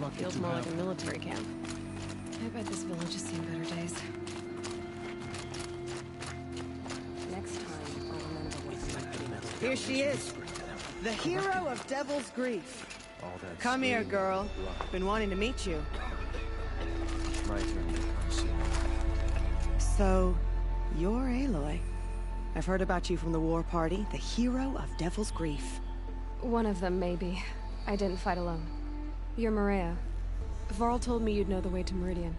lucky Feels to more have like a military camp. I bet this village has seen better days. Next time, I'll remember what's Here she is. The hero of Devil's Grief. Come here, girl. Been wanting to meet you. My turn. So, you're Aloy. I've heard about you from the war party, the hero of Devil's Grief. One of them, maybe. I didn't fight alone. You're Maria. Varl told me you'd know the way to Meridian.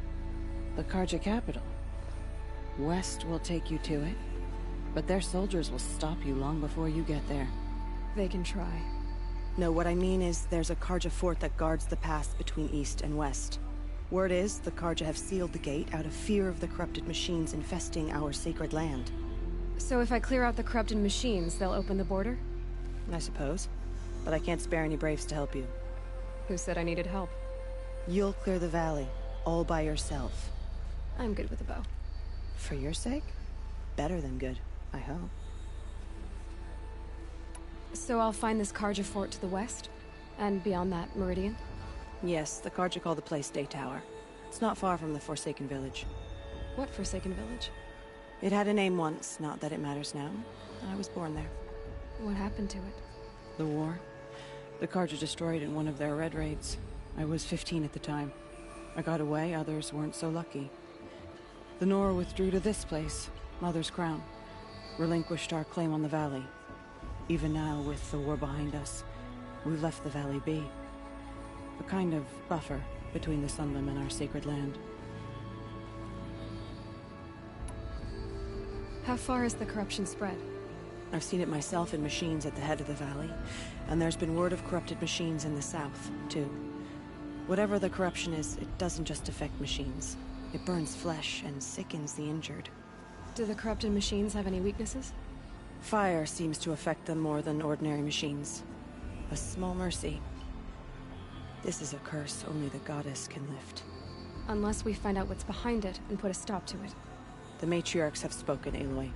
The Carja capital. West will take you to it, but their soldiers will stop you long before you get there. They can try. No, what I mean is there's a Carja fort that guards the pass between East and West. Word is, the Carja have sealed the gate out of fear of the corrupted machines infesting our sacred land. So if I clear out the corrupted machines, they'll open the border? I suppose. But I can't spare any braves to help you. Who said I needed help? You'll clear the valley, all by yourself. I'm good with a bow. For your sake? Better than good, I hope. So I'll find this Carja fort to the west? And beyond that, Meridian? Yes, the Carja call the place Day Tower. It's not far from the Forsaken Village. What Forsaken Village? It had a name once, not that it matters now. I was born there. What happened to it? The war. The Carja destroyed in one of their red raids. I was 15 at the time. I got away, others weren't so lucky. The Nora withdrew to this place, Mother's Crown. Relinquished our claim on the valley. Even now, with the war behind us, we've left the valley be. A kind of buffer between the Sunlim and our sacred land. How far has the corruption spread? I've seen it myself in machines at the head of the valley, and there's been word of corrupted machines in the south, too. Whatever the corruption is, it doesn't just affect machines. It burns flesh and sickens the injured. Do the corrupted machines have any weaknesses? Fire seems to affect them more than ordinary machines. A small mercy. This is a curse only the goddess can lift. Unless we find out what's behind it and put a stop to it. The matriarchs have spoken, Aloy.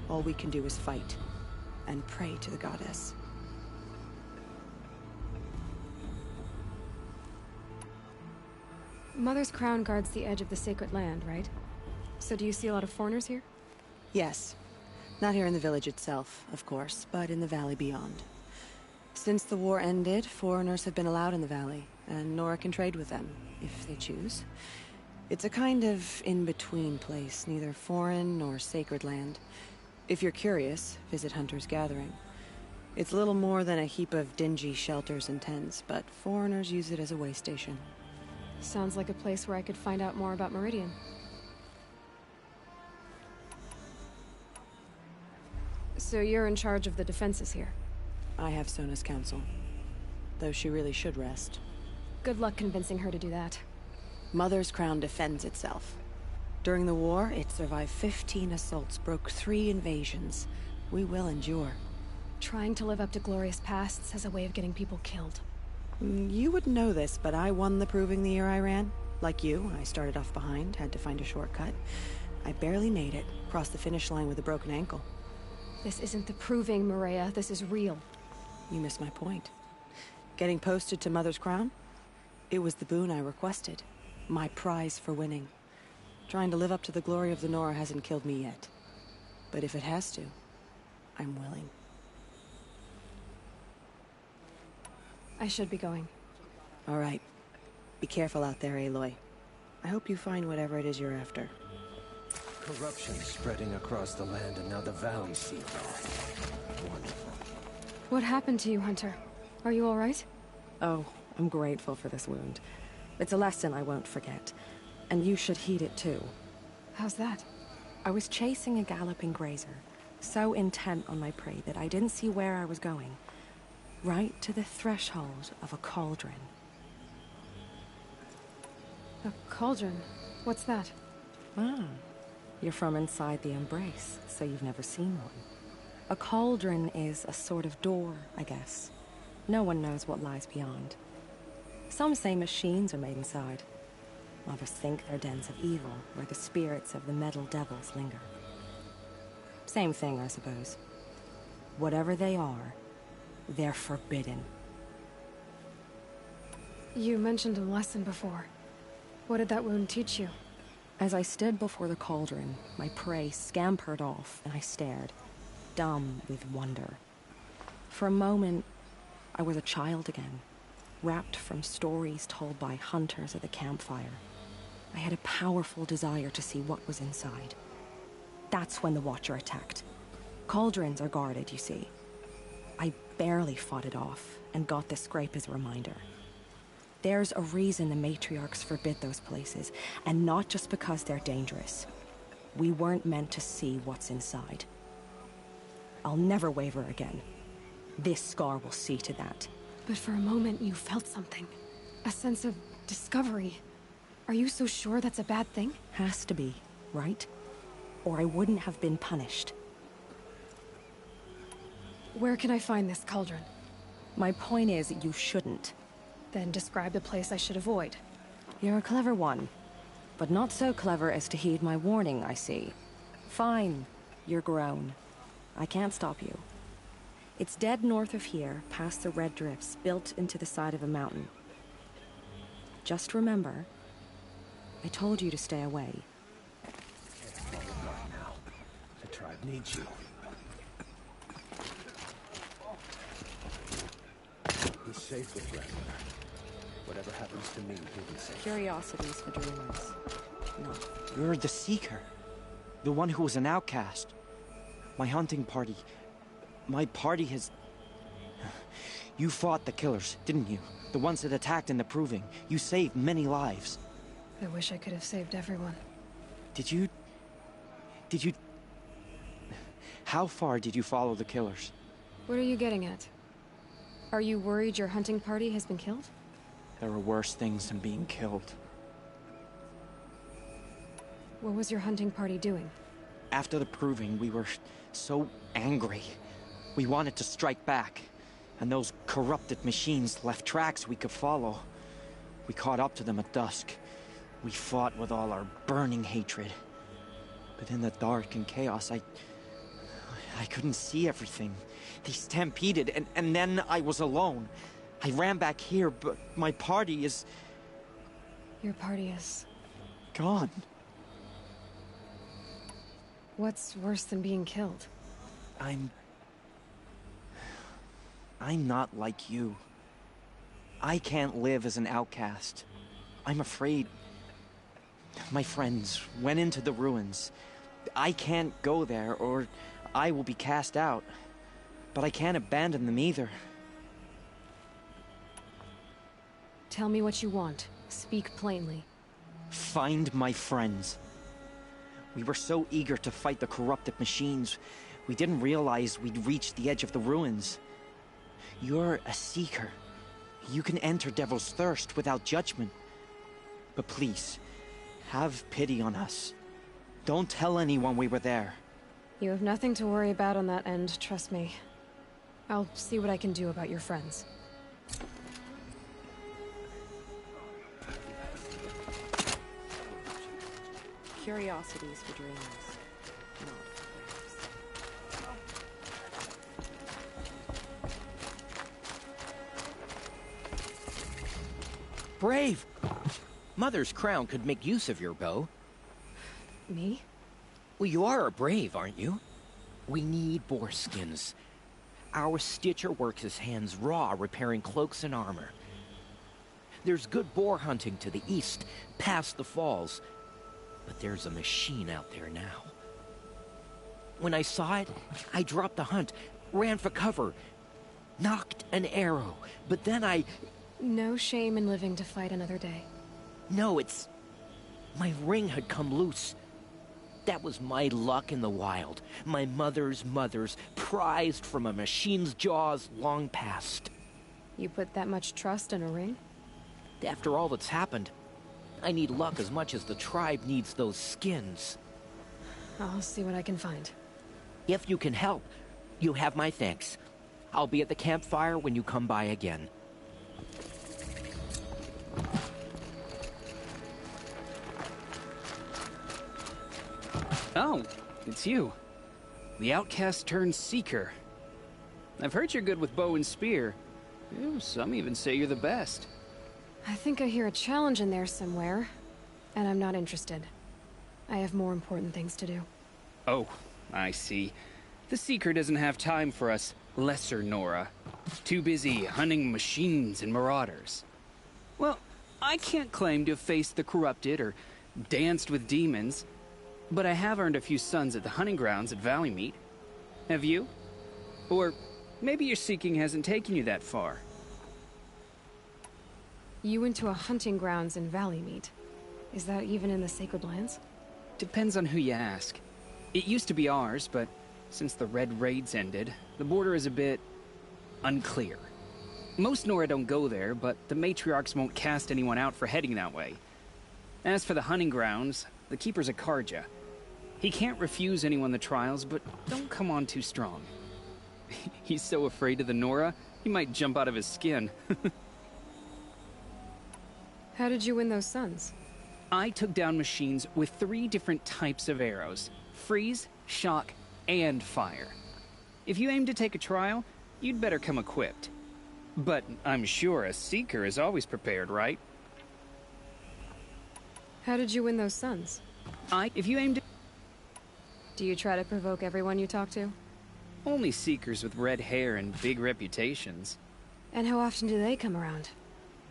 All we can do is fight, and pray to the goddess. Mother's Crown guards the edge of the sacred land, right? So do you see a lot of foreigners here? Yes. Not here in the village itself, of course, but in the valley beyond. Since the war ended, foreigners have been allowed in the valley, and Nora can trade with them, if they choose. It's a kind of in-between place, neither foreign nor sacred land. If you're curious, visit Hunter's Gathering. It's little more than a heap of dingy shelters and tents, but foreigners use it as a way station. Sounds like a place where I could find out more about Meridian. So you're in charge of the defenses here? I have Sona's counsel. Though she really should rest. Good luck convincing her to do that. Mother's Crown defends itself. During the war, it survived 15 assaults, broke 3 invasions. We will endure. Trying to live up to glorious pasts has a way of getting people killed. You wouldn't know this, but I won the proving the year I ran. Like you, I started off behind, had to find a shortcut. I barely made it, crossed the finish line with a broken ankle. This isn't the proving, Maria. This is real. You missed my point. Getting posted to Mother's Crown? It was the boon I requested. My prize for winning. Trying to live up to the glory of the Nora hasn't killed me yet. But if it has to, I'm willing. I should be going. All right. Be careful out there, Aloy. I hope you find whatever it is you're after. Corruption spreading across the land, and now the valley's sealed off. Wonderful. What happened to you, Hunter? Are you all right? Oh, I'm grateful for this wound. It's a lesson I won't forget. And you should heed it too. How's that? I was chasing a galloping grazer, so intent on my prey that I didn't see where I was going. Right to the threshold of a cauldron. A cauldron? What's that? Ah, you're from inside the Embrace, so you've never seen one. A cauldron is a sort of door, I guess. No one knows what lies beyond. Some say machines are made inside. Others think they're dens of evil, where the spirits of the metal devils linger. Same thing, I suppose. Whatever they are, they're forbidden. You mentioned a lesson before. What did that wound teach you? As I stood before the cauldron, my prey scampered off, and I stared, dumb with wonder. For a moment, I was a child again, wrapped from stories told by hunters at the campfire. I had a powerful desire to see what was inside. That's when the Watcher attacked. Cauldrons are guarded, you see. I barely fought it off, and got this scrape as a reminder. There's a reason the matriarchs forbid those places, and not just because they're dangerous. We weren't meant to see what's inside. I'll never waver again. This scar will see to that. But for a moment, you felt something. A sense of discovery. Are you so sure that's a bad thing? Has to be, right? Or I wouldn't have been punished. Where can I find this cauldron? My point is, you shouldn't. Then describe the place I should avoid. You're a clever one. But not so clever as to heed my warning, I see. Fine. You're grown. I can't stop you. It's dead north of here, past the red drifts, built into the side of a mountain. Just remember, I told you to stay away. Now, the tribe needs you. He's safe with Ragnar. Whatever happens to me, he'll be safe. Curiosities for dreamers. No. You're the Seeker. The one who was an outcast. My hunting party. My party has... You fought the killers, didn't you? The ones that attacked in the Proving. You saved many lives. I wish I could have saved everyone. Did you... How far did you follow the killers? What are you getting at? Are you worried your hunting party has been killed? There are worse things than being killed. What was your hunting party doing? After the Proving, we were so angry. We wanted to strike back. And those corrupted machines left tracks we could follow. We caught up to them at dusk. We fought with all our burning hatred. But in the dark and chaos, I couldn't see everything. They stampeded, and then I was alone. I ran back here, but my party is... Your party is... gone. What's worse than being killed? I'm not like you. I can't live as an outcast. I'm afraid. My friends went into the ruins. I can't go there, or I will be cast out. But I can't abandon them either. Tell me what you want. Speak plainly. Find my friends. We were so eager to fight the corrupted machines, we didn't realize we'd reached the edge of the ruins. You're a Seeker. You can enter Devil's Thirst without judgment. But please, have pity on us. Don't tell anyone we were there. You have nothing to worry about on that end, trust me. I'll see what I can do about your friends. Curiosities for dreamers. Not Brave! Mother's crown could make use of your bow. Me? Well, you are a brave, aren't you? We need boar skins. Our Stitcher works his hands raw repairing cloaks and armor. There's good boar hunting to the east, past the falls. But there's a machine out there now. When I saw it, I dropped the hunt, ran for cover, knocked an arrow, but then I... No shame in living to fight another day. No, it's... My ring had come loose. That was my luck in the wild. My mother's prized from a machine's jaws long past. You put that much trust in a ring? After all that's happened, I need luck as much as the tribe needs those skins. I'll see what I can find. If you can help, you have my thanks. I'll be at the campfire when you come by again. Oh, it's you. The outcast turned Seeker. I've heard you're good with bow and spear. Some even say you're the best. I think I hear a challenge in there somewhere, and I'm not interested. I have more important things to do. Oh, I see. The Seeker doesn't have time for us lesser Nora. Too busy hunting machines and marauders. Well, I can't claim to have faced the corrupted or danced with demons, but I have earned a few suns at the hunting grounds at Valleymeet. Have you? Or maybe your seeking hasn't taken you that far. You went to a hunting grounds in Valleymeet. Is that even in the Sacred Lands? Depends on who you ask. It used to be ours, but since the Red Raids ended, the border is a bit unclear. Most Nora don't go there, but the matriarchs won't cast anyone out for heading that way. As for the hunting grounds, the Keeper's a Carja. He can't refuse anyone the trials, but don't come on too strong. He's so afraid of the Nora, he might jump out of his skin. How did you win those suns? I took down machines with 3 different types of arrows. Freeze, shock, and fire. If you aim to take a trial, you'd better come equipped. But I'm sure a Seeker is always prepared, right? How did you win those suns? If you aim to... Do you try to provoke everyone you talk to? Only Seekers with red hair and big reputations. And how often do they come around?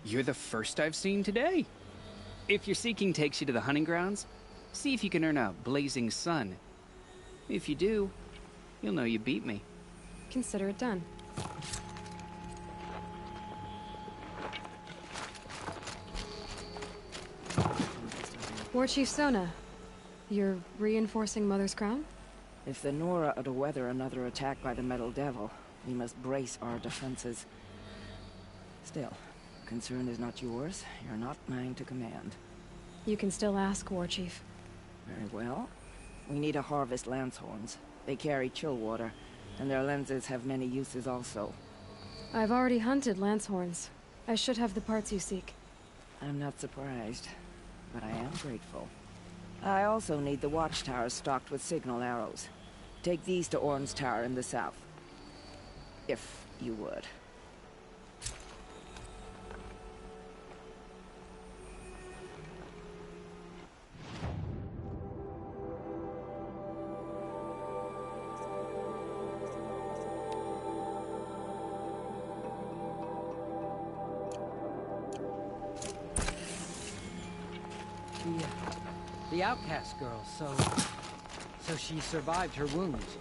You're the first I've seen today. If your seeking takes you to the hunting grounds, see if you can earn a blazing sun. If you do, you'll know you beat me. Consider it done. War Chief Sona, you're reinforcing Mother's Crown? If the Nora are to weather another attack by the Metal Devil, we must brace our defenses. Still, concern is not yours. You're not mine to command. You can still ask, War Chief. Very well. We need to harvest Lancehorns. They carry chill water, and their lenses have many uses also. I've already hunted Lancehorns. I should have the parts you seek. I'm not surprised, but I am grateful. I also need the watchtowers stocked with signal arrows. Take these to Orn's Tower in the south. If you would. The outcast girl, so she survived her wounds.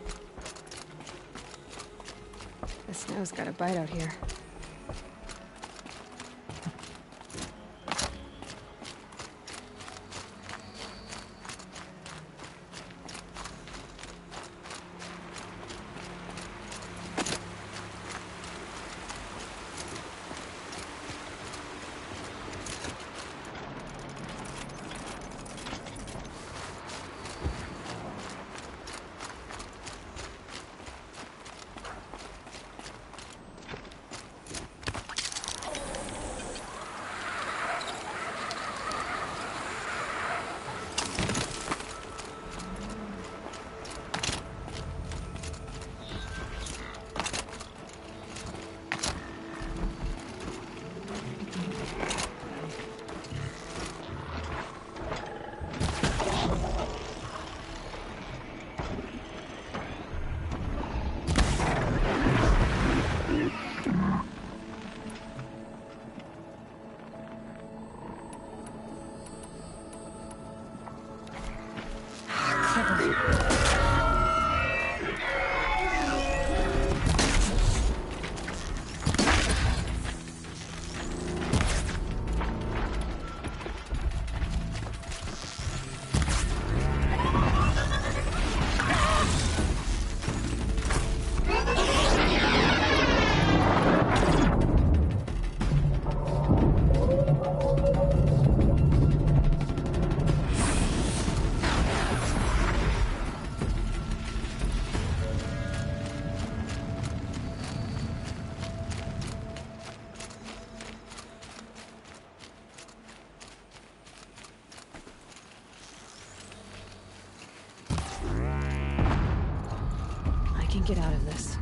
The snow's got a bite out here. Get out of this.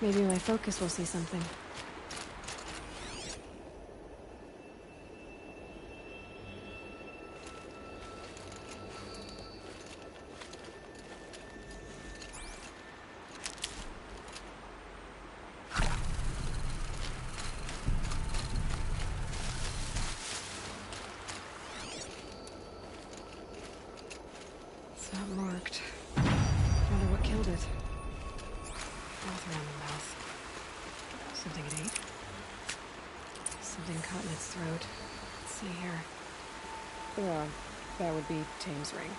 Maybe my focus will see something. It's not marked. Wonder what killed it. Mouth around the mouth. Something it ate? Something caught in its throat. Let's see here. That would be Tame's ring.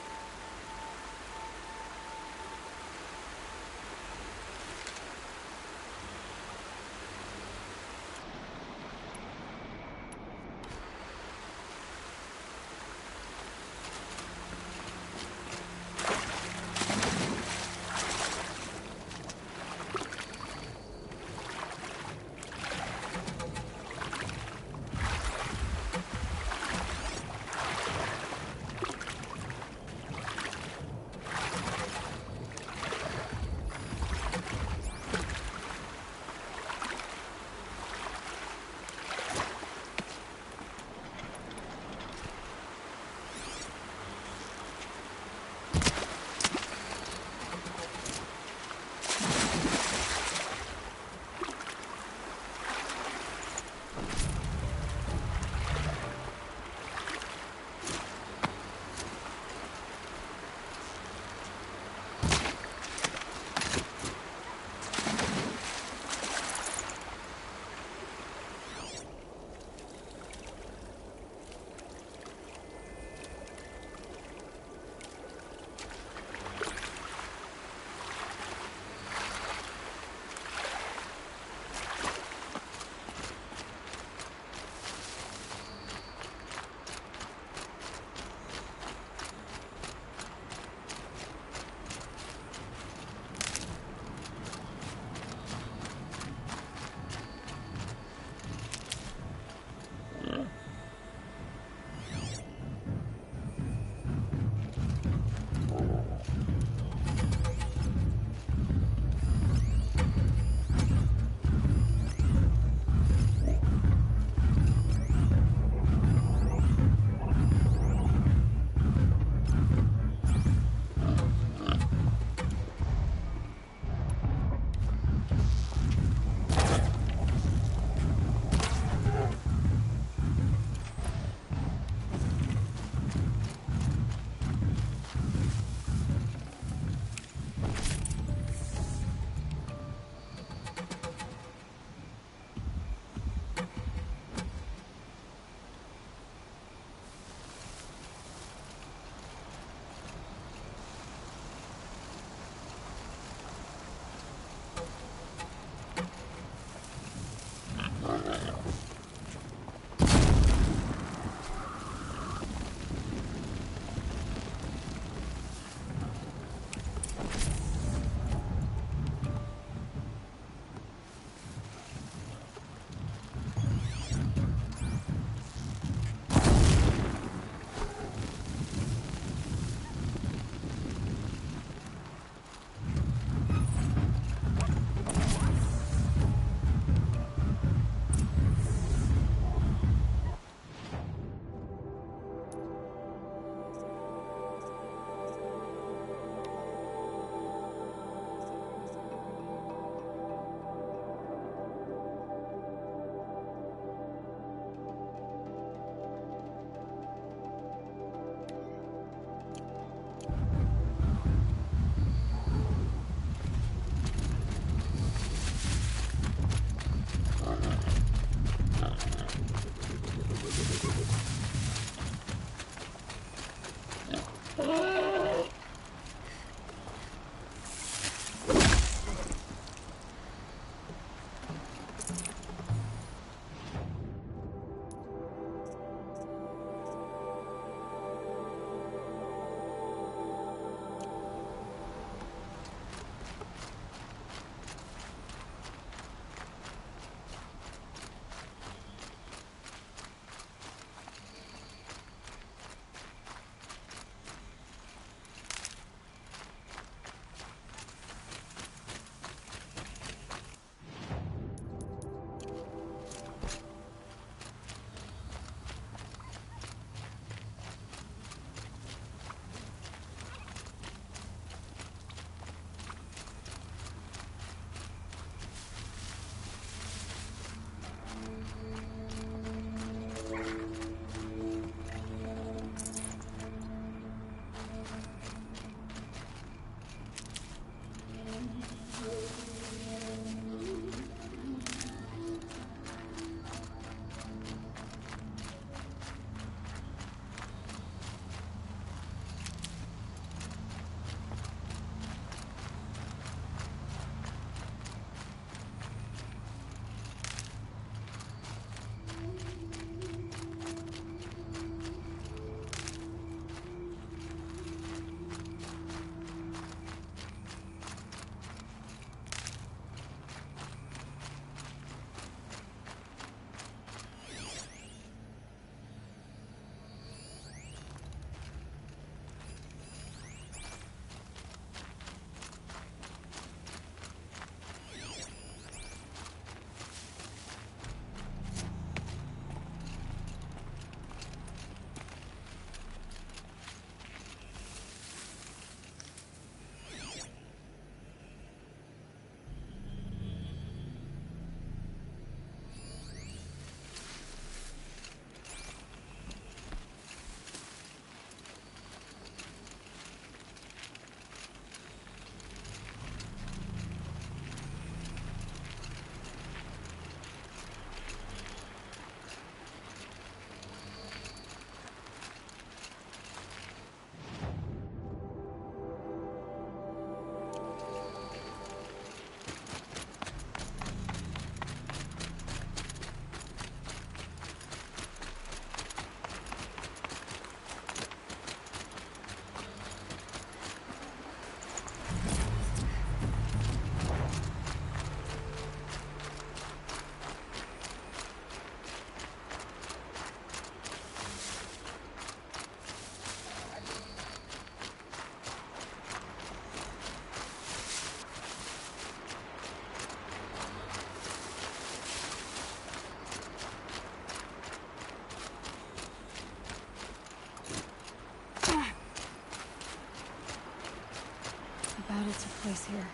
battle took place here.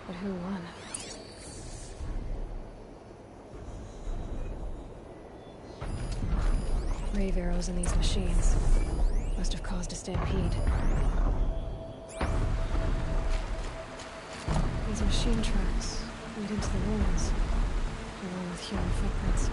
But who won? Brave arrows in these machines must have caused a stampede. These machine tracks lead into the ruins, along with human footprints.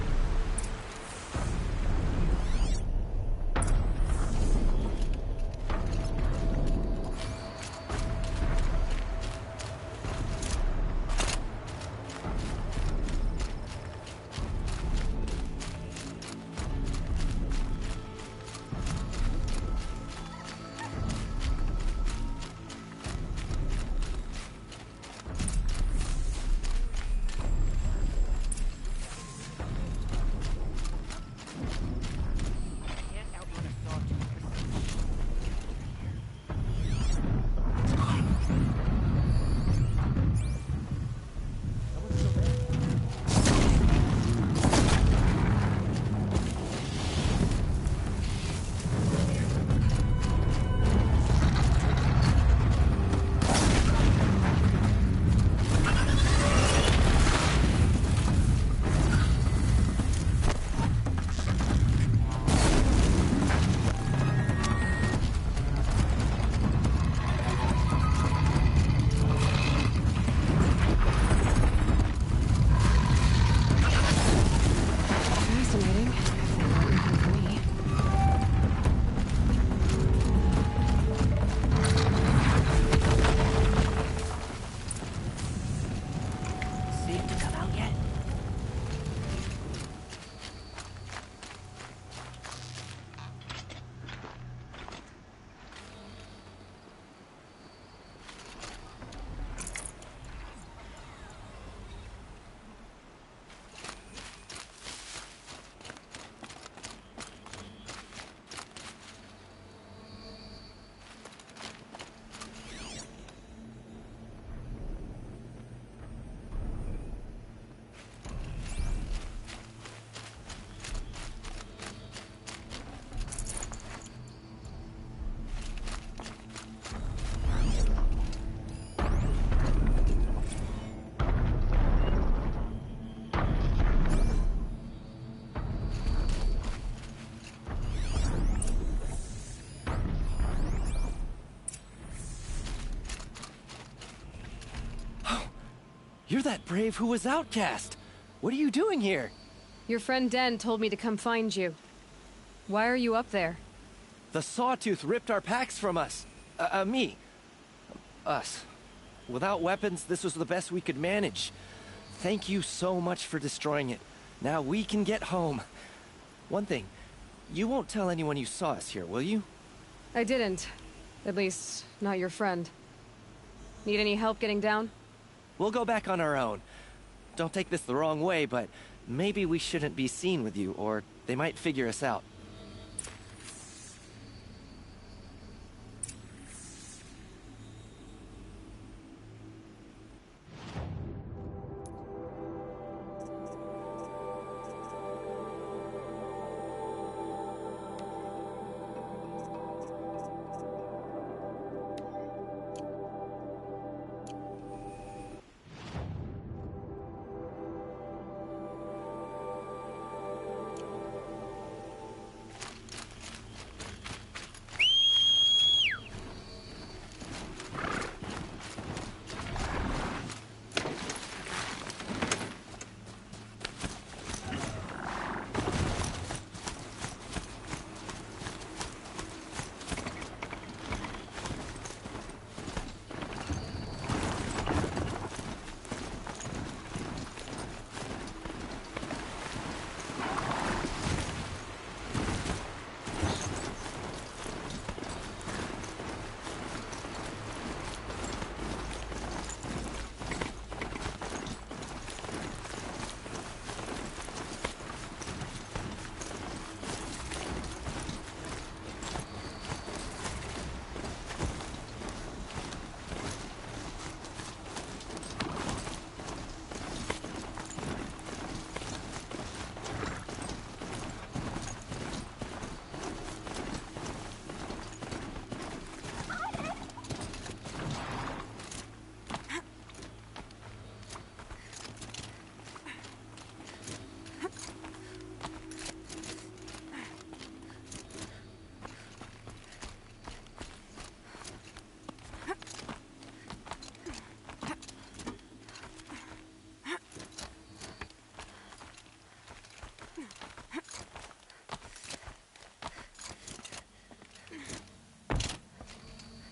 You're that brave who was outcast. What are you doing here? Your friend Den told me to come find you. Why are you up there? The Sawtooth ripped our packs from us. Me. Us. Without weapons, this was the best we could manage. Thank you so much for destroying it. Now we can get home. One thing, you won't tell anyone you saw us here, will you? I didn't. At least, not your friend. Need any help getting down? We'll go back on our own. Don't take this the wrong way, but maybe we shouldn't be seen with you, or they might figure us out.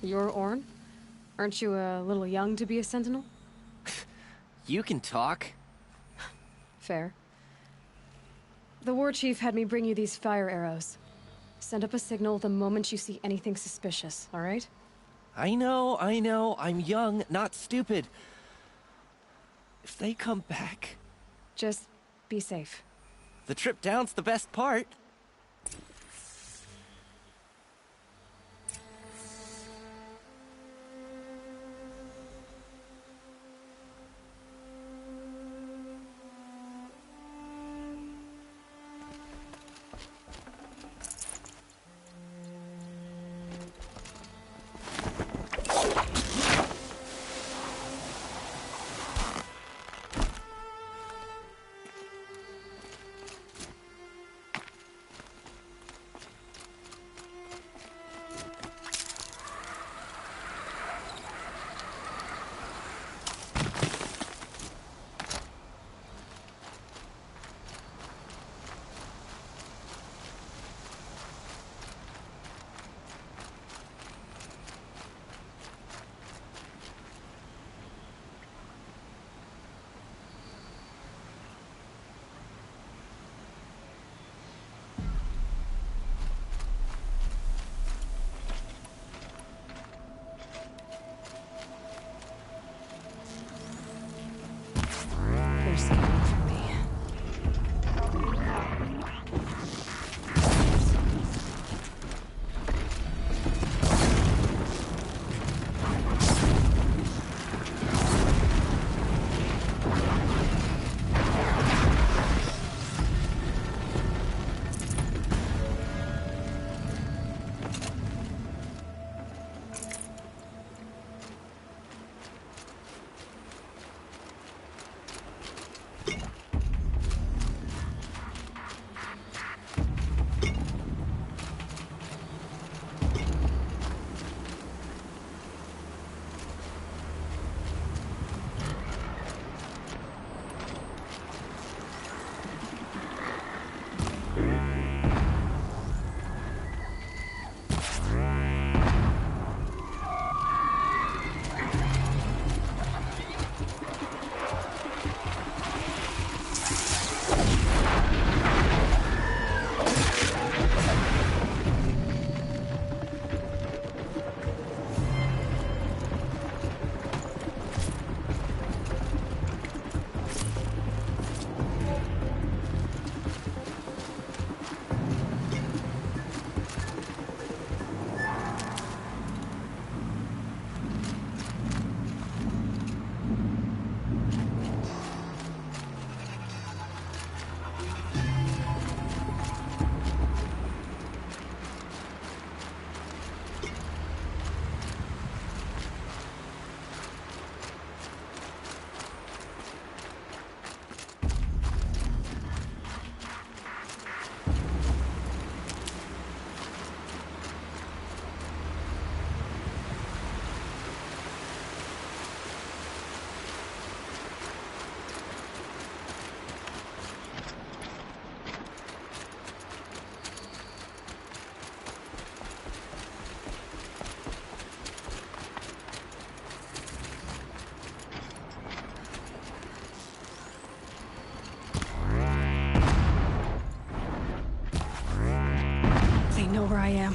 You're Orn? Aren't you a little young to be a sentinel? You can talk. Fair. The war chief had me bring you these fire arrows. Send up a signal the moment you see anything suspicious, all right? I know. I'm young, not stupid. If they come back... Just be safe. The trip down's the best part. They're scanning for me. Know where I am.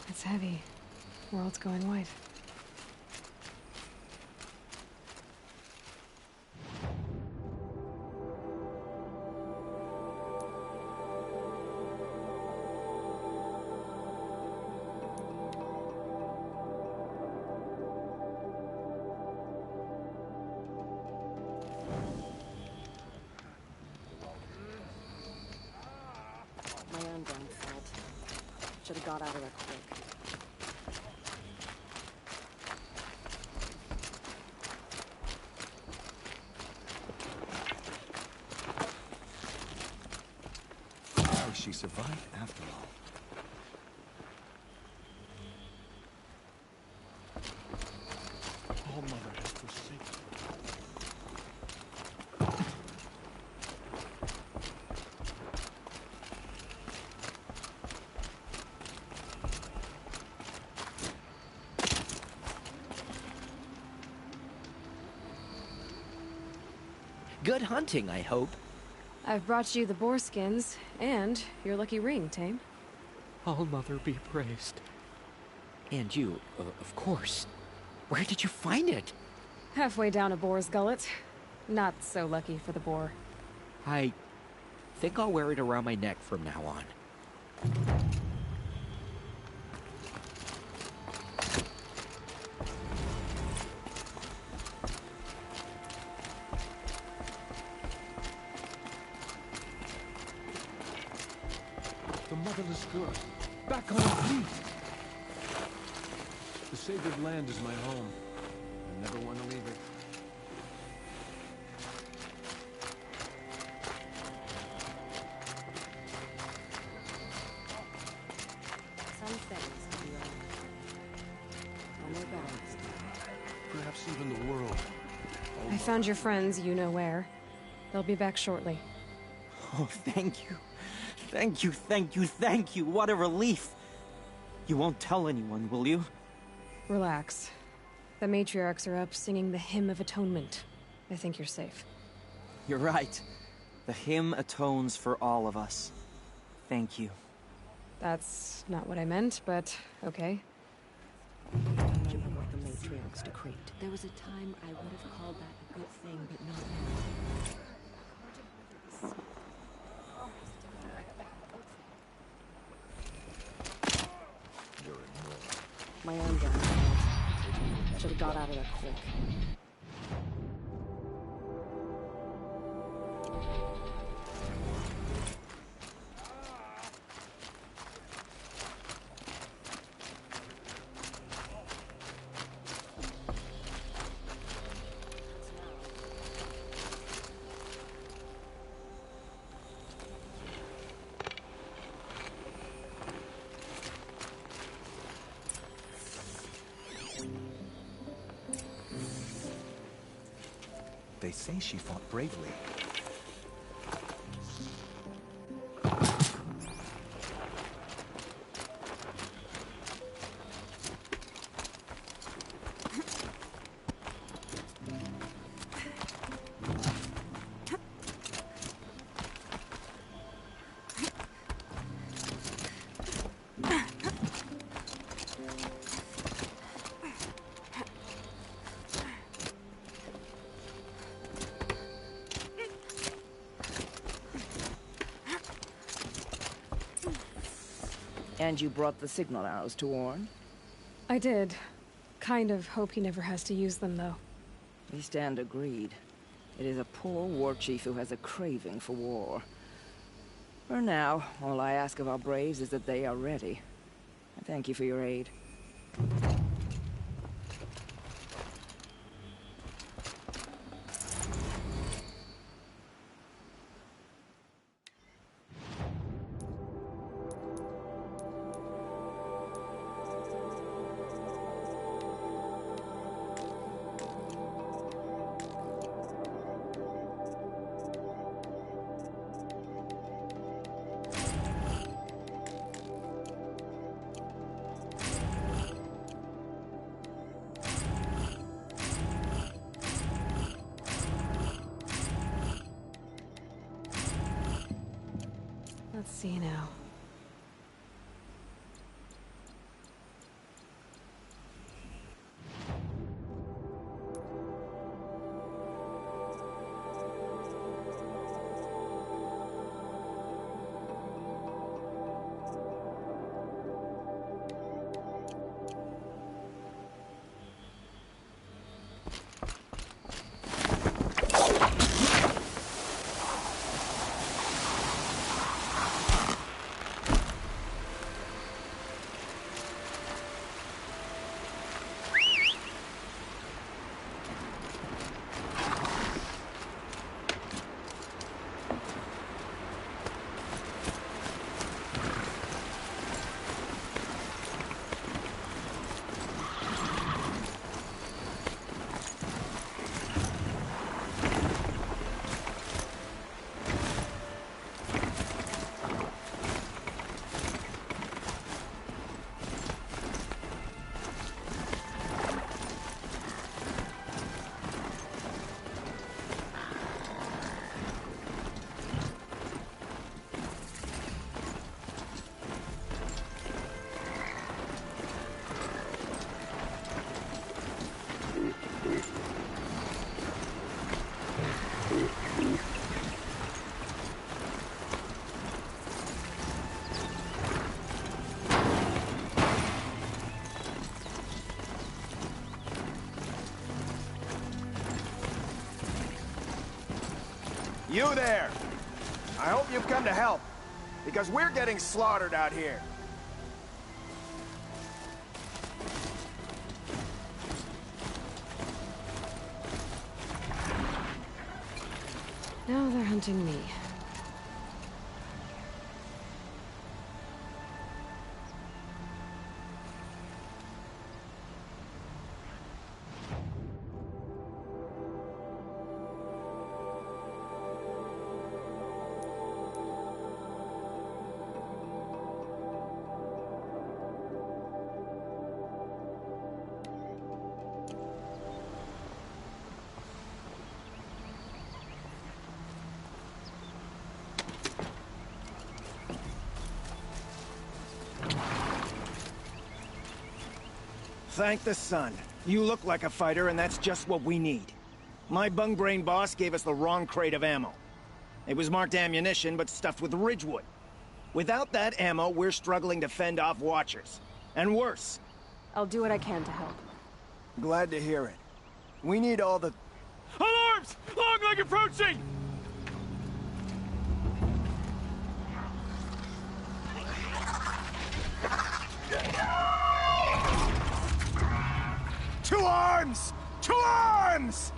It's heavy. World's going white. Should have got out of there quick. How she survived after all. All Mother has forsaken. Good hunting, I hope. I've brought you the boar skins, and your lucky ring, Tame. All Mother be praised. And you, of course. Where did you find it? Halfway down a boar's gullet. Not so lucky for the boar. I think I'll wear it around my neck from now on. The motherless girl, back on her feet. The sacred land is my home. I never want to leave it. Some things can be wrong. On their balance. Perhaps even the world. I found your friends, you know where. They'll be back shortly. Oh, thank you. Thank you, thank you, thank you. What a relief. You won't tell anyone, will you? Relax. The matriarchs are up singing the Hymn of Atonement. I think you're safe. You're right. The hymn atones for all of us. Thank you. That's not what I meant, but okay. Remember what the matriarchs decreed. There was a time I would have called that a good thing, but not now. My arm down. Should have got out of there quick. They say she fought bravely. And you brought the signal arrows to Orn? I did. Kind of hope he never has to use them, though. We stand agreed. It is a poor war chief who has a craving for war. For now, all I ask of our braves is that they are ready. I thank you for your aid. Let's see now. You there! I hope you've come to help, because we're getting slaughtered out here. Now they're hunting me. Thank the sun. You look like a fighter, and that's just what we need. My bung-brain boss gave us the wrong crate of ammo. It was marked ammunition, but stuffed with Ridgewood. Without that ammo, we're struggling to fend off Watchers. And worse. I'll do what I can to help. Glad to hear it. We need all the... Alarms! Longleg approaching! To arms! To arms!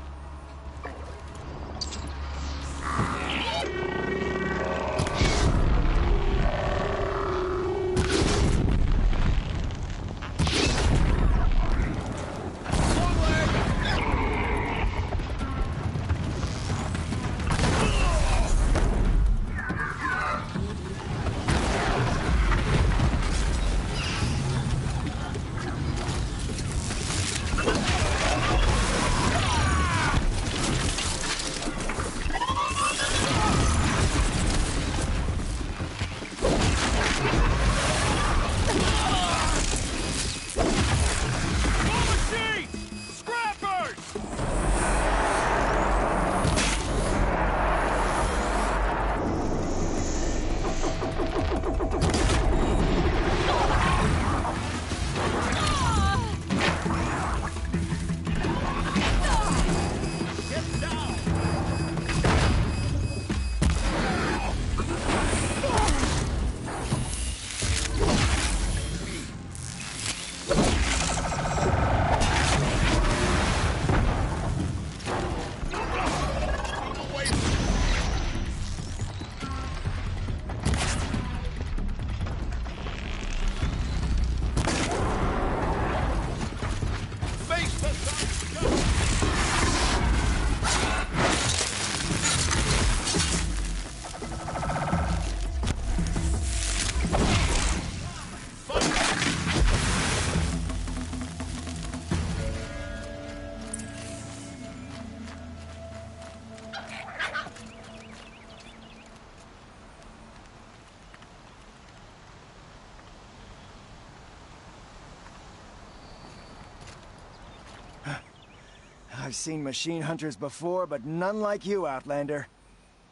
I've seen machine hunters before, but none like you, Outlander.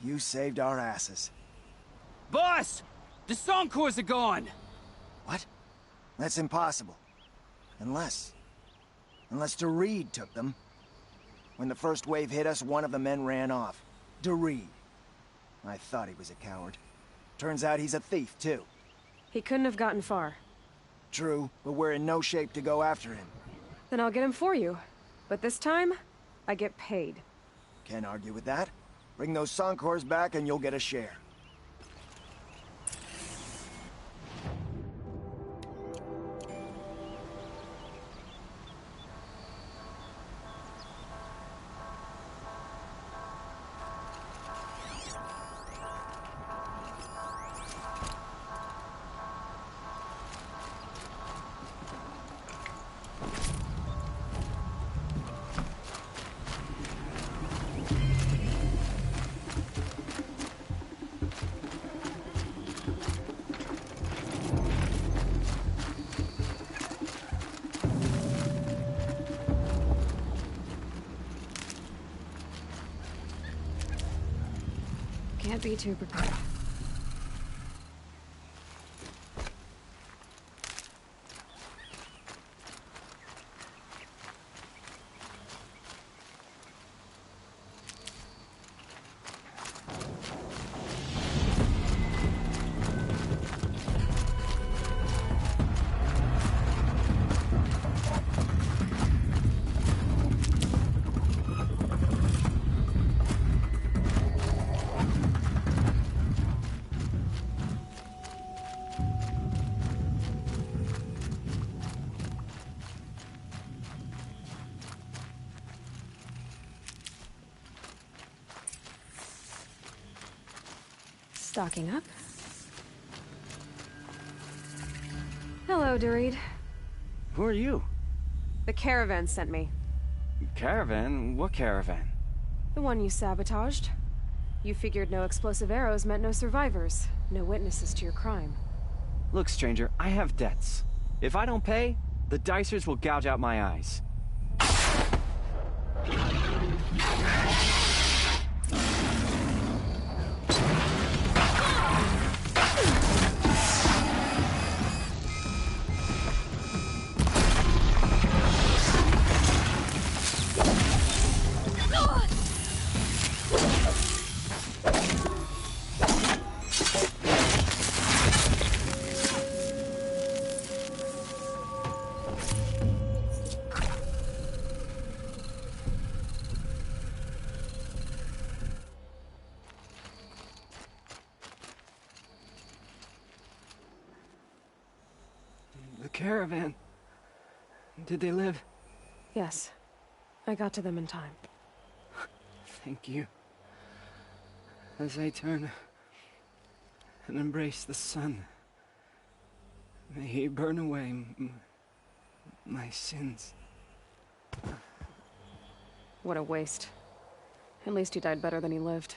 You saved our asses. Boss! The Soncors are gone! What? That's impossible. Unless DeReed took them. When the first wave hit us, one of the men ran off. DeReed. I thought he was a coward. Turns out he's a thief, too. He couldn't have gotten far. True, but we're in no shape to go after him. Then I'll get him for you. But this time, I get paid. Can't argue with that. Bring those Soncors back and you'll get a share. Can't be too prepared. Stocking up. Hello, Doreed. Who are you? The caravan sent me. Caravan? What caravan? The one you sabotaged. You figured no explosive arrows meant no survivors, no witnesses to your crime. Look, stranger, I have debts. If I don't pay, the Dicers will gouge out my eyes. Caravan. Did they live? Yes. I got to them in time. Thank you. As I turn and embrace the sun, may he burn away my sins. What a waste. At least he died better than he lived.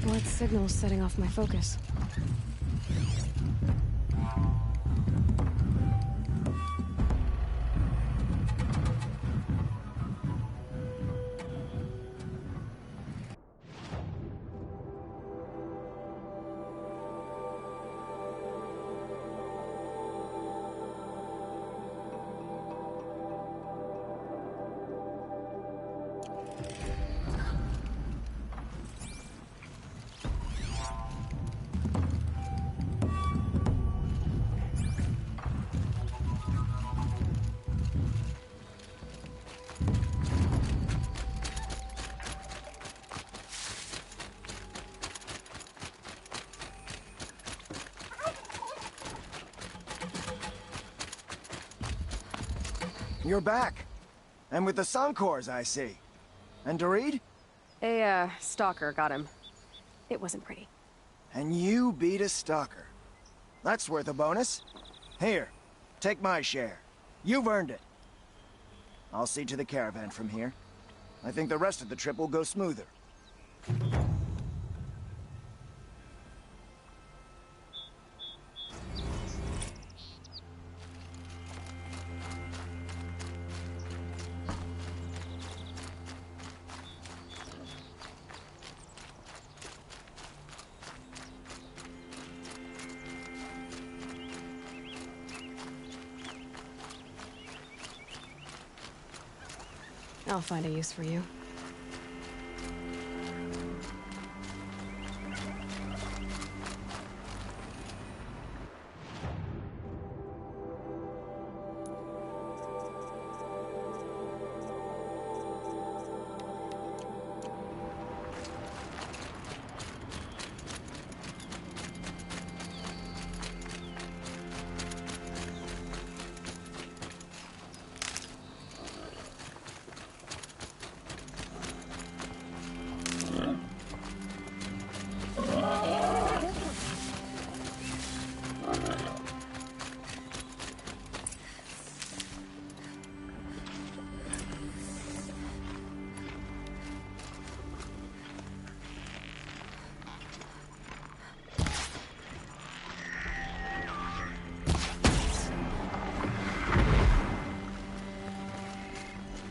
What signal's setting off my focus? You're back. And with the Suncors, I see. And Doreed? A, stalker got him. It wasn't pretty. And you beat a stalker. That's worth a bonus. Here, take my share. You've earned it. I'll see to the caravan from here. I think the rest of the trip will go smoother. I'll find a use for you.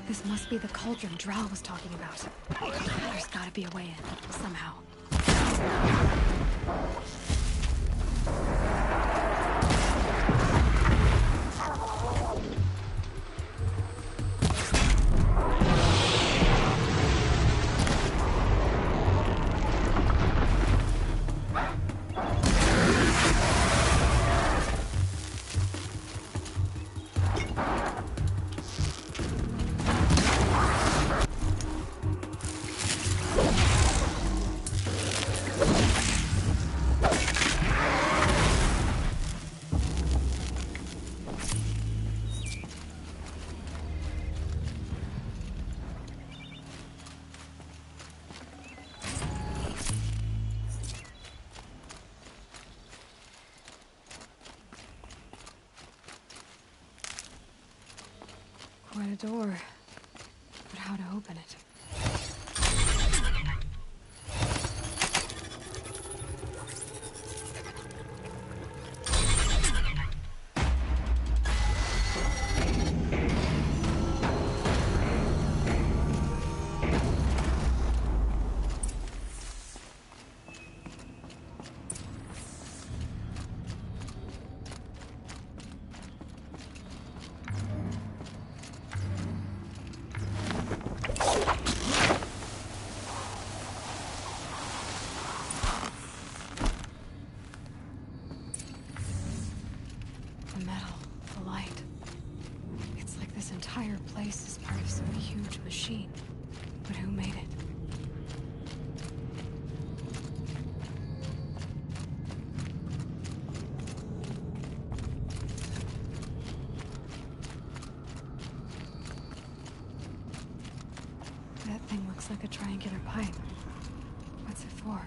This must be the cauldron Drow was talking about. There's gotta be a way in, somehow. quite a door. But how to open it? The metal, the light. It's like this entire place is part of some huge machine. But who made it? That thing looks like a triangular pipe. What's it for?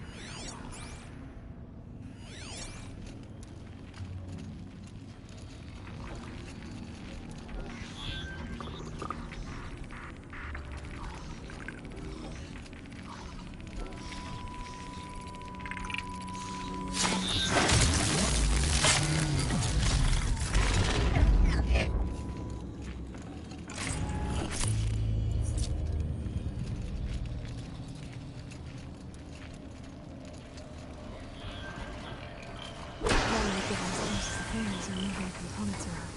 Hands are moving components around.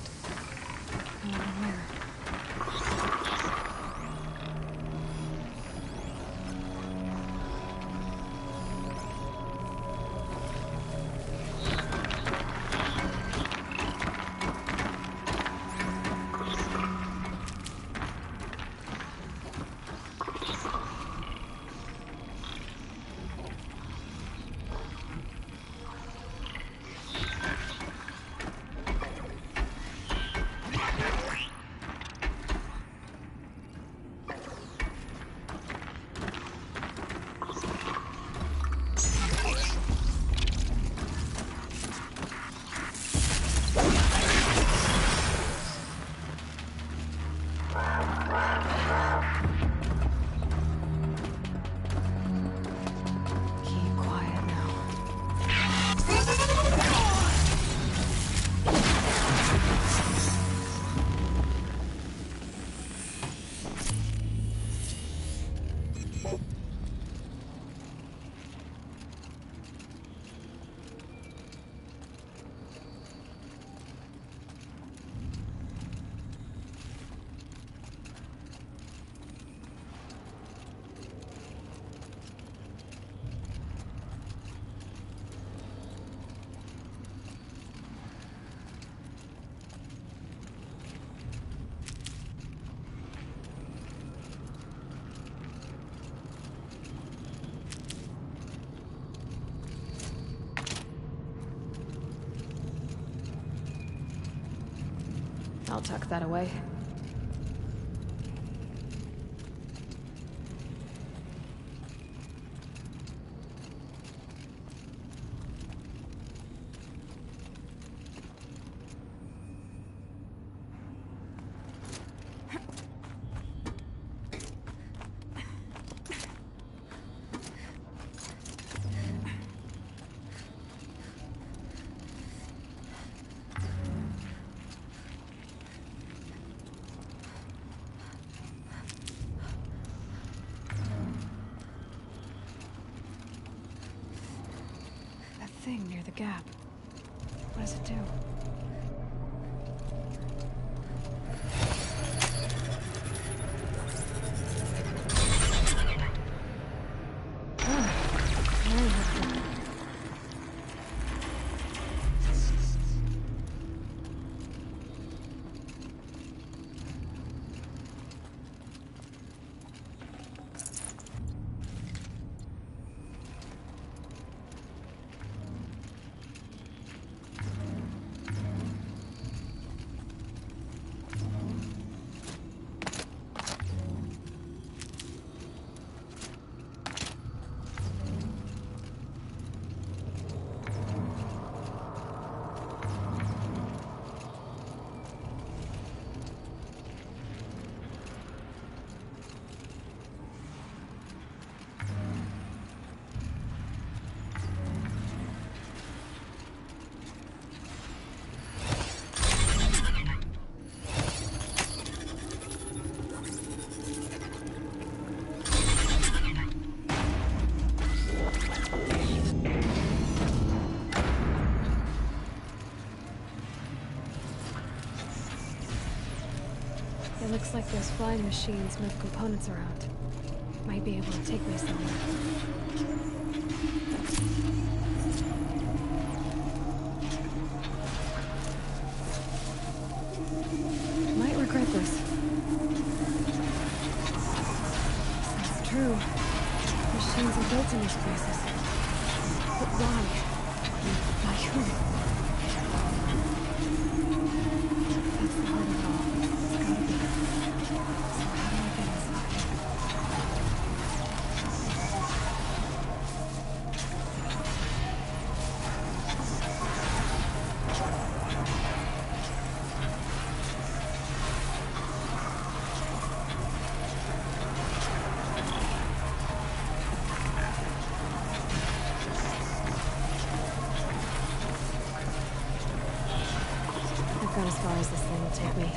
I wonder where. I'll tuck that away. Thing near the gap. What does it do? Very helpful. Looks like those flying machines move components around. Might be able to take me somewhere. Might regret this. That's true. Machines are built in these places. But why? By whom? That's the heart of it all. It's gotta be. So how do I get inside? I've got as far as this thing will take me.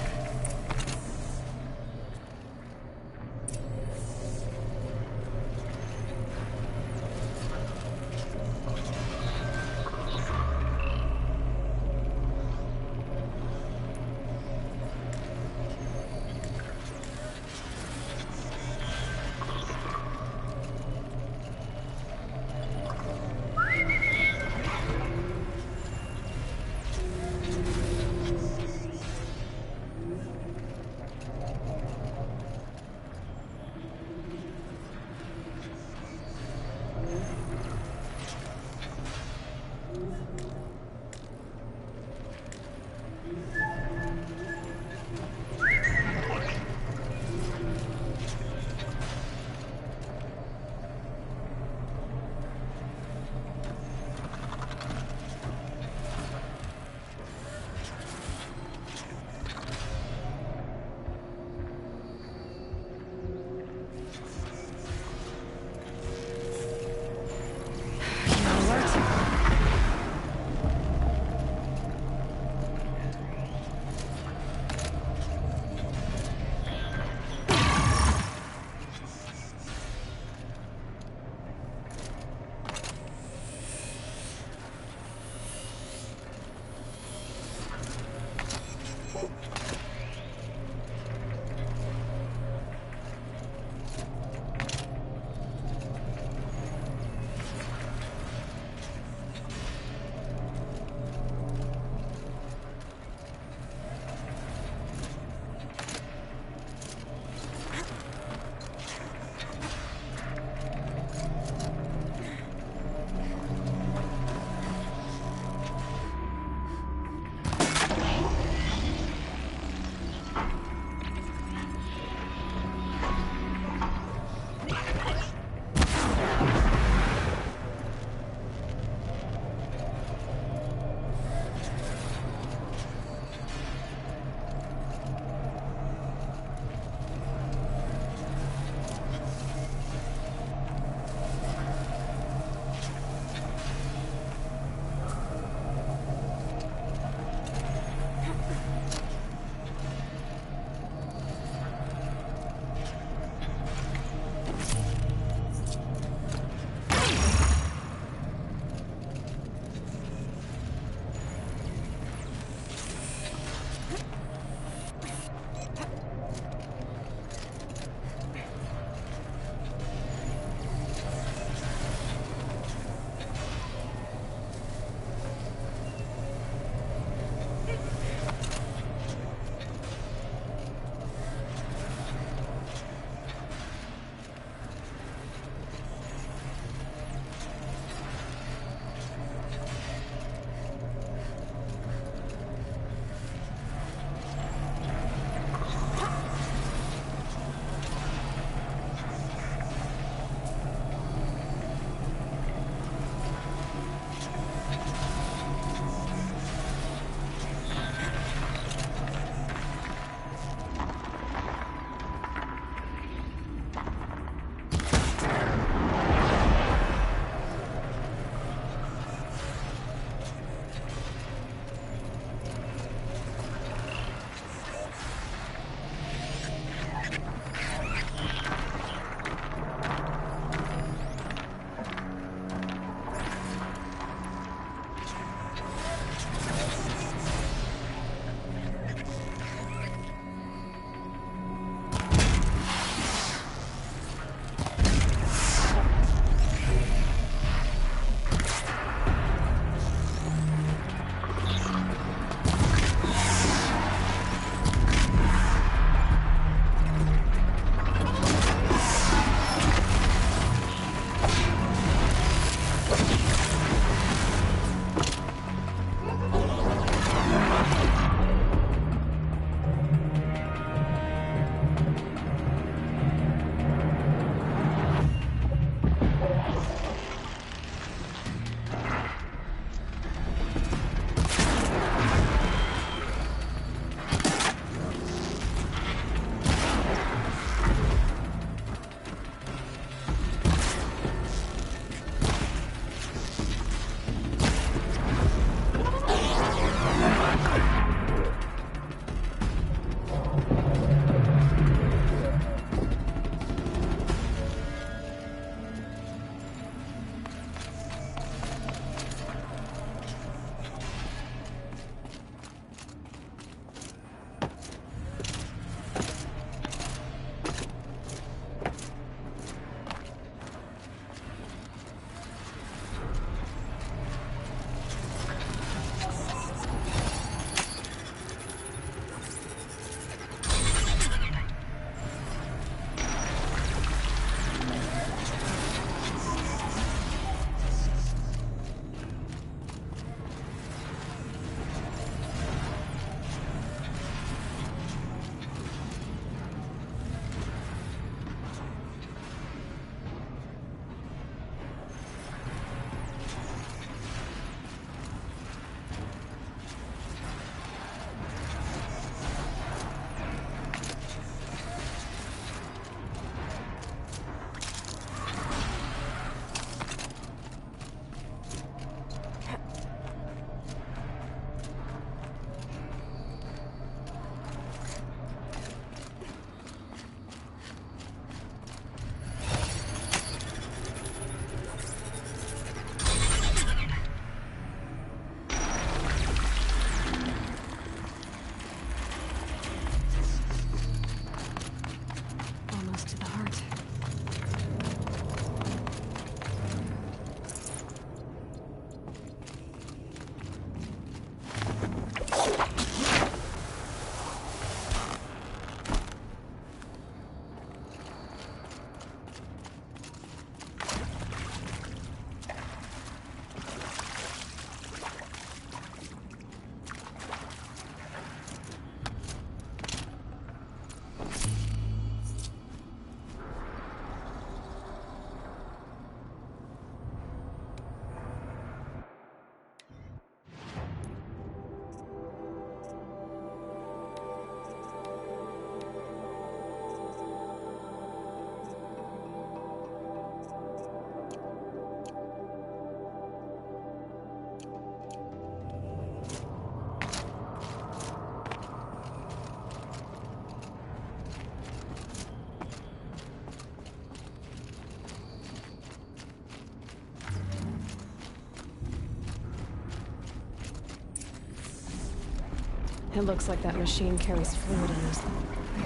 It looks like that machine carries fluid in it.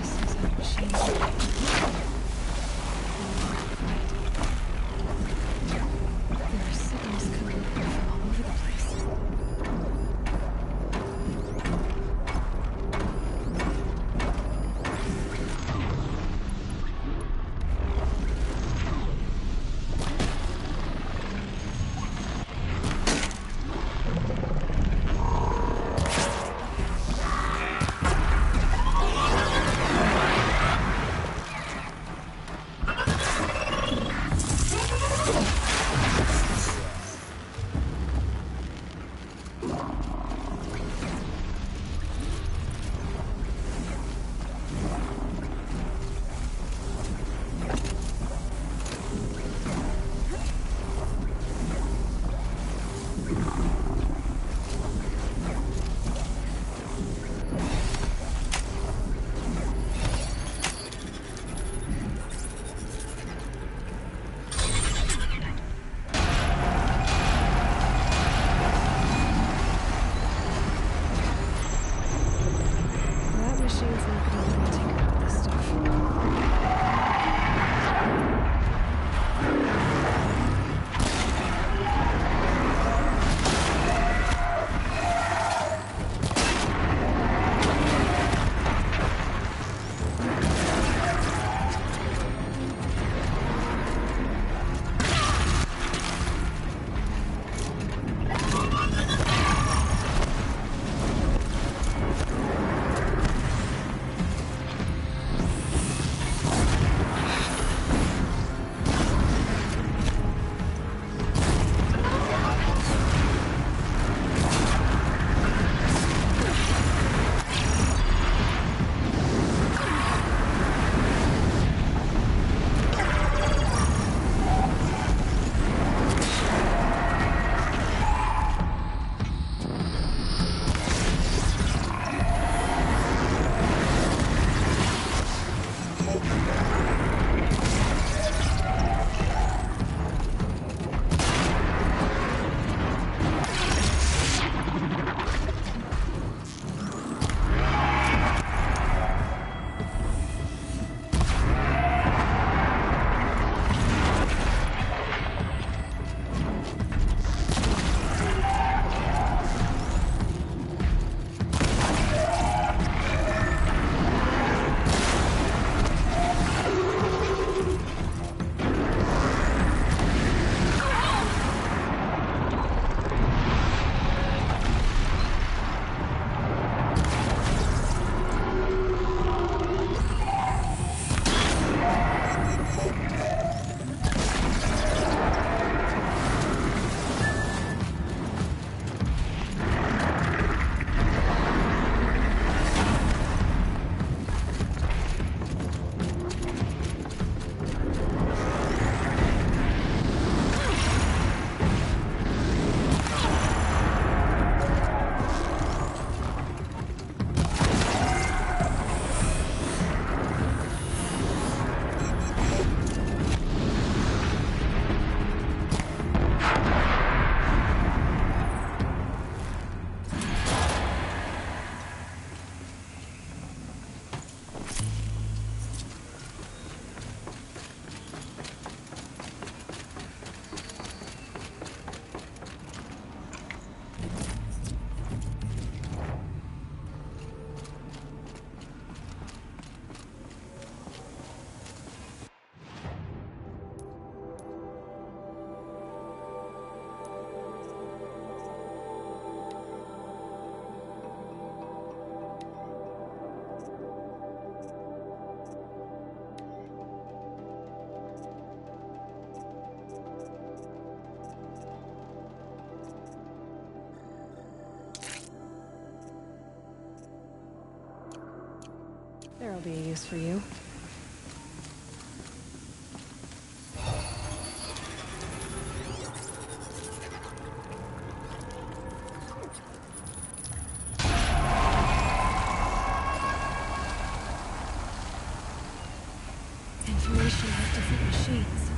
This is a machine. There are signals coming from all over the place. There'll be a use for you. Information about different machines.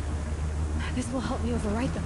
This will help me overwrite them.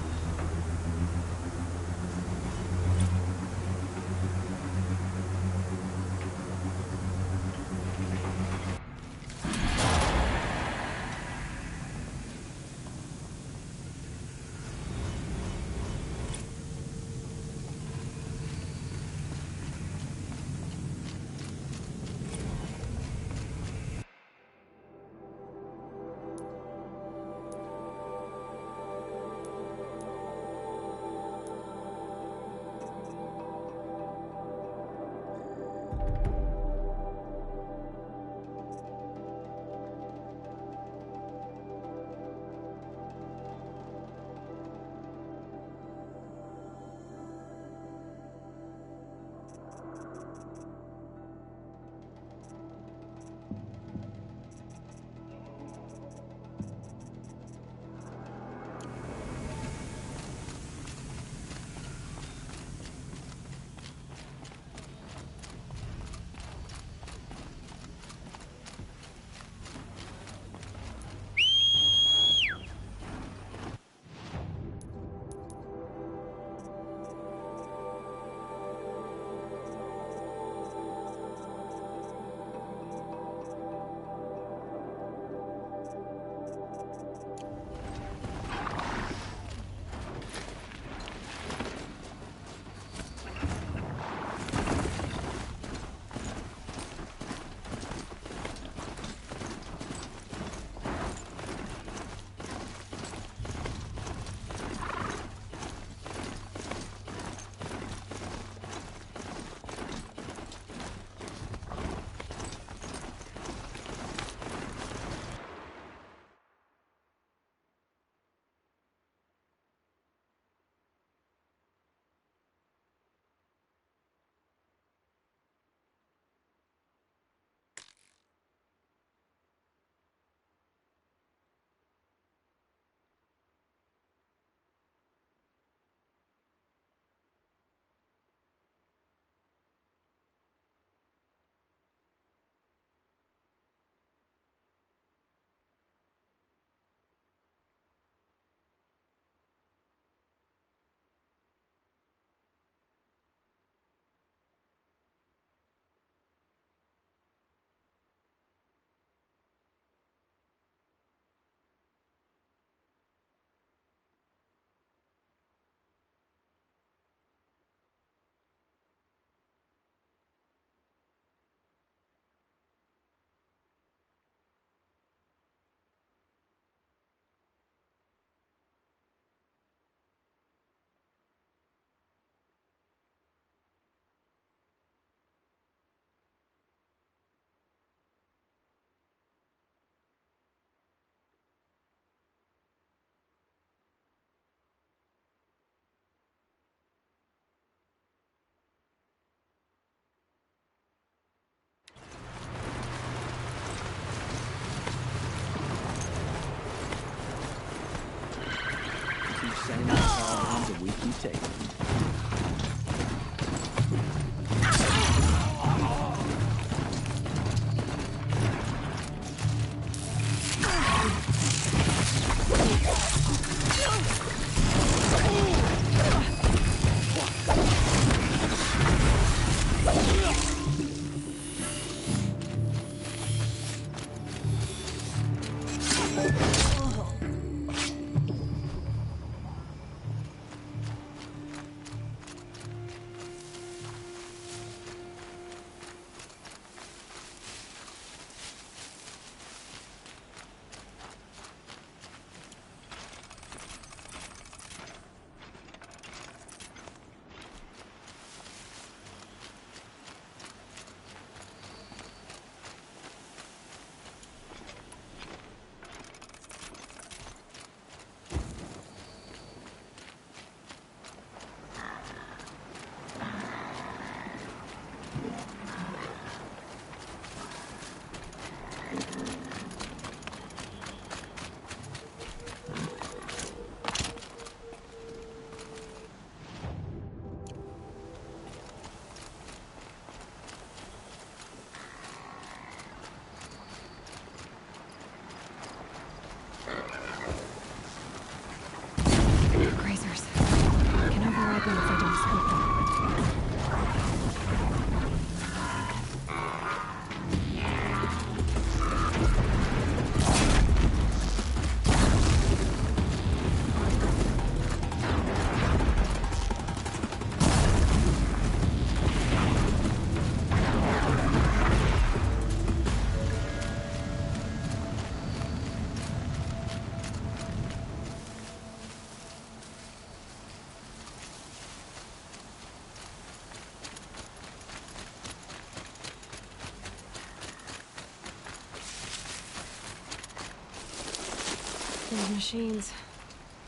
Those machines.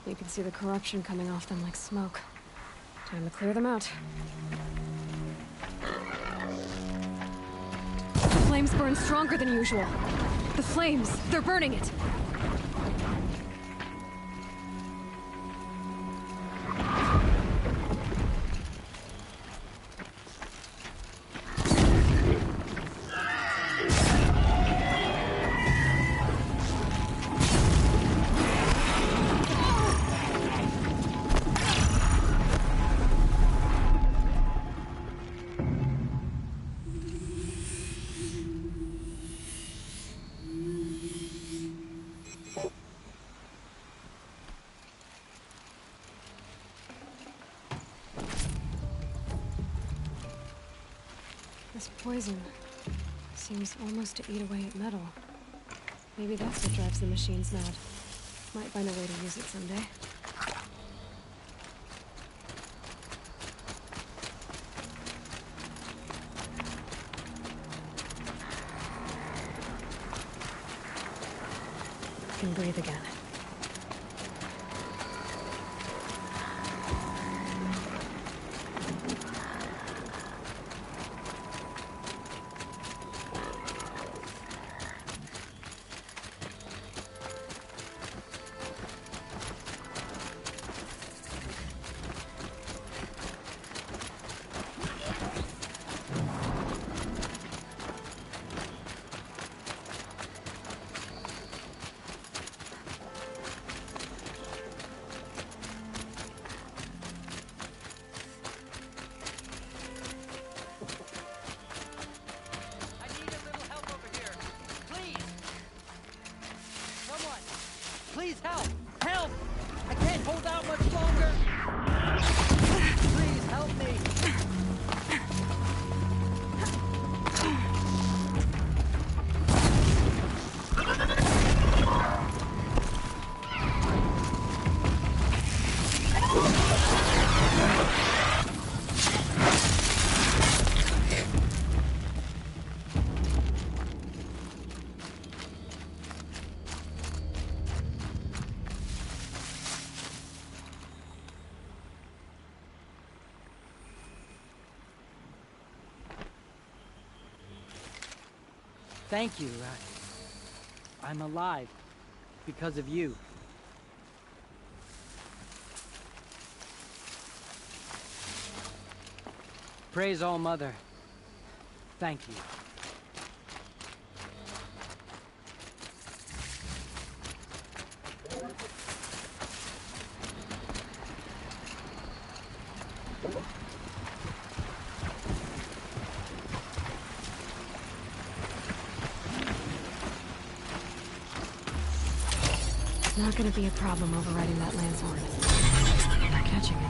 You can see the corruption coming off them like smoke. Time to clear them out. The flames burn stronger than usual. The flames, they're burning it. This poison seems almost to eat away at metal. Maybe that's what drives the machines mad. Might find a way to use it someday. I can breathe again. Please help! Help! I can't hold out much longer! Please help me! Thank you. I'm alive because of you. Praise All Mother. Thank you. Not gonna be a problem overriding that lance horn. Not catching it,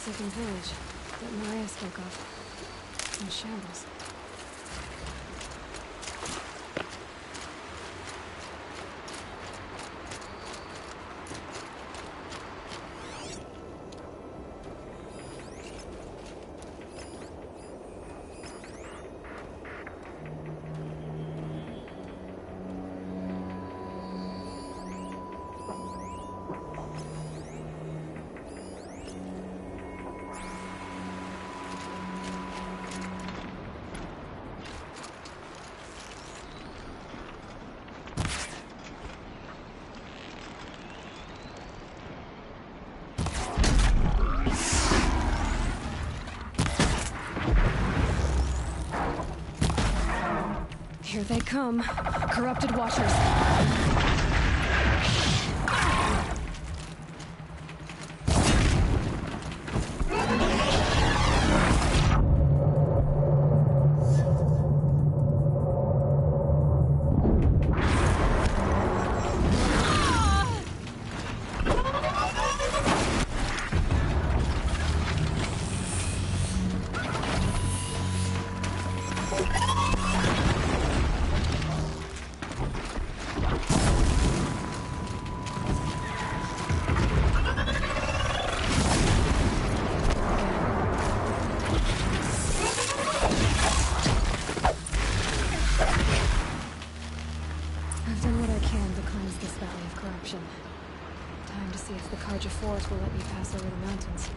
God-forsaken village that Maria spoke of. It's in shambles. Here they come. Corrupted Watchers. I've done what I can to cleanse this valley of corruption. Time to see if the Carja Fort will let me pass over the mountains.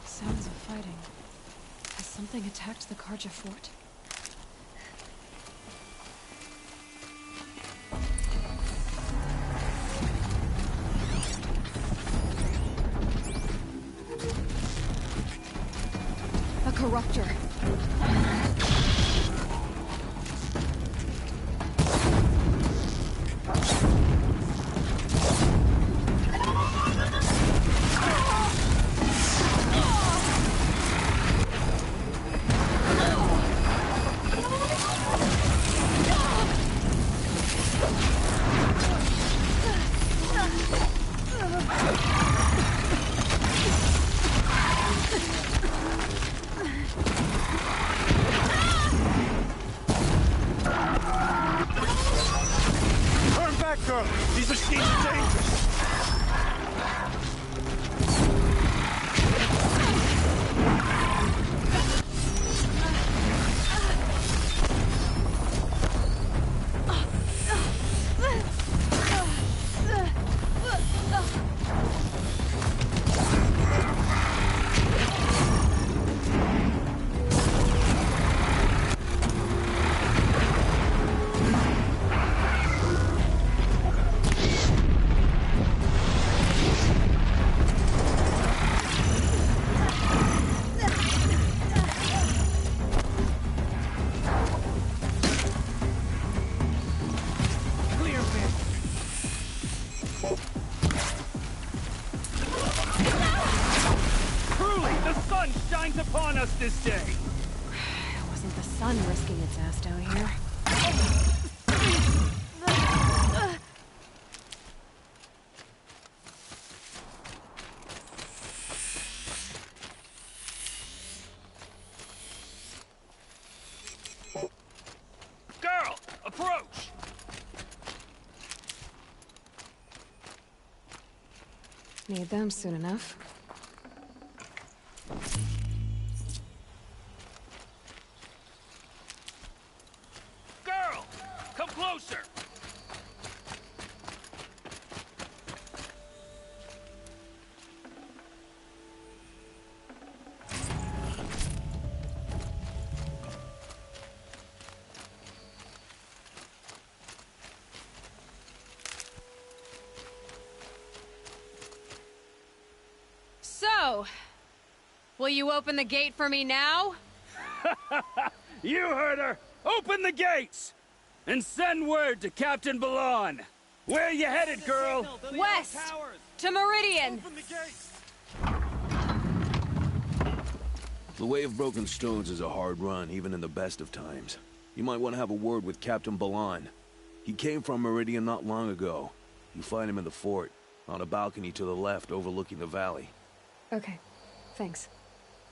Sounds of fighting. Has something attacked the Carja Fort? A corruptor. These machines are dangerous! day. It wasn't the sun risking its ass down here. Girl, approach! Need them soon enough. Girl, come closer! So, will you open the gate for me now? You heard her! Open the gates! And send word to Captain Balon! Where you headed, girl? West! To Meridian! The Way of Broken Stones is a hard run, even in the best of times. You might want to have a word with Captain Balon. He came from Meridian not long ago. You find him in the fort, on a balcony to the left overlooking the valley. Okay, thanks.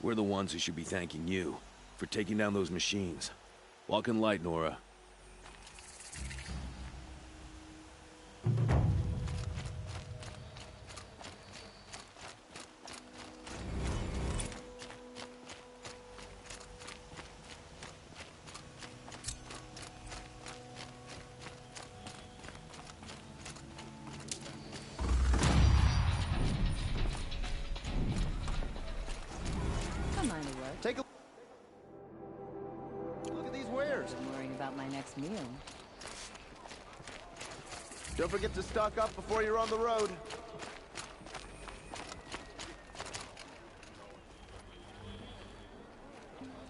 We're the ones who should be thanking you for taking down those machines. Walk in light, Nora. Take a look at these wares. I'm worrying about my next meal. Don't forget to stock up before you're on the road.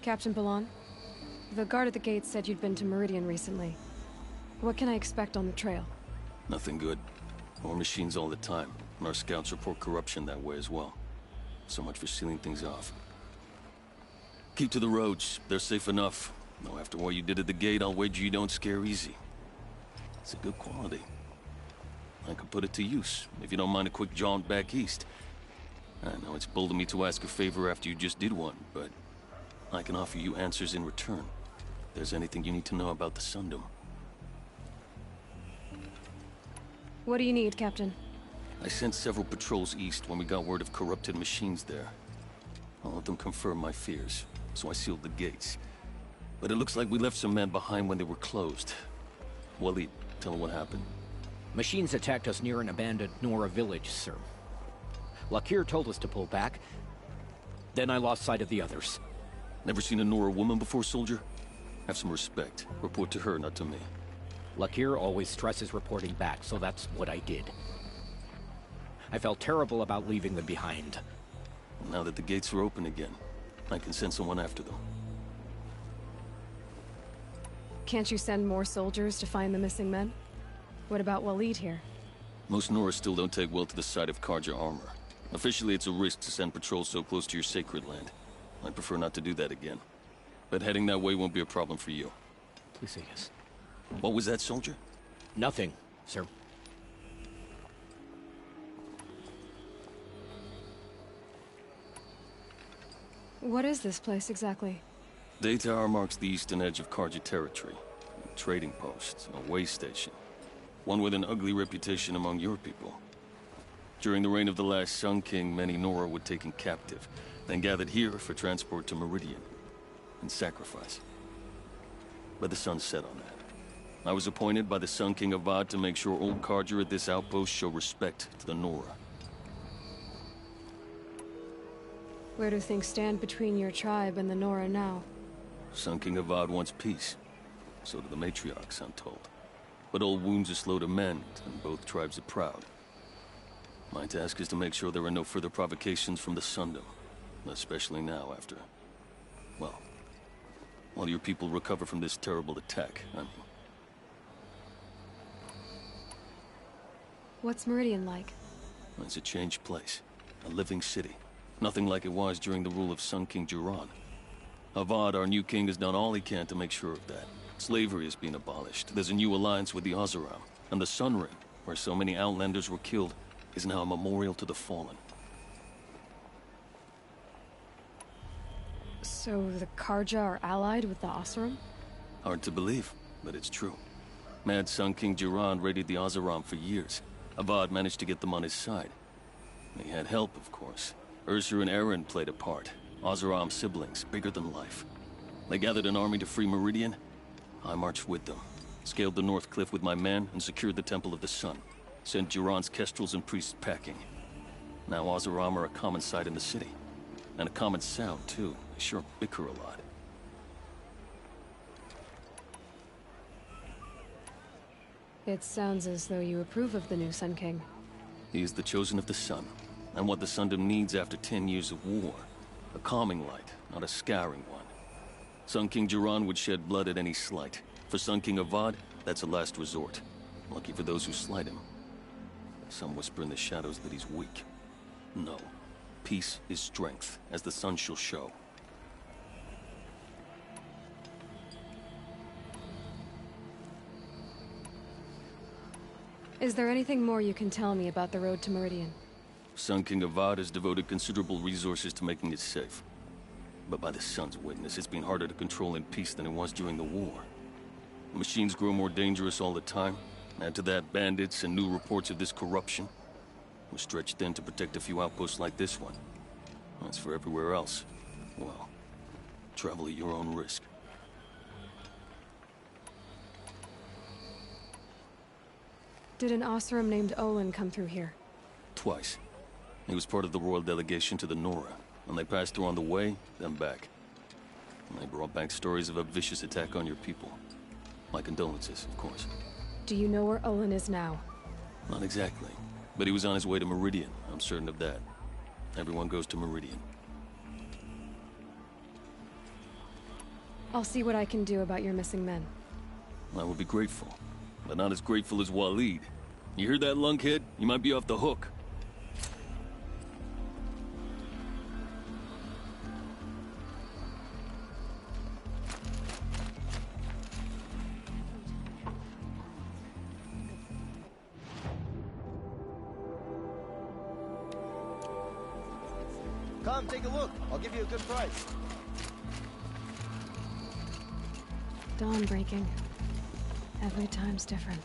Captain Balon, the guard at the gate said you'd been to Meridian recently. What can I expect on the trail? Nothing good. More machines all the time, and our scouts report corruption that way as well. So much for sealing things off. Keep to the roads. They're safe enough. Though after what you did at the gate, I'll wager you don't scare easy. It's a good quality. I could put it to use, if you don't mind a quick jaunt back east. I know it's bold of me to ask a favor after you just did one, but I can offer you answers in return. If there's anything you need to know about the Sundom. What do you need, Captain? I sent several patrols east when we got word of corrupted machines there. All of them confirmed my fears, so I sealed the gates. But it looks like we left some men behind when they were closed. Waleed, tell them what happened. Machines attacked us near an abandoned Nora village, sir. Lakir told us to pull back. Then I lost sight of the others. Never seen a Nora woman before, soldier? Have some respect. Report to her, not to me. Lakir always stresses reporting back, so that's what I did. I felt terrible about leaving them behind. Now that the gates are open again, I can send someone after them. Can't you send more soldiers to find the missing men? What about Waleed here? Most Nora still don't take well to the sight of Carja armor. Officially, it's a risk to send patrols so close to your sacred land. I'd prefer not to do that again. But heading that way won't be a problem for you. Please say yes. What was that, soldier? Nothing, sir. What is this place exactly? Day Tower marks the eastern edge of Carja territory. A trading post, a way station. One with an ugly reputation among your people. During the reign of the last Sun King, many Nora were taken captive, then gathered here for transport to Meridian, and sacrifice. But the sun set on that. I was appointed by the Sun King Avad to make sure old Carja at this outpost show respect to the Nora. Where do things stand between your tribe and the Nora now? Sun King Avad wants peace. So do the matriarchs, I'm told. But old wounds are slow to mend, and both tribes are proud. My task is to make sure there are no further provocations from the Sundom. Especially now after... well... while your people recover from this terrible attack, I mean. What's Meridian like? It's a changed place. A living city. Nothing like it was during the rule of Sun King Jiran. Avad, our new king, has done all he can to make sure of that. Slavery has been abolished. There's a new alliance with the Oseram. And the Sun Ring, where so many Outlanders were killed, is now a memorial to the fallen. So the Karja are allied with the Oseram? Hard to believe, but it's true. Mad Sun King Jiran raided the Oseram for years. Avad managed to get them on his side. He had help, of course. Ursur and Eren played a part. Oseram siblings, bigger than life. They gathered an army to free Meridian. I marched with them, scaled the North Cliff with my men, and secured the Temple of the Sun. Sent Jiran's kestrels and priests packing. Now Oseram are a common sight in the city. And a common sound, too. They sure bicker a lot. It sounds as though you approve of the new Sun King. He is the chosen of the Sun, and what the Sundom needs after 10 years of war. A calming light, not a scouring one. Sun King Jiran would shed blood at any slight. For Sun King Avad, that's a last resort. Lucky for those who slight him. Some whisper in the shadows that he's weak. No. Peace is strength, as the sun shall show. Is there anything more you can tell me about the road to Meridian? Sun King Avad has devoted considerable resources to making it safe. But by the sun's witness, it's been harder to control in peace than it was during the war. The machines grow more dangerous all the time. Add to that bandits and new reports of this corruption. We're stretched thin to protect a few outposts like this one. As for everywhere else, well, travel at your own risk. Did an Oseram named Olin come through here? Twice. He was part of the royal delegation to the Nora, and they passed through on the way, then back. And they brought back stories of a vicious attack on your people. My condolences, of course. Do you know where Olin is now? Not exactly, but he was on his way to Meridian, I'm certain of that. Everyone goes to Meridian. I'll see what I can do about your missing men. I would be grateful, but not as grateful as Waleed. You hear that, lunkhead? You might be off the hook. Come, take a look. I'll give you a good price. Dawn breaking. Every time's different.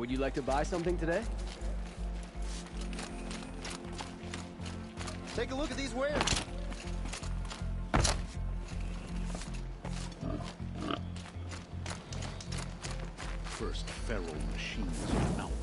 Would you like to buy something today? Take a look at these wares. First feral machines from Outland.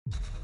Ugh.